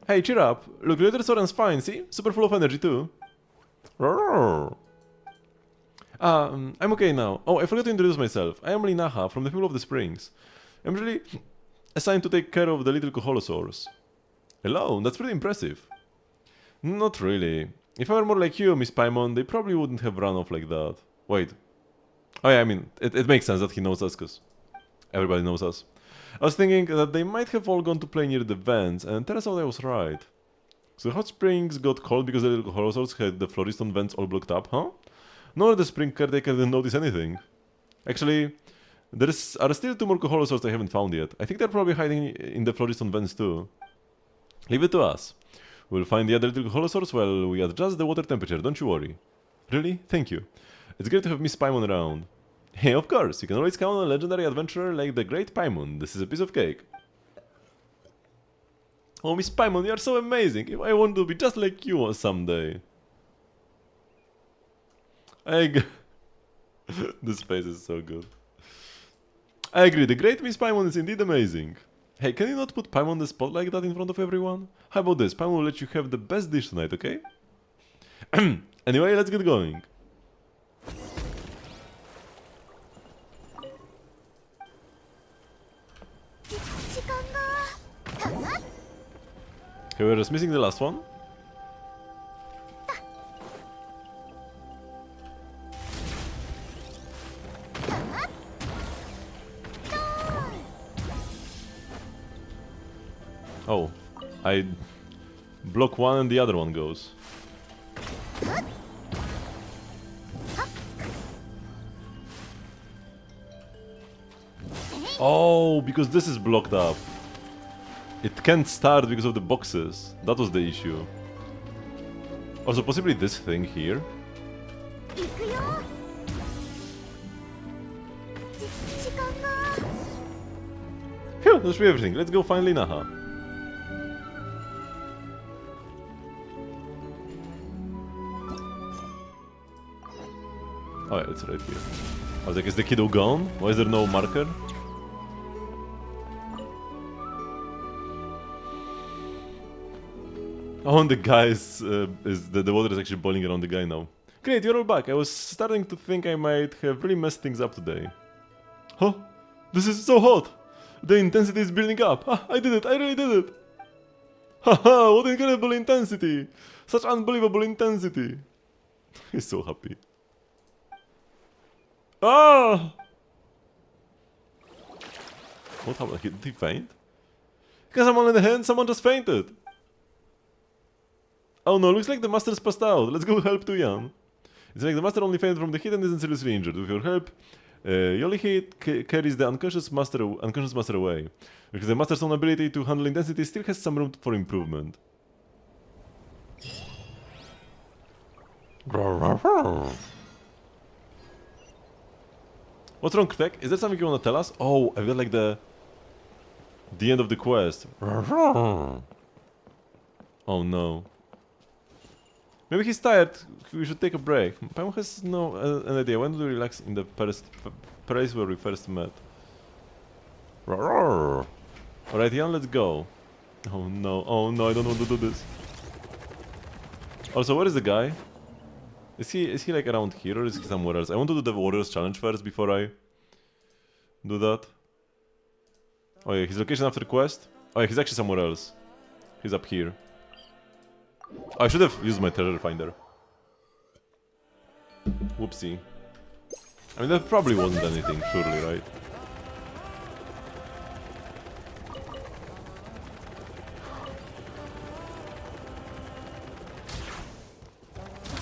[SPEAKER 1] Hey, cheer up. Look, Electrosaurus fine, see? Super full of energy too. I'm okay now. Oh, I forgot to introduce myself. I am Linaha, from the people of the Springs. I'm really assigned to take care of the little Coholosaurs. Hello, that's pretty impressive. Not really. If I were more like you, Miss Paimon, they probably wouldn't have run off like that. Wait. Oh yeah, I mean, it makes sense that he knows us, cause everybody knows us. I was thinking that they might have all gone to play near the vents, and turns out I was right. So the hot springs got cold because the little Coholosaurs had the Floriston vents all blocked up, huh? Nor the spring caretaker didn't notice anything. Actually, there are still 2 more Coholosaurs I haven't found yet. I think they're probably hiding in the Floriston vents too. Leave it to us. We'll find the other little Coholosaurs while we adjust the water temperature, don't you worry. Really? Thank you. It's great to have Miss Paimon around. Hey, of course, you can always count on a legendary adventurer like the Great Paimon. This is a piece of cake. Oh, Miss Paimon, you are so amazing. I want to be just like you someday. This face is so good. I agree, the Great Miss Paimon is indeed amazing. Hey, can you not put Paimon on the spot like that in front of everyone? How about this? Paimon will let you have the best dish tonight, okay? Anyway, let's get going. Okay, we're just missing the last one. Oh, I block one and the other one goes. Oh, because this is blocked up. It can't start because of the boxes. That was the issue. Also, possibly this thing here. Phew, that should be everything. Let's go find Linaha. Oh yeah, it's right here. I was like, is the kiddo gone? Why is there no marker? Oh, and the guy is the water is actually boiling around the guy now. Great, you're all back. I was starting to think I might have really messed things up today. Huh? This is so hot! The intensity is building up. Ah, I did it, I really did it! Haha, what incredible intensity! Such unbelievable intensity! He's so happy. Ah! What happened? Did he faint? Because I'm on the hand, someone just fainted! Oh no, looks like the master's passed out. Let's go help Tuyan. It's like the master only fainted from the heat and isn't seriously injured. With your help, Yolihi carries the unconscious master away. Because the master's own ability to handle intensity still has some room for improvement. What's wrong, Kvek? Is there something you want to tell us? Oh, I feel like the end of the quest. Oh no. Maybe he's tired. We should take a break. Pam has no an idea. When do we relax in the place where we first met? Alright, Jan, let's go. Oh no, I don't want to do this. Also, where is the guy? Is he like around here or is he somewhere else? I want to do the Warriors challenge first before I do that. Oh yeah, his location after the quest? Oh yeah, he's actually somewhere else. He's up here. I should have used my treasure finder. Whoopsie. I mean, that probably wasn't anything, surely, right?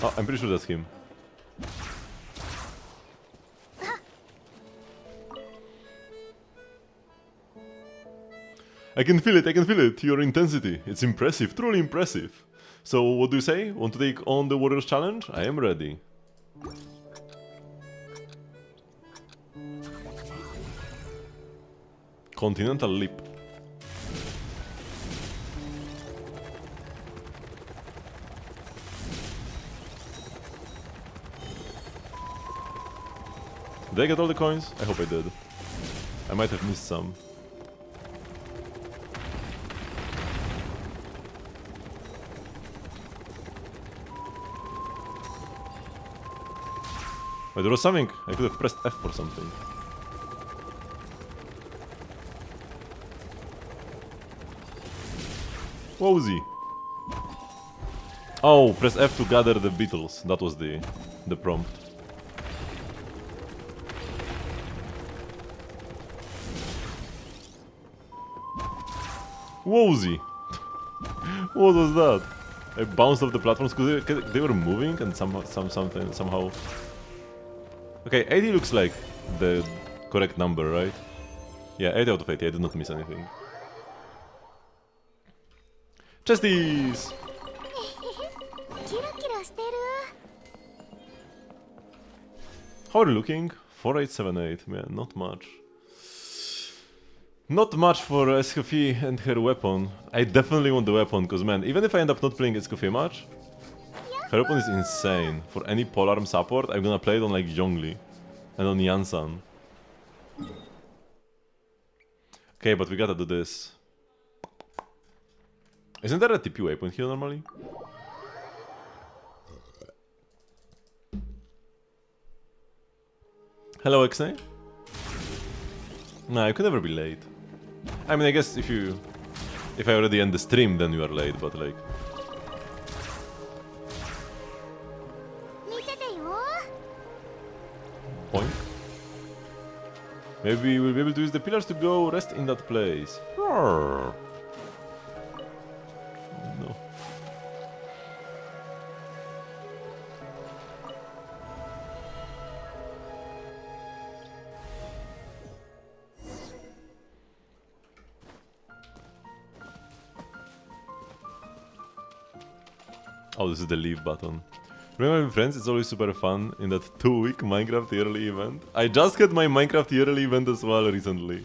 [SPEAKER 1] Oh, I'm pretty sure that's him. I can feel it, your intensity. It's impressive, truly impressive. So, what do you say? Want to take on the Warriors challenge? I am ready. Continental Leap. Did I get all the coins? I hope I did. I might have missed some. Wait, there was something. I could have pressed F for something. What was he? Oh, press F to gather the beetles. That was the prompt. Woozy! What was that? I bounced off the platforms because they were moving and somehow. Okay, 80 looks like the correct number, right? Yeah, 8 out of 80. I did not miss anything. Chesties! How are you looking? 4878. Man, not much. Not much for Escoffier and her weapon. I definitely want the weapon, because man, even if I end up not playing Escoffier much, her weapon is insane. For any polearm support, I'm gonna play it on like Zhongli and on Yansan. Okay, but we gotta do this. Isn't there a TP waypoint here normally? Hello, Xnay? Nah, you could never be late. I mean, I guess if I already end the stream, then you are late, but like... Point. Maybe we'll be able to use the pillars to go rest in that place. Roar. Oh, this is the leave button. Remember with friends, it's always super fun in that 2-week Minecraft yearly event. I just had my Minecraft yearly event as well recently.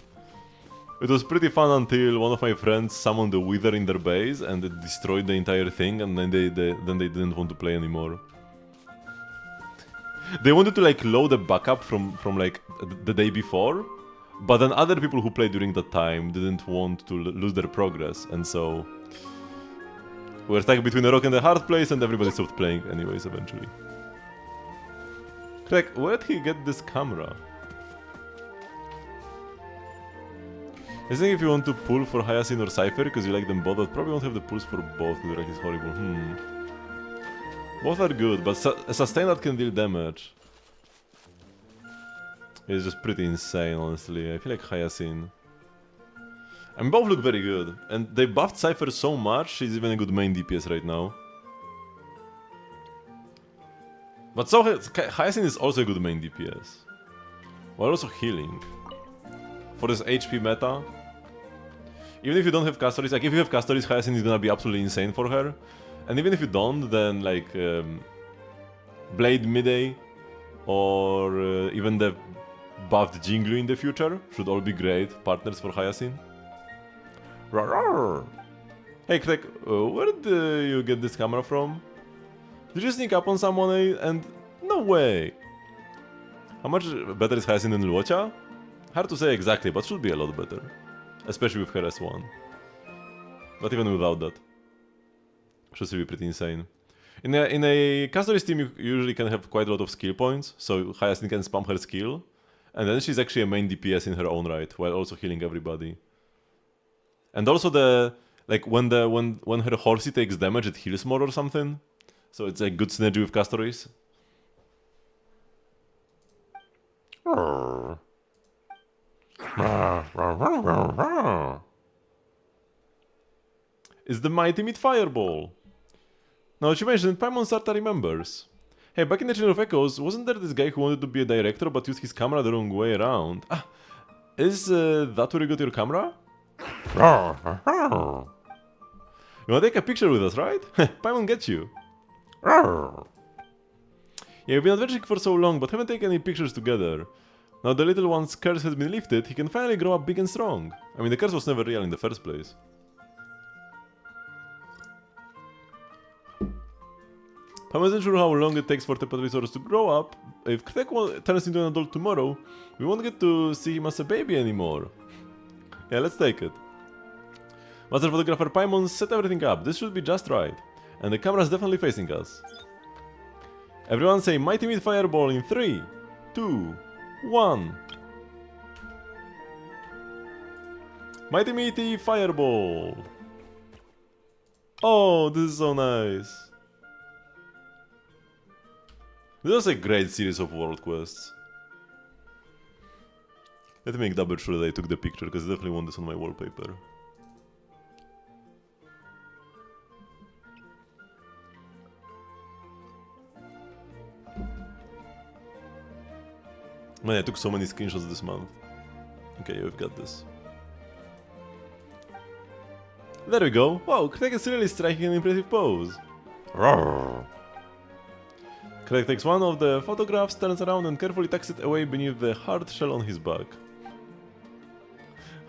[SPEAKER 1] It was pretty fun until one of my friends summoned the Wither in their base and it destroyed the entire thing, and then they didn't want to play anymore. They wanted to like load a backup from like the day before, but then other people who played during that time didn't want to lose their progress, and so we were stuck between a rock and a hard place, and everybody stopped playing anyways eventually. Craig, where did he get this camera? I think if you want to pull for Hyacinth or Cypher because you like them both, but probably won't have the pulls for both because the rack is horrible. Both are good, but a sustain that can deal damage is just pretty insane, honestly. I feel like Hyacinth. I mean, both look very good, and they buffed Cypher so much, she's even a good main DPS right now. But so Hyacinth is also a good main DPS. While also healing. For this HP meta. Even if you don't have Castoris, like if you have Castoris, Hyacinth is gonna be absolutely insane for her. And even if you don't, then like Blade Midday or even the buffed Jinglu in the future should all be great partners for Hyacinth. Rawr. Hey Craig, where did you get this camera from? Did you sneak up on someone and... No way! How much better is Hyacinth than Luocha? Hard to say exactly, but should be a lot better. Especially with her S1. But even without that. Should still be pretty insane. In a Castoris team you usually can have quite a lot of skill points, so Hyacinth can spam her skill. And then she's actually a main DPS in her own right, while also healing everybody. And also the... like when her horsey takes damage it heals more or something. So it's a good synergy with Castoris. It's the mighty meat fireball. Now that you mentioned, Paimon Sarta remembers. Hey, back in the Chain of Echoes, wasn't there this guy who wanted to be a director but used his camera the wrong way around? Ah, is that where you got your camera? You wanna take a picture with us, right? Paimon gets you. Yeah, we've been adventuring for so long, but haven't taken any pictures together. Now the little one's curse has been lifted, he can finally grow up big and strong. I mean, the curse was never real in the first place. I wasn't sure how long it takes for the Patrisaurus to grow up. If Ktek turns into an adult tomorrow, we won't get to see him as a baby anymore. Yeah, let's take it. Master Photographer Paimon set everything up, this should be just right. And the camera's definitely facing us. Everyone say Mighty Meat Fireball in 3, 2, 1. Mighty Meaty Fireball. Oh, this is so nice. This was a great series of world quests. Let me make double sure that I took the picture, because I definitely want this on my wallpaper. Man, I took so many screenshots this month. Okay, we've got this. There we go. Wow, Craig is really striking an impressive pose. Roar. Craig takes one of the photographs, turns around and carefully tucks it away beneath the hard shell on his back.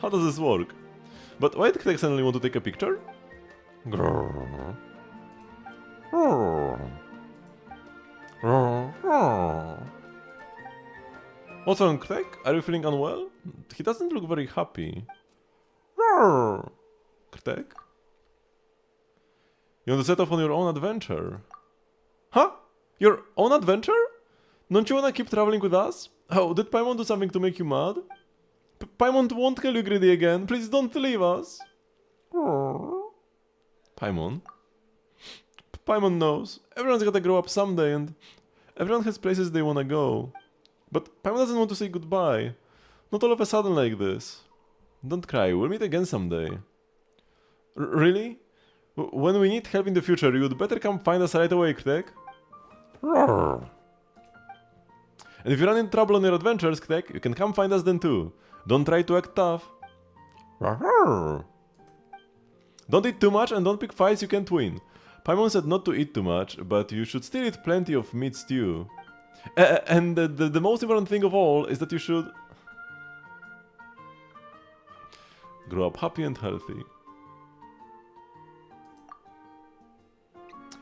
[SPEAKER 1] How does this work? But why did Craig suddenly want to take a picture? Grrr. Grrr. Grrr. What's wrong, Craig? Are you feeling unwell? He doesn't look very happy. Grrr. Craig? You want to set off on your own adventure? Huh? Your own adventure? Don't you wanna keep traveling with us? Oh, did Paimon do something to make you mad? Paimon won't kill you greedy again. Please don't leave us. Paimon? Paimon knows. Everyone's gotta grow up someday and everyone has places they wanna go. But Paimon doesn't want to say goodbye. Not all of a sudden like this. Don't cry, we'll meet again someday. Really? When we need help in the future, you'd better come find us right away, Craig. And if you run into trouble on your adventures, Craig, you can come find us then too. Don't try to act tough. Don't eat too much and don't pick fights you can't win. Paimon said not to eat too much, but you should still eat plenty of meat stew. And the most important thing of all is that you should grow up happy and healthy.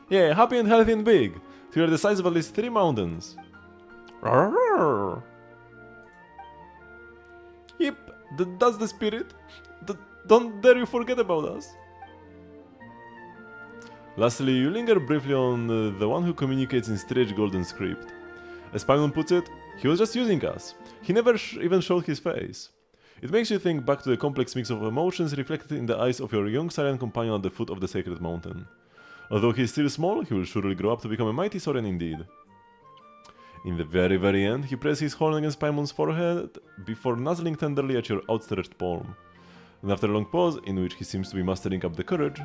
[SPEAKER 1] Yeah, happy and healthy and big. So you're the size of at least 3 mountains. Yep, that's the spirit. Don't dare you forget about us. Lastly, you linger briefly on the one who communicates in strange golden script. As Paimon puts it, he was just using us. He never even showed his face. It makes you think back to the complex mix of emotions reflected in the eyes of your young Saurian companion at the foot of the sacred mountain. Although he is still small, he will surely grow up to become a mighty Saurian indeed. In the very end, he presses his horn against Paimon's forehead before nuzzling tenderly at your outstretched palm. And after a long pause, in which he seems to be mustering up the courage,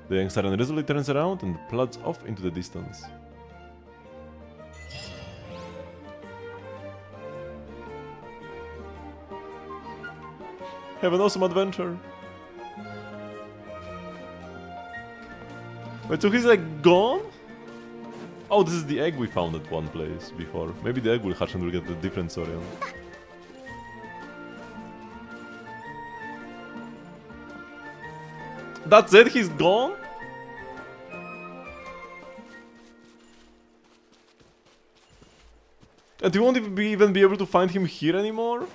[SPEAKER 1] the young Saurian resolutely turns around and plods off into the distance. Have an awesome adventure! Wait, so he's like gone? Oh, this is the egg we found at one place before. Maybe the egg will hatch and we'll get a different Saurian. That's it? He's gone? And you won't even be able to find him here anymore?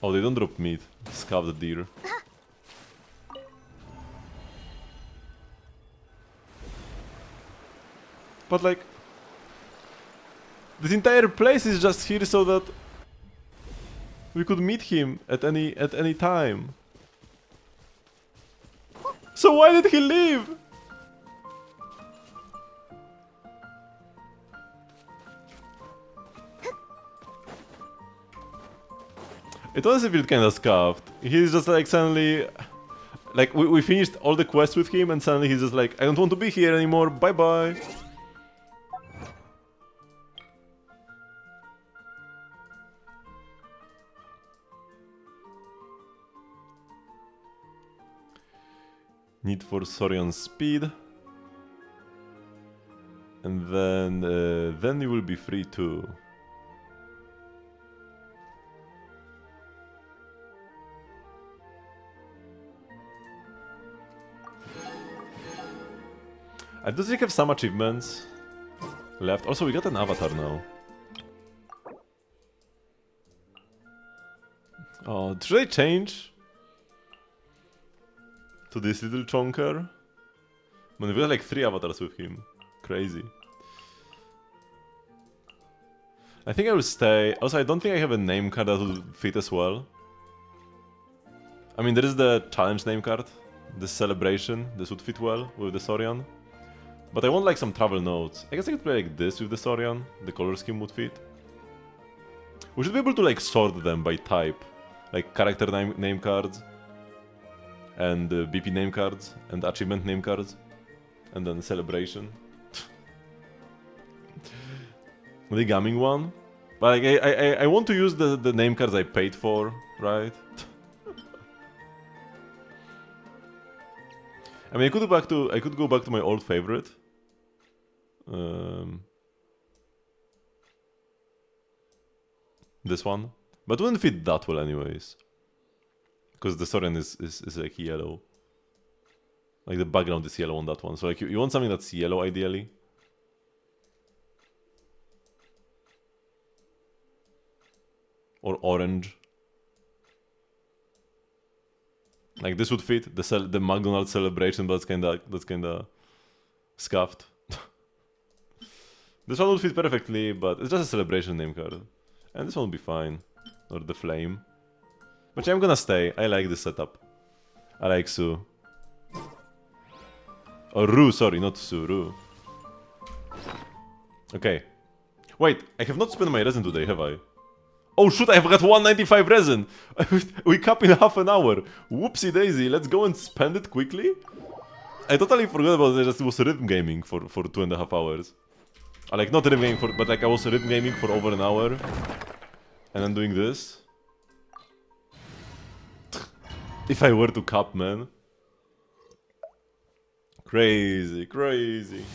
[SPEAKER 1] Oh, they don't drop meat. Scav the deer. But like... this entire place is just here so that... we could meet him at any time. So why did he leave? It honestly feels kinda scuffed. He's just like suddenly... like we finished all the quests with him and suddenly he's just like, I don't want to be here anymore, bye bye. Need for Saurian speed. And then you will be free too. I do think I have some achievements left. Also, we got an avatar now. Oh, should I change to this little chonker? Man, we've got like 3 avatars with him. Crazy. I think I will stay. Also, I don't think I have a name card that will fit as well. I mean, there is the challenge name card, the celebration. This would fit well with the Saurian. But I want like some travel notes. I guess I could play like this with the Saurian. The color scheme would fit. We should be able to like sort them by type. Like character name cards. And BP name cards. And achievement name cards. And then celebration. The gaming one. But like, I want to use the name cards I paid for, right? I mean, I could go back to my old favorite. This one, but wouldn't fit that well anyways, because the Saurian is like yellow. Like the background is yellow on that one, so like you want something that's yellow ideally. Or orange. Like this would fit the McDonald's celebration, but that's kinda scuffed. This one would fit perfectly, but it's just a celebration name card, and this one will be fine. Or the flame. But yeah, I'm gonna stay. I like this setup. I like Su. Or Ru, sorry, not Su, Ru. Okay. Wait, I have not spent my resin today, have I? Oh shoot, I have got 195 resin! We cap in half an hour! Whoopsie daisy, let's go and spend it quickly? I totally forgot about it, it was rhythm gaming for 2.5 hours. Like, not rhythm gaming, but like I was rhythm gaming for over an hour. And then doing this. If I were to cap, man. Crazy, crazy.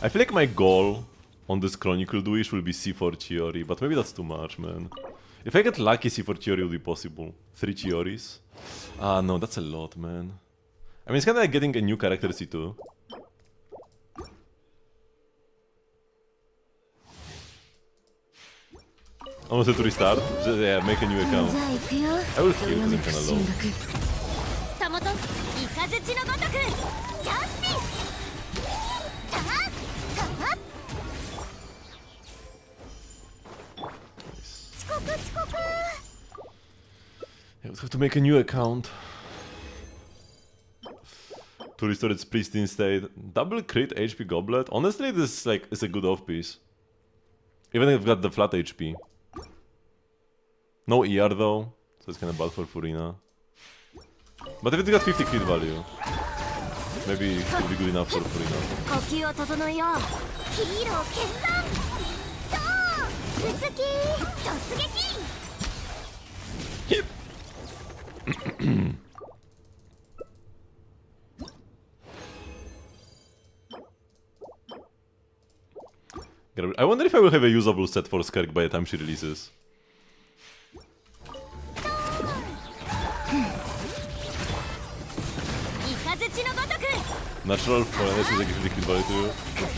[SPEAKER 1] I feel like my goal on this Chronicle Duish will be C4 Chiori, but maybe that's too much, man. If I get lucky, C4 Chiori will be possible. 3 Chioris. Ah, no, that's a lot, man. I mean, it's kinda like getting a new character C2. Almost have to restart. Just, yeah, make a new account. I will kill because I'm kinda low. I would have to make a new account to restore its pristine state. Double crit HP goblet. Honestly, this like is a good off piece. Even if I've got the flat HP. No ER though, so it's kinda bad for Furina. But if it's got 50 crit value, maybe it will be good enough for Furina. Yep. I wonder if I will have a usable set for Skirk by the time she releases. Natural foreignness is a crit value to you? Not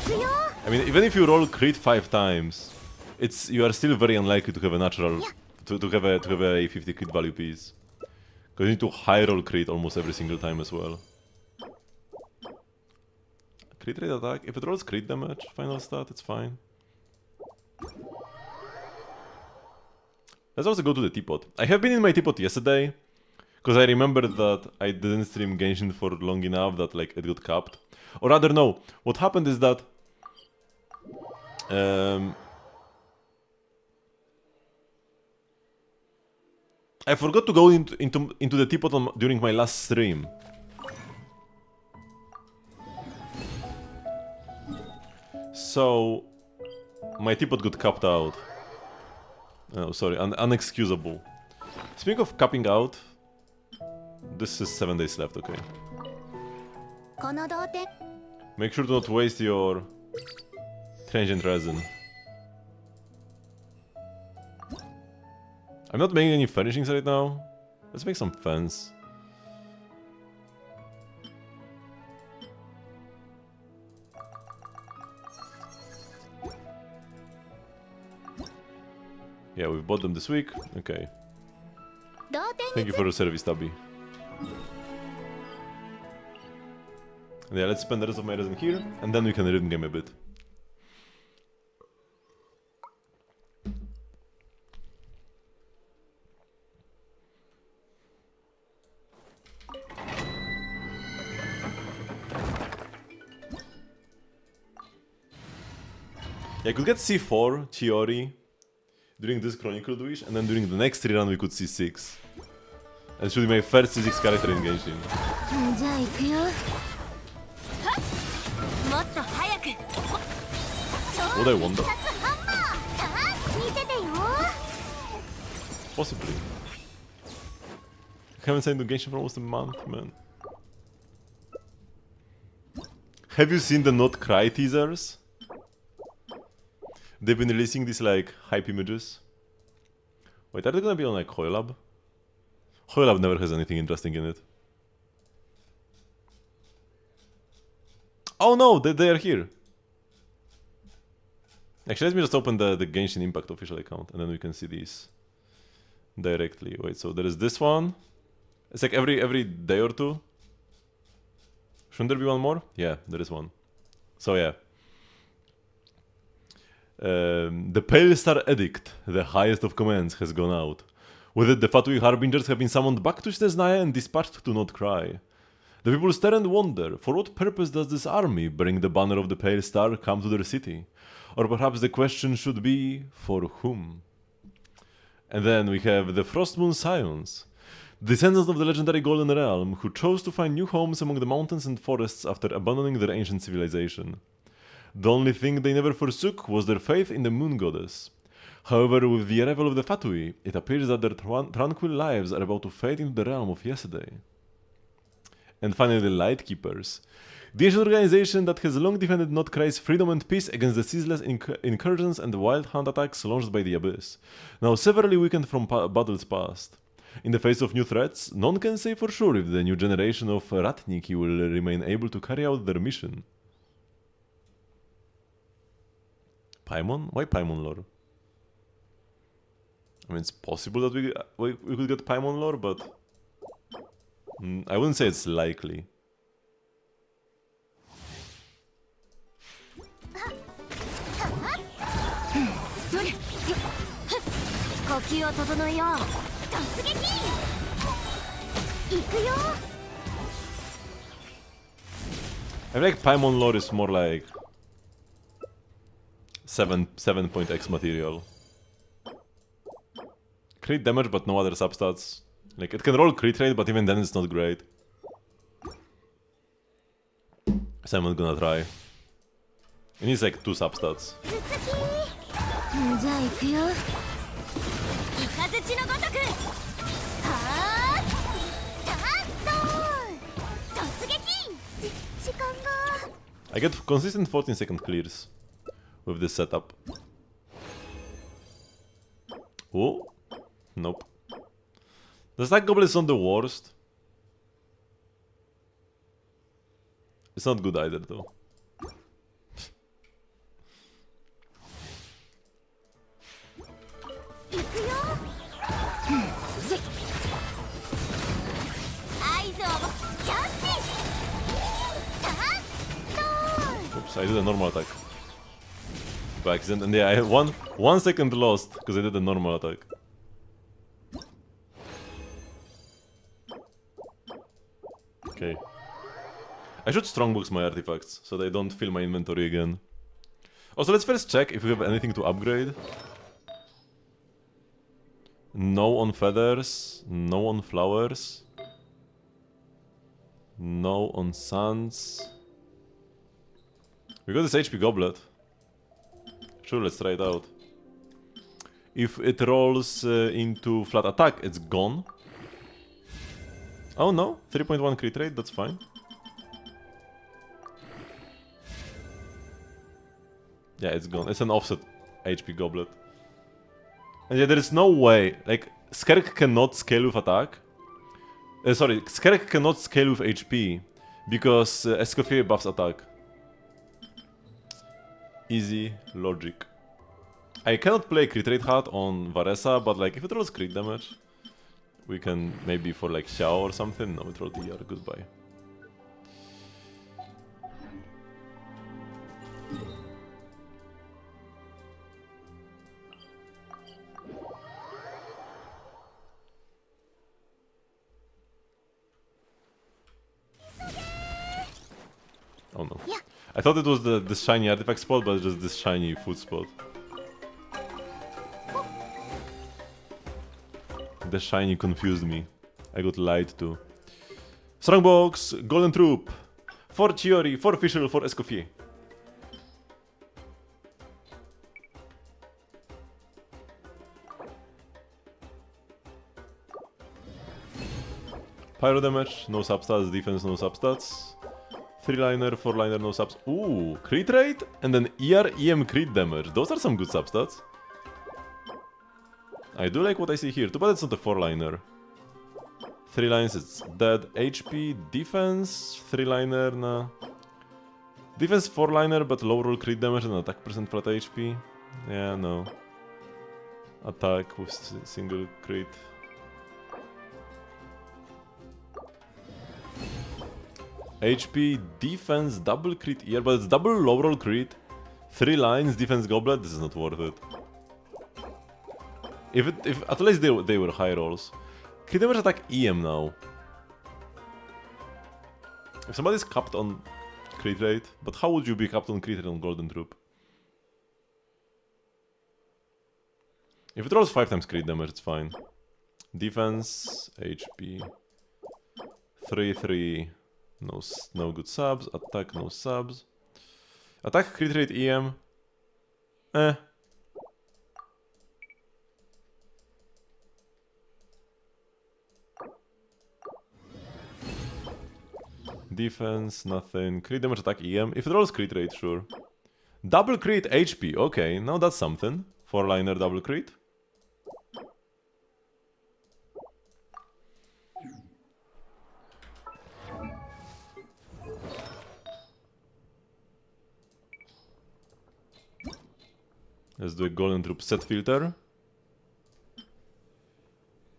[SPEAKER 1] sure. I mean, even if you roll crit 5 times, you are still very unlikely to have a natural to have a 50 crit value piece. Because you need to high roll crit almost every single time as well. Crit rate attack. If it rolls crit damage, final stat, it's fine. Let's also go to the teapot. I have been in my teapot yesterday, because I remembered that I didn't stream Genshin for long enough that like it got capped. Or rather, no. What happened is that I forgot to go into the teapot during my last stream. So my teapot got capped out. Oh, sorry, unexcusable. Speaking of capping out, this is 7 days left, okay. Make sure to not waste your transient resin. I'm not making any furnishings right now. Let's make some fence. Yeah, we've bought them this week. Okay. Thank you for the service, Tabby. And yeah, let's spend the rest of my resin here, and then we can rhythm game a bit. Yeah, I could get C4, Chiori, during this Chronicle Wish, and then during the next rerun we could see 6. And it should be my first C6 character in Genshin. Would I wonder? Possibly. I haven't signed to Genshin for almost a month, man. Have you seen the Nod-Krai teasers? They've been releasing these like hype images. Wait, are they gonna be on like Hoylab? Hoylab never has anything interesting in it. Oh no, they are here. Actually, let me just open the Genshin Impact official account and then we can see these directly. Wait, so there is this one. It's like every day or two. Shouldn't there be one more? Yeah, there is one. So yeah. The Pale Star Edict, the highest of commands, has gone out. With it, the Fatui Harbingers have been summoned back to Snezhnaya and dispatched to Nod-Krai. The people stare and wonder, for what purpose does this army bearing the banner of the Pale Star come to their city? Or perhaps the question should be, for whom? And then we have the Frostmoon Scions, descendants of the legendary Golden Realm, who chose to find new homes among the mountains and forests after abandoning their ancient civilization. The only thing they never forsook was their faith in the Moon Goddess. However, with the arrival of the Fatui, it appears that their tranquil lives are about to fade into the realm of yesterday. And finally, the Lightkeepers, the ancient organization that has long defended Nod-Krai's freedom and peace against the ceaseless incursions and the wild hunt attacks launched by the Abyss, now severely weakened from battles past. In the face of new threats, none can say for sure if the new generation of Ratniki will remain able to carry out their mission. Paimon? Why Paimon lore? I mean, it's possible that we could get Paimon lore, but I wouldn't say it's likely. I feel like Paimon lore is more like 7.x material. Crit damage but no other substats. Like, it can roll crit rate, but even then it's not great. So I'm not gonna try. It needs like 2 substats. I get consistent 14-second clears with this setup. Oh, nope. The Stack Goblet is not the worst. It's not good either though. Oops, I did a normal attack by accident, and yeah, I had 1 second lost because I did a normal attack. Okay. I should strongbox my artifacts so they don't fill my inventory again. Also, let's first check if we have anything to upgrade. No on feathers, no on flowers, no on sands. We got this HP goblet. Sure, let's try it out. If it rolls into flat attack, it's gone. Oh no, 3.1 crit rate, that's fine. Yeah, it's gone. It's an offset HP goblet. And yeah, there is no way, like, Skerk cannot scale with attack. Sorry, Skerk cannot scale with HP because Escoffier buffs attack. Easy logic. I cannot play crit rate hat on Varesa, but like, if it rolls crit damage, we can maybe for like Xiao or something. No, it rolled ER, goodbye. Oh no. Yeah. I thought it was this shiny artifact spot, but it's just this shiny food spot. The shiny confused me. I got lied to. Strongbox, Golden Troop. 4 Chiori, 4 Fischl, 4 Escoffier. Pyro damage, no substats, defense, no substats. 3-liner, 4-liner, no subs. Ooh, crit rate and then ER, EM crit damage. Those are some good substats. I do like what I see here. Too bad it's not a 4-liner. 3 lines, it's dead. HP, defense, 3-liner, nah. Defense 4-liner, but low roll crit damage and attack percent flat HP. Yeah, no. Attack with single crit. HP, defense, double crit ER, but it's double low roll crit. 3 lines, defense goblet, this is not worth it. If at least they were high rolls. Crit damage attack EM now. If somebody's capped on crit rate, but how would you be capped on crit rate on Golden Troop? If it rolls 5 times crit damage, it's fine. Defense, HP. 3-3. No good subs. Attack, no subs. Attack, crit rate, EM. Defense, nothing. Crit damage, attack, EM. If it rolls crit rate, sure. Double crit HP. Okay, now that's something. 4-liner double crit. Let's do a golden troop set filter.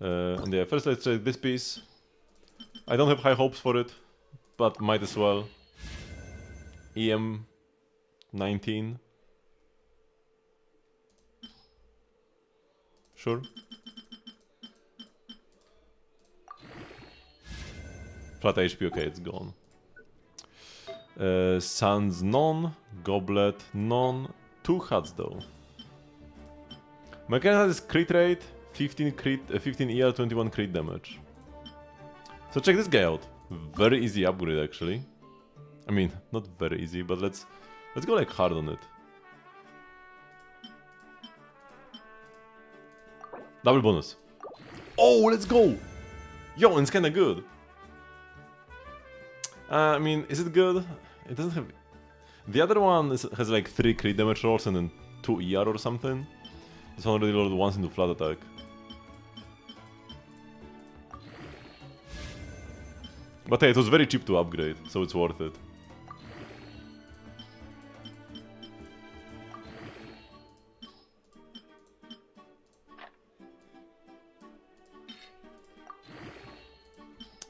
[SPEAKER 1] And yeah, first let's check this piece. I don't have high hopes for it, but might as well. EM 19. Sure. Flat HP, okay, it's gone. Sands none, goblet none, 2 hats though. Mechanic hat is crit rate, 15 crit, 15 ER, 21 crit damage. So check this guy out. Very easy upgrade actually. I mean, not very easy, but let's go like hard on it. Double bonus. Oh, let's go! Yo, and it's kinda good. I mean, is it good? It doesn't have... The other one has like 3 crit damage rolls and then 2 ER or something. This one already rolled once into flat attack. But hey, it was very cheap to upgrade, so it's worth it.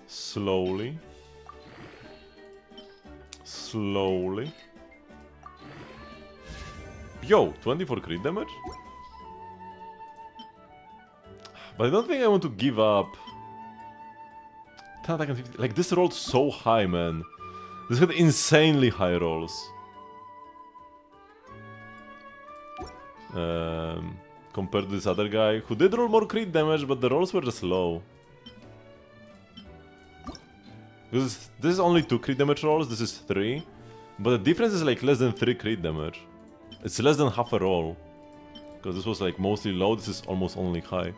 [SPEAKER 1] Slowly. Slowly. Yo, 24 crit damage? But I don't think I want to give up. 10 attack and 50. Like, this rolled so high, man. This had insanely high rolls. Compared to this other guy, who did roll more crit damage, but the rolls were just low. This is only 2 crit damage rolls, this is 3. But the difference is like less than 3 crit damage. It's less than half a roll. Because this was like mostly low, this is almost only high.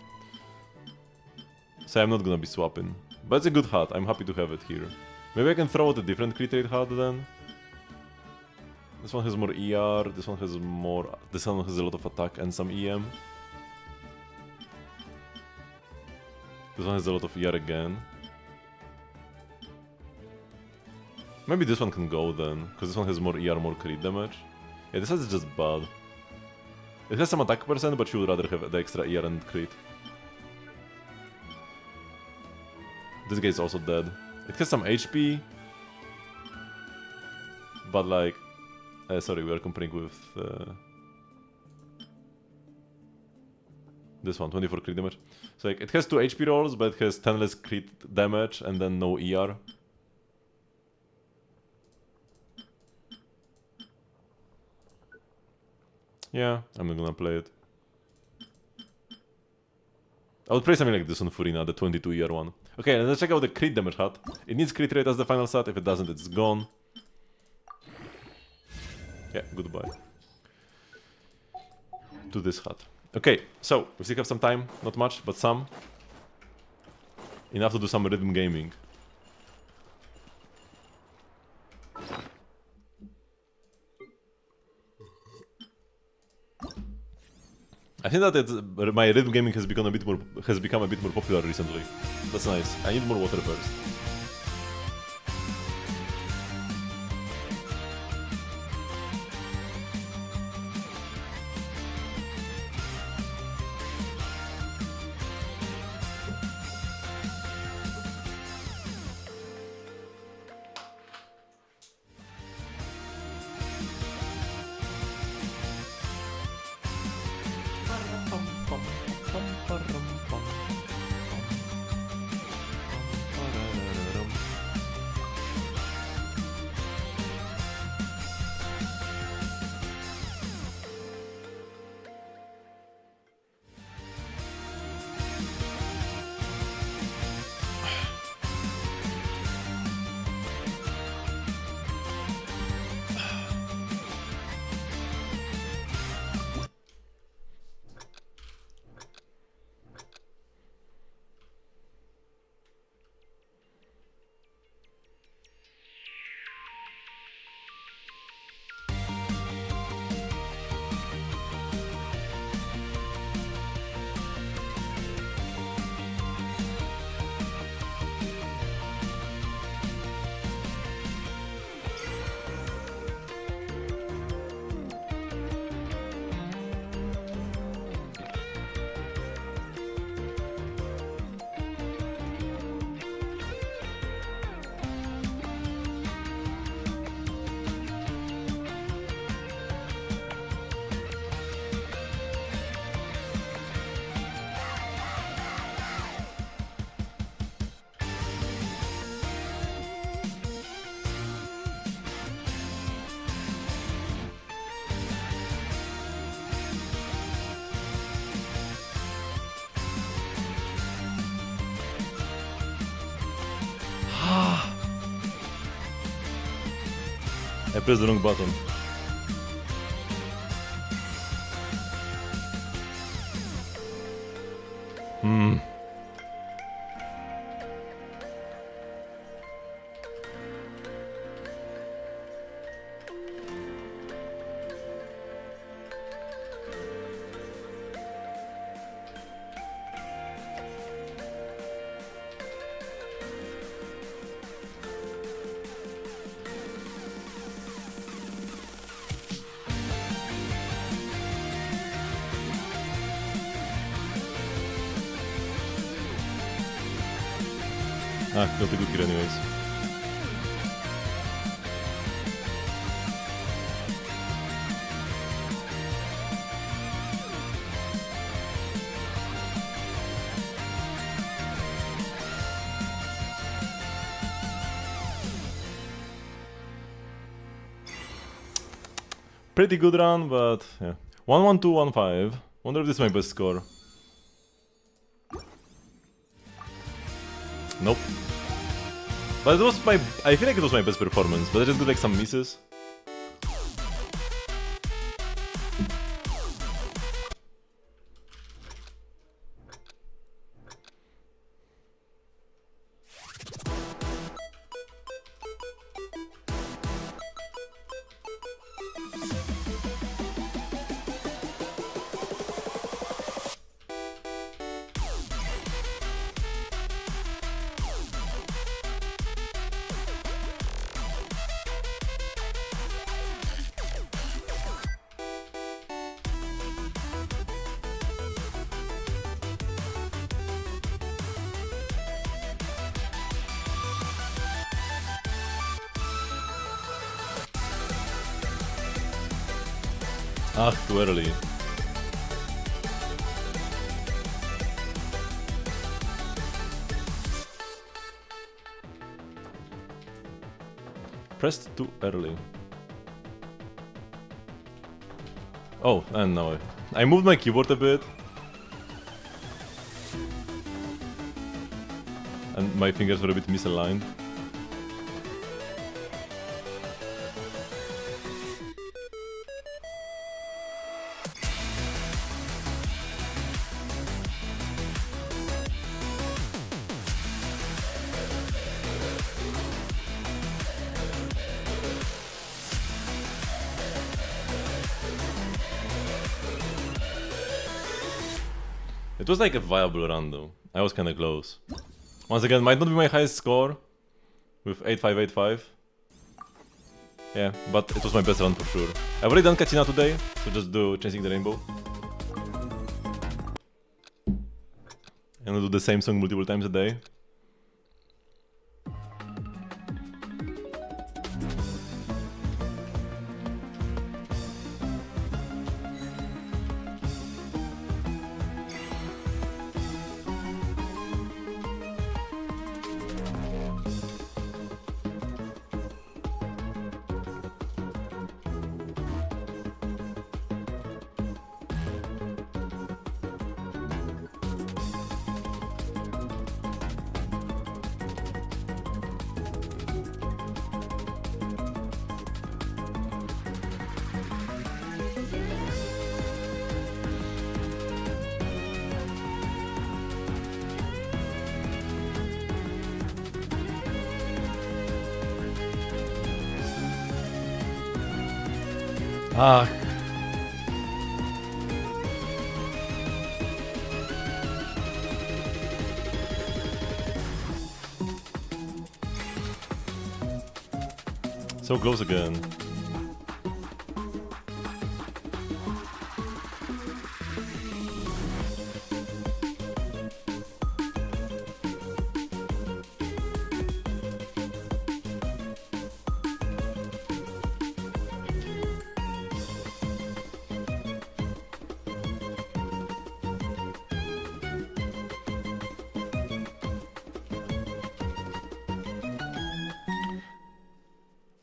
[SPEAKER 1] So I'm not gonna be swapping. But it's a good hat, I'm happy to have it here. Maybe I can throw out a different crit rate hat then. This one has more ER, this one has more... This one has a lot of attack and some EM. This one has a lot of ER again. Maybe this one can go then, because this one has more ER, more crit damage. Yeah, this is just bad. It has some attack percent, but she would rather have the extra ER and crit. This guy is also dead. It has some HP. But like... sorry, we are comparing with... this one, 24 crit damage. So like, it has 2 HP rolls, but it has 10 less crit damage and then no ER. Yeah, I'm not gonna play it. I would play something like this on Furina, the 22-year one. Okay, let's check out the crit damage hat. It needs crit rate as the final stat, if it doesn't, it's gone. Yeah, goodbye. To this hat. Okay, so, we still have some time, not much, but some. Enough to do some rhythm gaming. I think that my rhythm gaming has become a bit more popular recently. That's nice. I need more water first. I pressed the wrong button. Ah, got a good kill anyways. Pretty good run, but yeah. 1-1-2-1-5. Wonder if this is my best score. Nope. But it was my... I feel like it was my best performance, but I just got like some misses. Ah, too early. Pressed too early. Oh, and now I moved my keyboard a bit. And my fingers were a bit misaligned. It was like a viable run though. I was kinda close. Once again, might not be my highest score with 8-5-8-5. Yeah, but it was my best run for sure. I've already done Katina today, so just do Chasing the Rainbow. And I'll do the same song multiple times a day. Ah. So close again.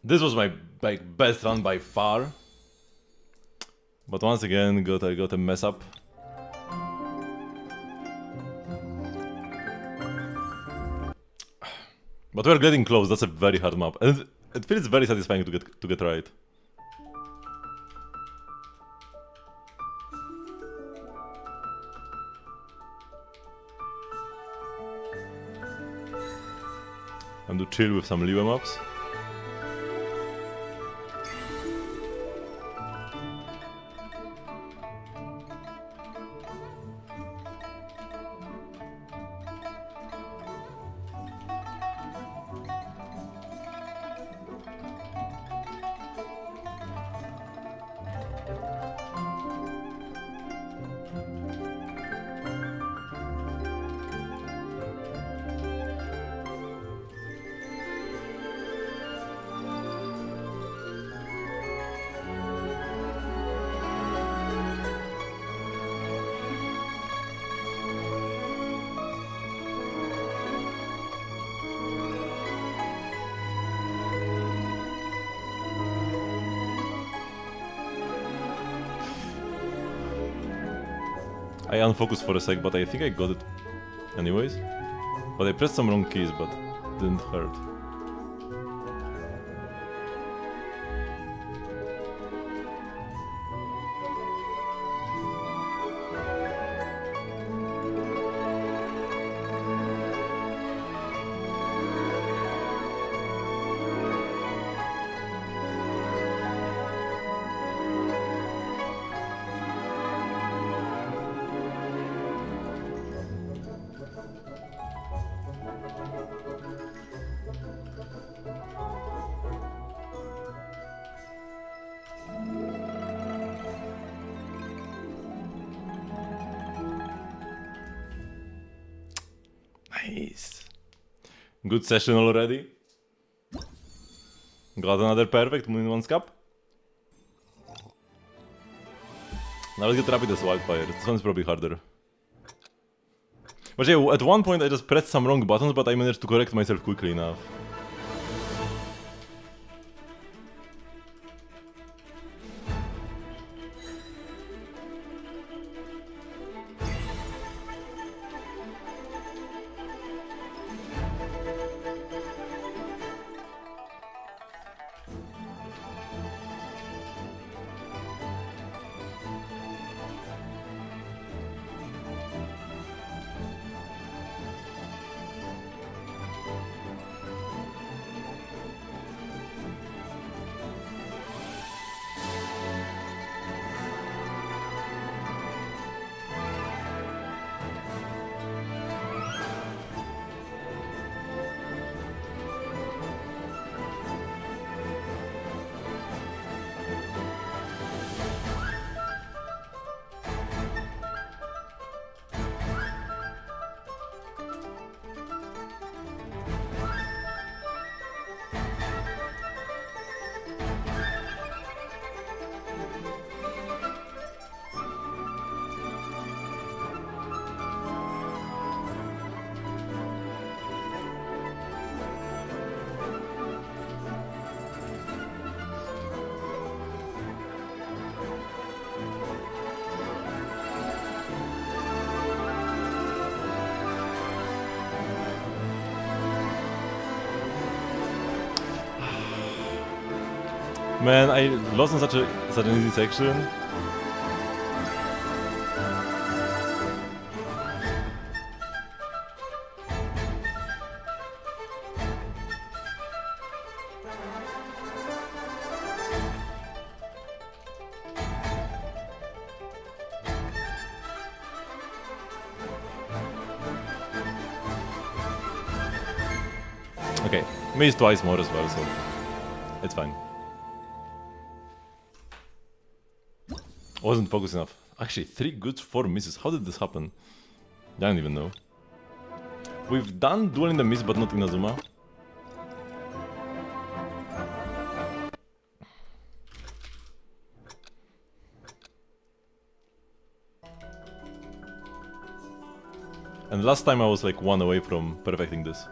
[SPEAKER 1] This was my best run by far, but once again I got a mess up. But we're getting close. That's a very hard map, and it feels very satisfying to get right. And to chill with some Liyue maps. I unfocused for a sec, but I think I got it anyways. But I pressed some wrong keys, but didn't hurt. Nice. Good session already. Got another perfect in one's cup. Now let's get rapid as wildfire. This one's probably harder. But yeah, at one point I just pressed some wrong buttons, but I managed to correct myself quickly enough. Man, I lost in such an easy section. Okay, missed twice more as well, so it's fine. Wasn't focused enough. Actually, 3 good, 4 misses. How did this happen? I don't even know. We've done Duel in the Mist, but not Inazuma. And last time I was like 1 away from perfecting this.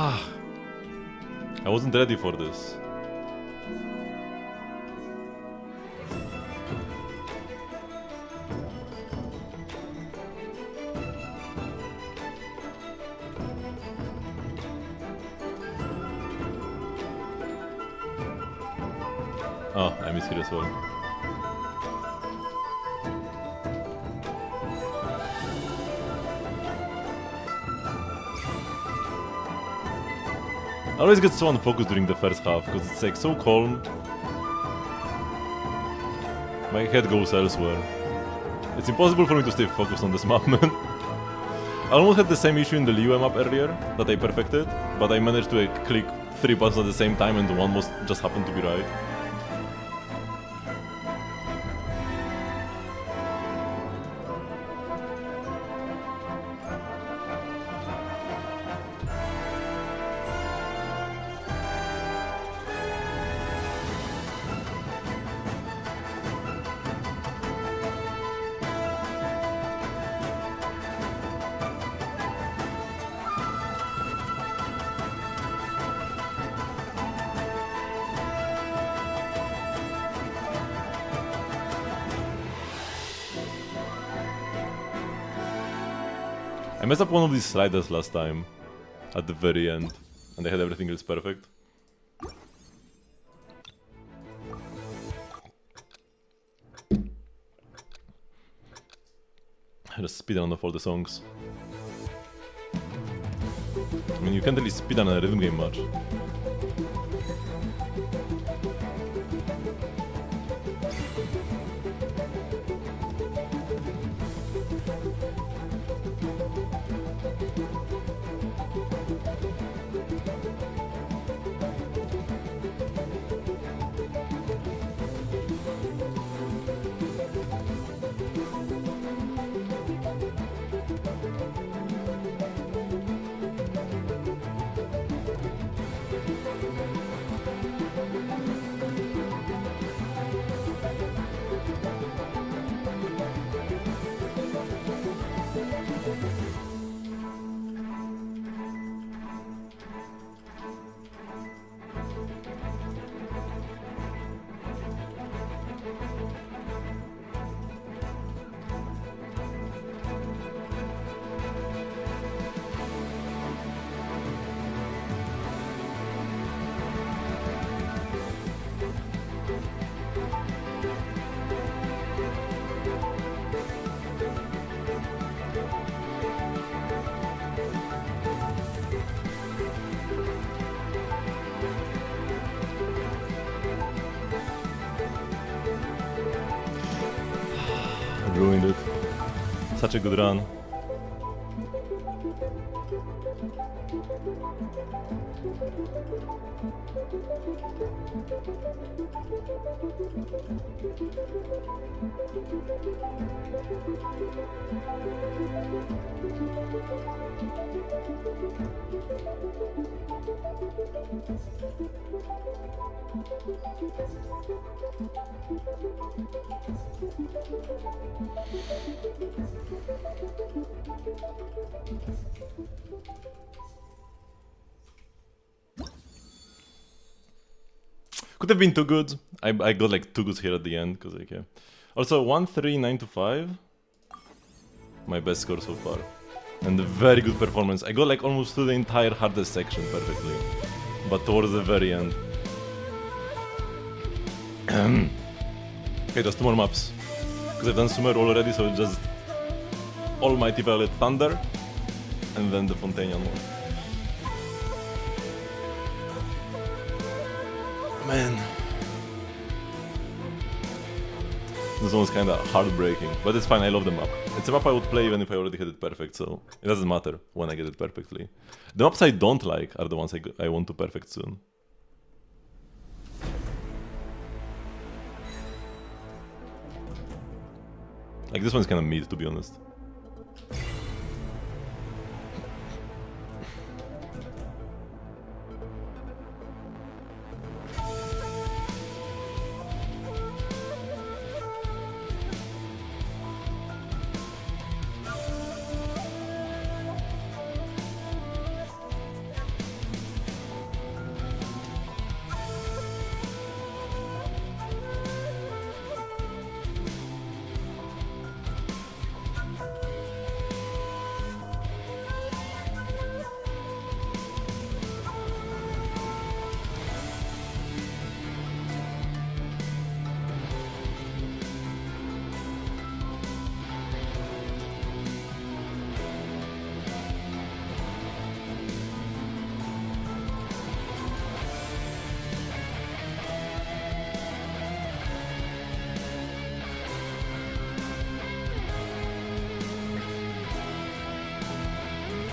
[SPEAKER 1] I wasn't ready for this. Oh, I missed here as well. I always get so unfocused during the first half because it's like so calm. My head goes elsewhere. It's impossible for me to stay focused on this map, man. I almost had the same issue in the Liyue map earlier that I perfected, but I managed to click 3 buttons at the same time and one was just happened to be right. I messed up one of these sliders last time, at the very end, and I had everything else perfect. I just speedrun of all the songs. I mean, you can't really speedrun a rhythm game much. Ruined it. Such a good run. Could have been too good. I got like 2 goods here at the end, because like, yeah. Also, 1-3-9-5. My best score so far. And a very good performance. I got like almost through the entire hardest section perfectly. But towards the very end. Okay, just 2 more maps. Because I've done Sumer already, so it's just Almighty Violet Thunder. And then the Fontanian one. Man. This one was kinda heartbreaking, but it's fine, I love the map. It's a map I would play even if I already had it perfect, so it doesn't matter when I get it perfectly. The maps I don't like are the ones I want to perfect soon. Like this one's kinda mid, to be honest.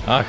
[SPEAKER 1] Ach.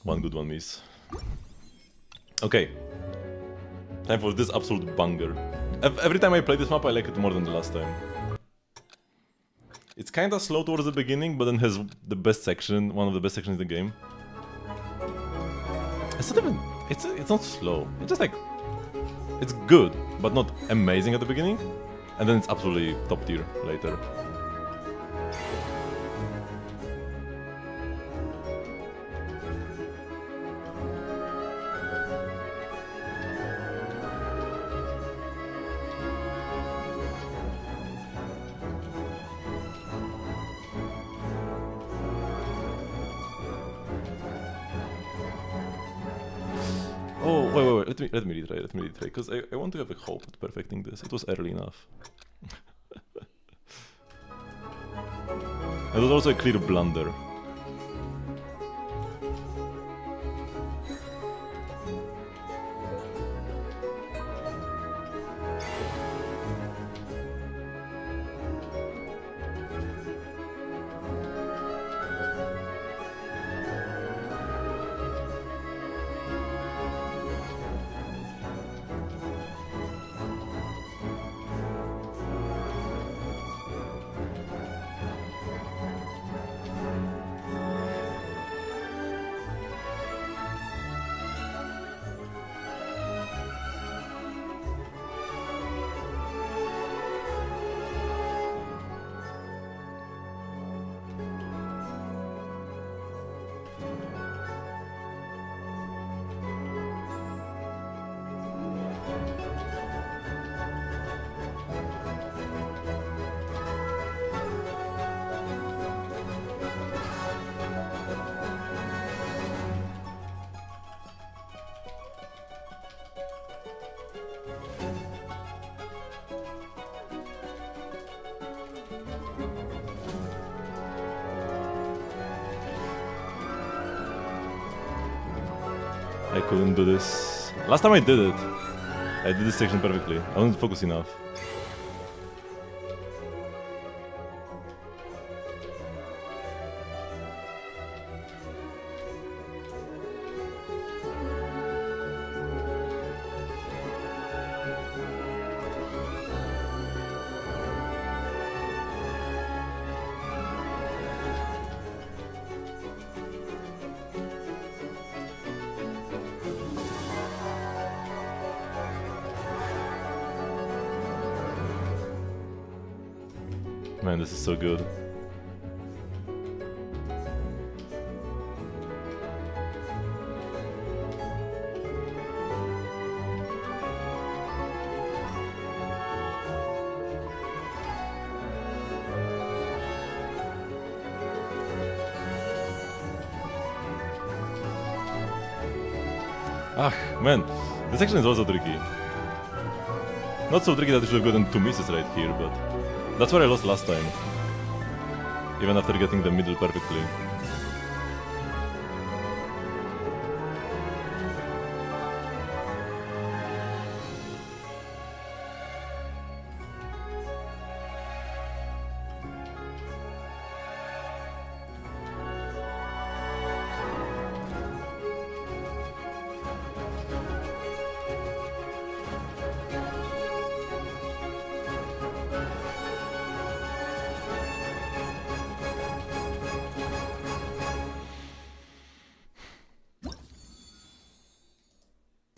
[SPEAKER 1] One good, one miss. Okay. Time for this absolute banger. Every time I play this map, I like it more than the last time. It's kinda slow towards the beginning, but then has the best section, one of the best sections in the game. It's not even... It's not slow. It's just like... It's good, but not amazing at the beginning. And then it's absolutely top tier later. Oh, wait, let me retry, because I want to have a hope at perfecting this. It was early enough. It was also a clear blunder. I couldn't do this. Last time I did it, I did this section perfectly. I wasn't focused enough. Man, this is so good. Ah, man, this section is also tricky. Not so tricky that I should have gotten 2 misses right here, but that's where I lost last time. Even after getting the middle perfectly.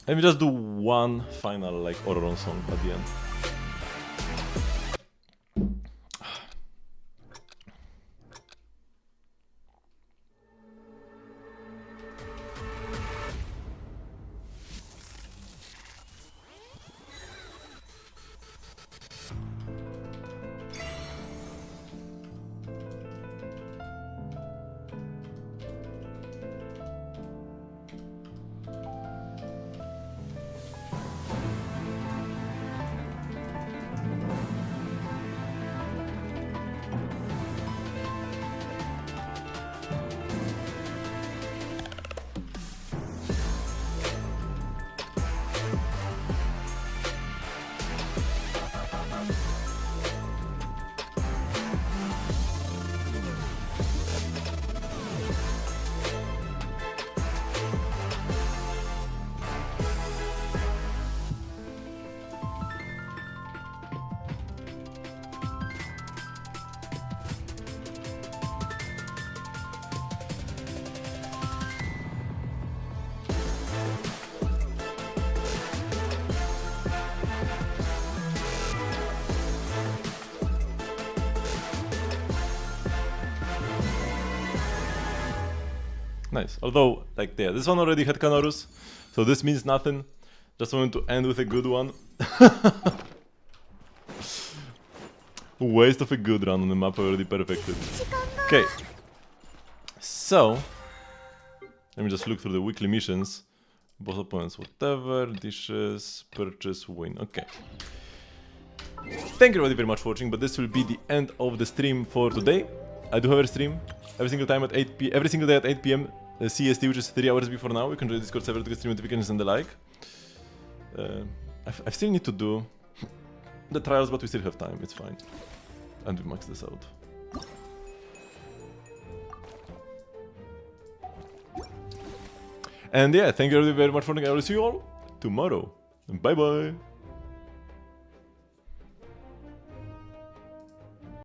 [SPEAKER 1] Let me just do one final like Ororon song at the end. Nice. Although, like, yeah, this one already had Canorus, so this means nothing. Just wanted to end with a good one. Waste of a good run on the map already perfected. Okay. So, let me just look through the weekly missions. Boss opponents, whatever. Dishes, purchase, win. Okay. Thank you everybody very much for watching, but this will be the end of the stream for today. I do have a stream every single time at 8 p. Every single day at 8 p.m. CST, which is 3 hours before now. You can join the Discord server to get stream notifications and the like. I still need to do the trials, but we still have time. It's fine. And we max this out. And yeah, thank you very much for watching. I will see you all tomorrow. Bye bye.